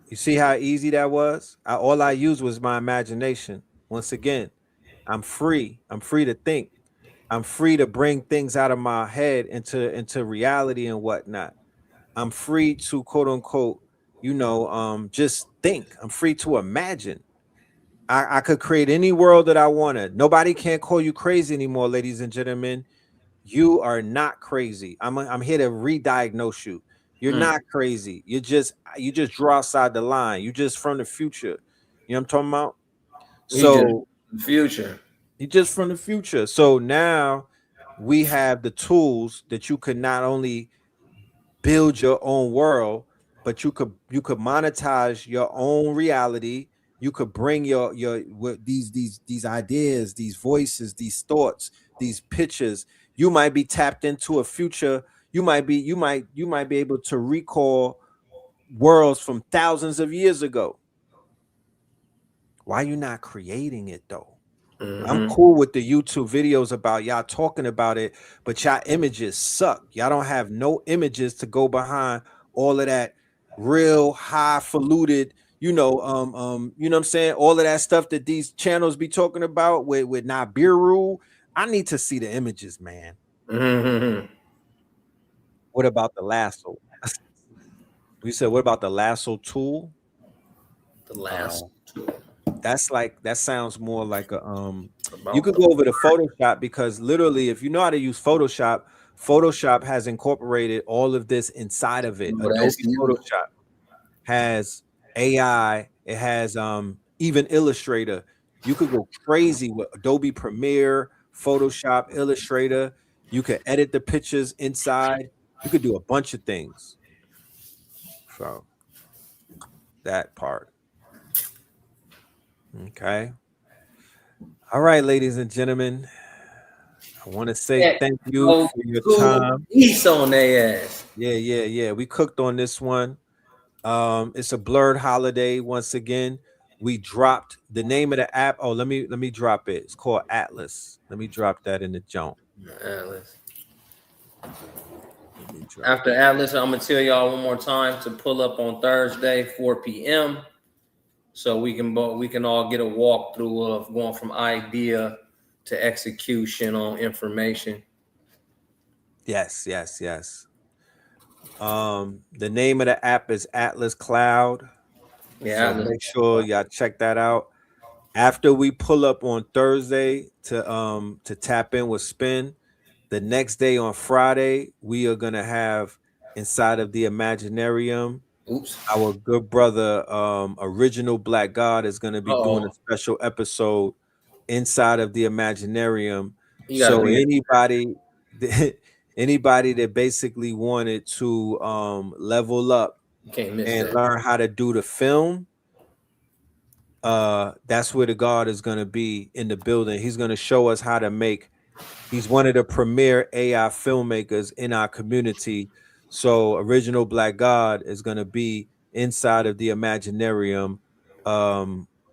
You see how easy that was? All I used was my imagination. Once again, I'm free. I'm free to think. I'm free to bring things out of my head into reality and whatnot. I'm free to quote unquote, just think. I'm free to imagine. I could create any world that I wanted. Nobody can call you crazy anymore, ladies and gentlemen. You are not crazy. I'm here to re-diagnose you. You're not crazy. You just draw outside the line. You just from the future. You know what I'm talking about? So the future. You just from the future. So now we have the tools that you could not only build your own world, but you could monetize your own reality. You could bring your these ideas, these voices, these thoughts, these pictures. You might be tapped into a future. You might be able to recall worlds from thousands of years ago. Why you not creating it though? I'm cool with the YouTube videos about y'all talking about it, but y'all images suck. Y'all don't have no images to go behind all of that real highfalutin, you know what I'm saying? All of that stuff that these channels be talking about with Nibiru. I need to see the images, man. What about the lasso? We said, what about the lasso tool? The lasso tool. That sounds more like a you could go over to Photoshop, because literally if you know how to use Photoshop has incorporated all of this inside of it. Adobe Photoshop has AI, it has even Illustrator. You could go crazy with Adobe Premiere, Photoshop, Illustrator. You could edit the pictures inside. You could do a bunch of things. So that part. Okay. All right, ladies and gentlemen. I want to say thank you for your time. Peace on their ass. Yeah. We cooked on this one. It's a BLERD holiday once again. We dropped the name of the app. Oh, let me drop it. It's called Atlas. Let me drop that in the jump. Atlas. After Atlas, I'm gonna tell y'all one more time to pull up on Thursday, 4 p.m. so we can all get a walkthrough of going from idea to execution on information. Yes. The name of the app is Atlas Cloud. Yeah, so make sure y'all check that out. After we pull up on Thursday to tap in with Spin, the next day on Friday, we are gonna have inside of the Imaginarium. Oops. Our good brother, Original Black God, is gonna be doing a Uh-oh. special episode inside of the Imaginarium. You gotta So be anybody anybody that basically wanted to level up you can't miss and that. learn how to do the film, that's where the God is going to be in the building. He's going to show us how to make. He's one of the premier AI filmmakers in our community. So Original Black God is going to be inside of the Imaginarium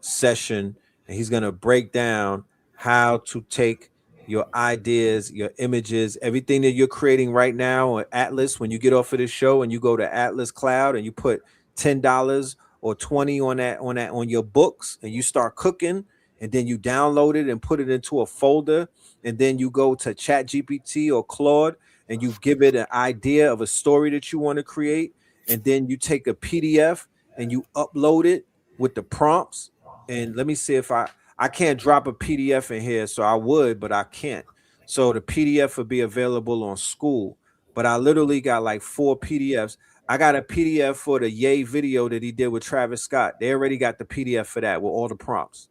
session, and he's going to break down how to take your ideas, your images, everything that you're creating right now on Atlas. When you get off of this show and you go to Atlas Cloud and you put $10 or 20 on your books, and you start cooking, and then you download it and put it into a folder, and then you go to Chat GPT or Claude and you give it an idea of a story that you want to create, and then you take a PDF and you upload it with the prompts. And let me see if I can't drop a PDF in here, so I would, but I can't. So the PDF will be available on SKOOL, but I literally got like 4 PDFs. I got a PDF for the Yay video that he did with Travis Scott. They already got the PDF for that with all the prompts.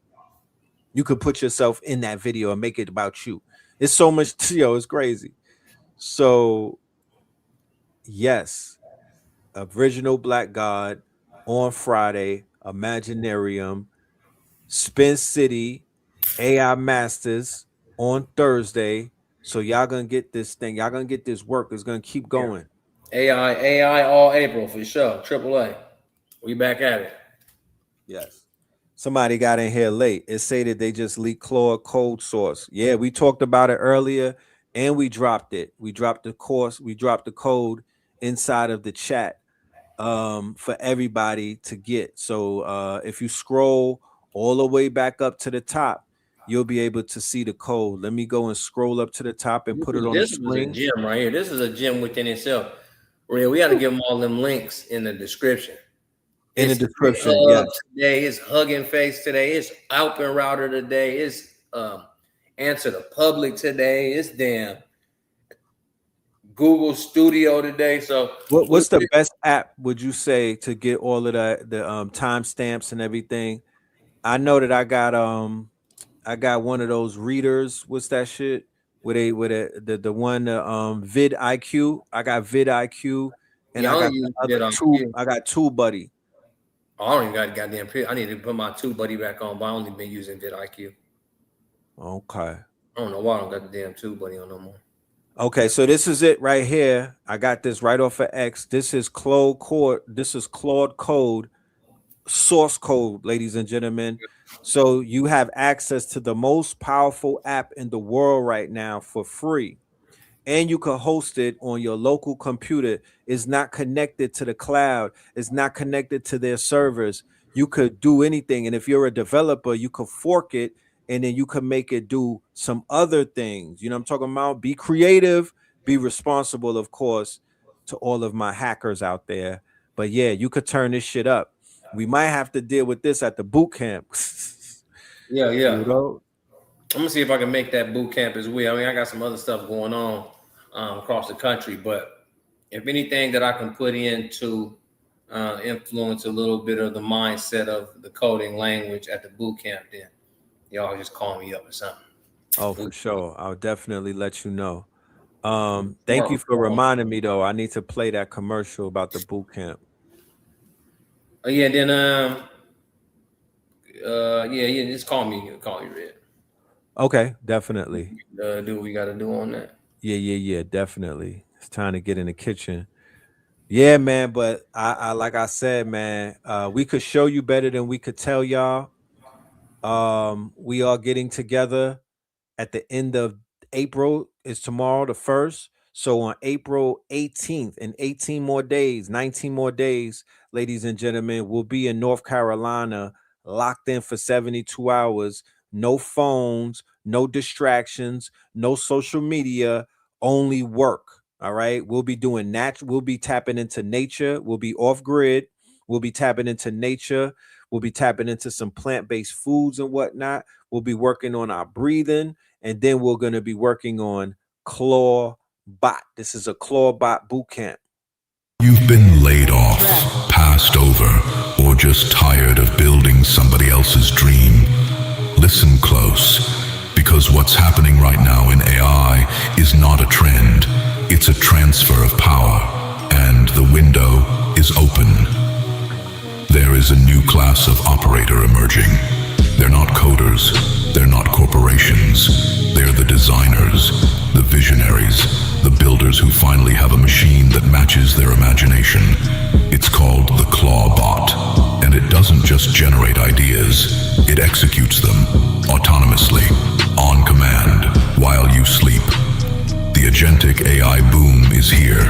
You could put yourself in that video and make it about you. It's so much, it's crazy. So, yes, Original Black God on Friday, Imaginarium, Spin City, AI Masters on Thursday. So y'all gonna get this thing. Y'all gonna get this work. It's gonna keep going. AI all April for sure. AAA. We back at it. Yes. Somebody got in here late. It say that they just leaked Claude code source. Yeah, we talked about it earlier and we dropped it. We dropped the course, we dropped the code inside of the chat for everybody to get. So if you scroll all the way back up to the top, you'll be able to see the code. Let me go and scroll up to the top and put it on the This was a screen. gem right here. This is a gem within itself. Real, we got to give them all them links in the description. In the description, yes. yes. Today it's Hugging Face today. It's Open Router today. It's Answer the Public today. It's damn Google Studio today. So What's the best app would you say to get all of the timestamps and everything? I know that I got one of those readers. What's that shit? With the one Vid IQ. I got Vid IQ, and I got the other two. I got TubeBuddy. I don't even got goddamn. I need to put my TubeBuddy back on, but I only been using vidIQ. Okay. I don't know why I don't got the damn TubeBuddy on no more. Okay, so this is it right here. I got this right off of X. This is Claude Code. This is Claude Code, source code, ladies and gentlemen. So you have access to the most powerful app in the world right now for free. And you can host it on your local computer. It's not connected to the cloud. It's not connected to their servers. You could do anything. And if you're a developer, you could fork it and then you can make it do some other things. You know what I'm talking about? Be creative, be responsible, of course, to all of my hackers out there. But yeah, you could turn this shit up. We might have to deal with this at the boot camp. Yeah. You know? I'm gonna see if I can make that boot camp as well. I mean, I got some other stuff going on across the country, but if anything that I can put in to influence a little bit of the mindset of the coding language at the boot camp, then y'all just call me up or something. Oh, for sure. I'll definitely let you know. Thank you for reminding me though. I need to play that commercial about the boot camp. Oh yeah, then yeah, just call me Red. Okay, definitely. Do what we got to do on that. Yeah, definitely. It's time to get in the kitchen. Yeah, man, but I like I said, man, we could show you better than we could tell y'all. We are getting together at the end of April. Is tomorrow the 1st. So on April 18th, in 18 more days, 19 more days, ladies and gentlemen, we'll be in North Carolina, locked in for 72 hours. No phones, no distractions, no social media, only work. All right. We'll be doing we'll be tapping into nature. We'll be off grid. We'll be tapping into nature. We'll be tapping into some plant-based foods and whatnot. We'll be working on our breathing, and then we're going to be working on Claw Bot. This is a Claw Bot boot camp. You've been laid off, passed over, or just tired of building somebody else's dream. Listen close, because what's happening right now in AI is not a trend. It's a transfer of power, and the window is open. There is a new class of operator emerging. They're not coders, they're not corporations. They're the designers, the visionaries, the builders who finally have a machine that matches their imagination. It's called the Claw Bot, and it doesn't just generate ideas, it executes them autonomously, on command, while you sleep. The agentic AI boom is here.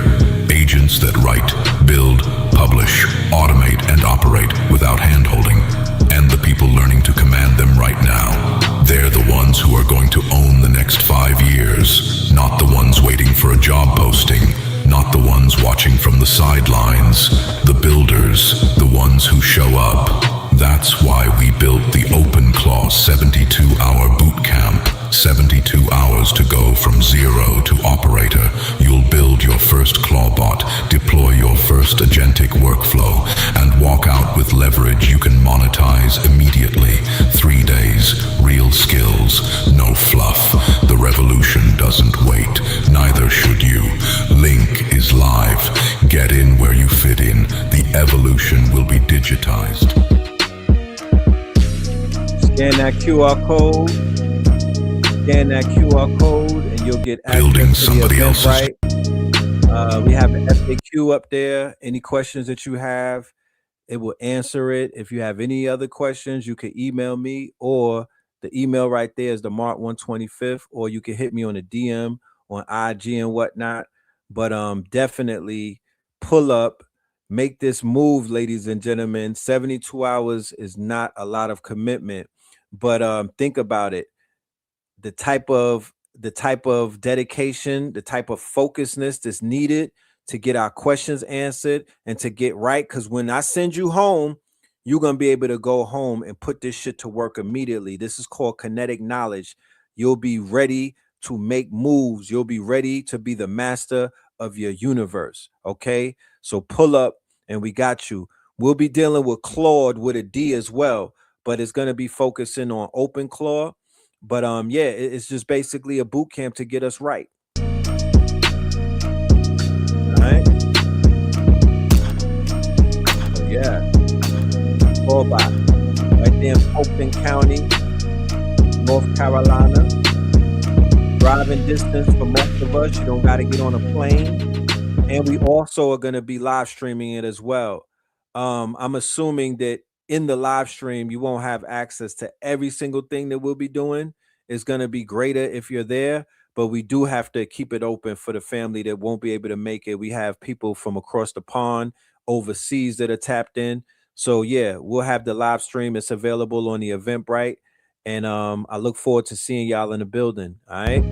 Agents that write, build, publish, automate, and operate without hand-holding. And the people learning to command them right now. They're the ones who are going to own the next 5 years, not the ones waiting for a job posting, not the ones watching from the sidelines. The builders, the ones who show up. That's why we built the OpenClaw 72-hour boot camp. 72 hours to go from zero to operator. You'll build your first Clawbot, deploy your first agentic workflow, and walk out with leverage you can monetize immediately. 3 days, real skills, no fluff. The revolution doesn't wait, neither should you. Link is live. Get in where you fit in. The evolution will be digitized. Scan that QR code. Scan that QR code and you'll get access to the event, right? We have an FAQ up there. Any questions that you have, it will answer it. If you have any other questions, you can email me, or the email right there is the Mark 125th, or you can hit me on a DM on IG and whatnot. But definitely pull up, make this move, ladies and gentlemen. 72 hours is not a lot of commitment, but think about it. The type of dedication, the type of focusness that's needed to get our questions answered and to get right. Because when I send you home, you're going to be able to go home and put this shit to work immediately. This is called kinetic knowledge. You'll be ready to make moves. You'll be ready to be the master of your universe. Okay, so pull up and we got you. We'll be dealing with Claude with a D as well, but it's going to be focusing on OpenClaw. But yeah, it's just basically a boot camp to get us right. All right. So yeah. Clawbot. Right there in Fulton County, North Carolina. Driving distance for most of us. You don't got to get on a plane. And we also are going to be live streaming it as well. I'm assuming that in the live stream, you won't have access to every single thing that we'll be doing. It's going to be greater if you're there, but we do have to keep it open for the family that won't be able to make it. We have people from across the pond, overseas that are tapped in. So yeah, we'll have the live stream. It's available on the Eventbrite. And I look forward to seeing y'all in the building. All right.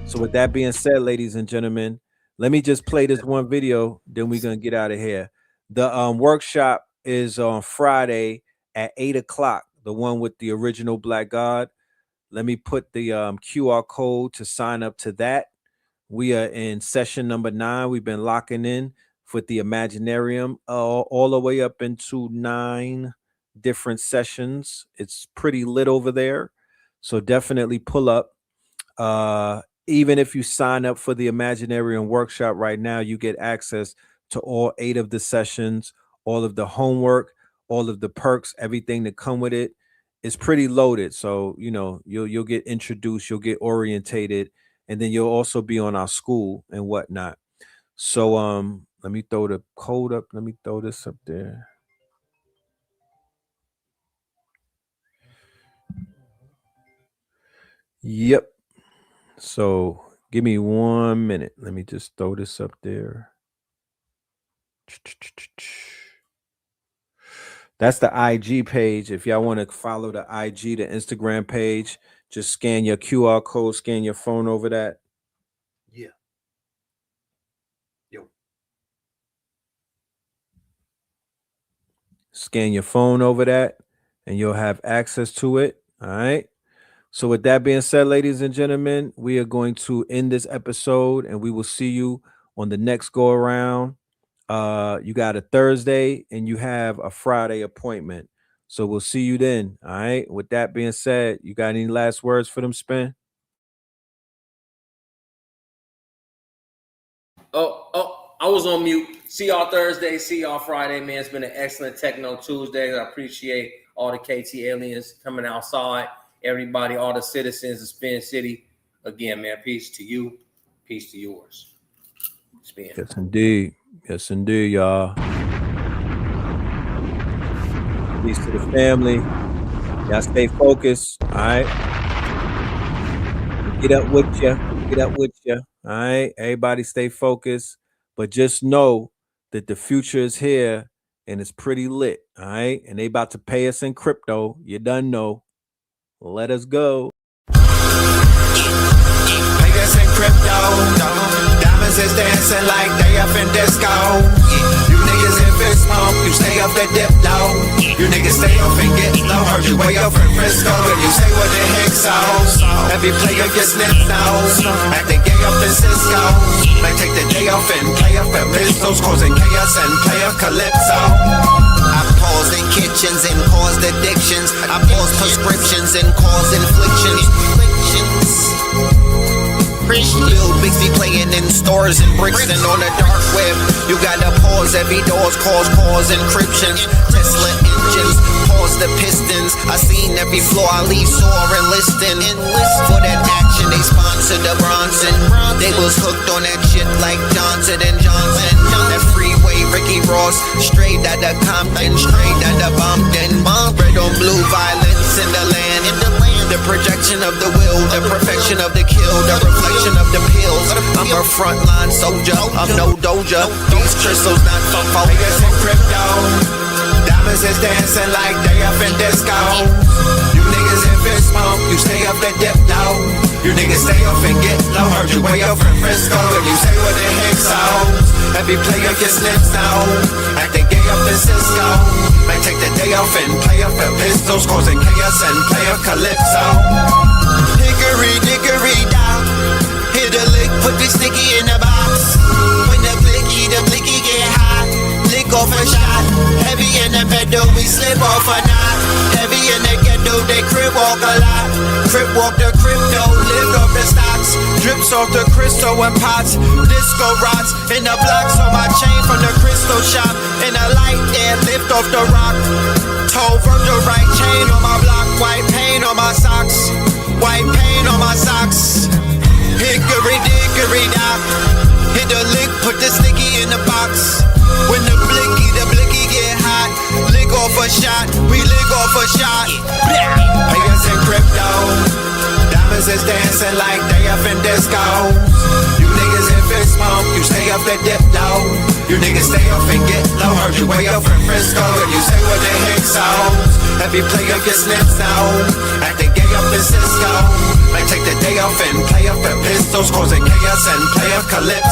So with that being said, ladies and gentlemen, let me just play this one video, then we're going to get out of here. The workshop is on Friday at 8 o'clock, the one with the original Black God. Let me put the QR code to sign up to that. We are in session number 9. We've been locking in with the Imaginarium all the way up into 9 different sessions. It's pretty lit over there. So definitely pull up. Even if you sign up for the Imaginarium workshop right now, you get access to all 8 of the sessions, all of the homework, all of the perks, everything that come with it. It's pretty loaded. So, you know, you'll get introduced, you'll get orientated, and then you'll also be on our school and whatnot. So let me throw the code up. Let me throw this up there. Yep. So give me 1 minute. Let me just throw this up there. That's the IG page. If y'all want to follow the IG, the Instagram page, just scan your QR code, scan your phone over that. Yeah. Yo. Scan your phone over that, and you'll have access to it. All right. So with that being said, ladies and gentlemen, we are going to end this episode, and we will see you on the next go around. You got a Thursday and you have a Friday appointment. So we'll see you then. All right. With that being said, you got any last words for them, Spin? I was on mute. See y'all Thursday. See y'all Friday, man. It's been an excellent Techno Tuesday. I appreciate all the KT aliens coming outside. Everybody, all the citizens of Spin City. Again, man, peace to you. Peace to yours. Spin. Yes, indeed. Yes, indeed, y'all. Peace to the family. Y'all stay focused. All right. Get up with you. Get up with you. All right. Everybody stay focused. But just know that the future is here and it's pretty lit. All right. And they about to pay us in crypto. You done know. Let us go. Pay us in crypto. Diamonds is dancing like they up in disco. You niggas in fist pump, you stay up the dip low. You niggas stay up and get low. Heard you way up in Frisco, and you say what the heck so. Every player gets snipped out. Acting gay up in Cisco. Might take the day off and play up at Ristos, causing chaos and play up Calypso. I pause in kitchens and caused addictions. I pause prescriptions and cause inflictions. Little Bixby playing in stores and Brixton on the dark web. You gotta pause every door's cause encryption. Tesla engines, pause the pistons. I seen every floor I leave sore and listing. For that action they sponsored the Bronson. They was hooked on that shit like Johnson and Johnson. That freeway Ricky Ross, straight out of Compton, straight out of Bumpton. Red on blue violence in the land. The projection of the will, the perfection of the kill, the reflection of the pills. I'm a frontline soldier, I'm no doja. These crystals not for focus in crypto. Diamonds is dancing like they up in disco. You niggas in fist pump, you stay up and dip low. You niggas stay up and get low. Heard you way up in Frisco, and you say what the heck so. Every player gets snipped now. Acting gay up in Cisco. Might take the day off and play up at Pistols, causing chaos and play up Calypso. Hickory dickory down. Hit a lick, put the sticky in the box. When the blicky get hot. Lick off a shot. Heavy in the pedal, we slip off a knot. Heavy in the ghetto, they crib walk a lot. Crib walk the crypto, lift off the stocks. Drips off the crystal and pots. Disco rods in the blocks on my chain from the crystal shop. In a light there, lift off the rock. Toe from the right chain on my block. White paint on my socks. White paint on my socks. Hickory dickory dock. Hit the lick, put the sticky in the box. When the blicky get hot. Lick off a shot, we lick off a shot. Pay us in crypto. Diamonds is dancing like they up in disco. You niggas in fist pump, you stay up that dip low. You niggas stay up and get low. Heard you way up in Frisco, and you say what the heck so. Every player gets snipped now. Acting gay up in Cisco. Might take the day off and play up at Pistols, causing chaos and play up Calypso.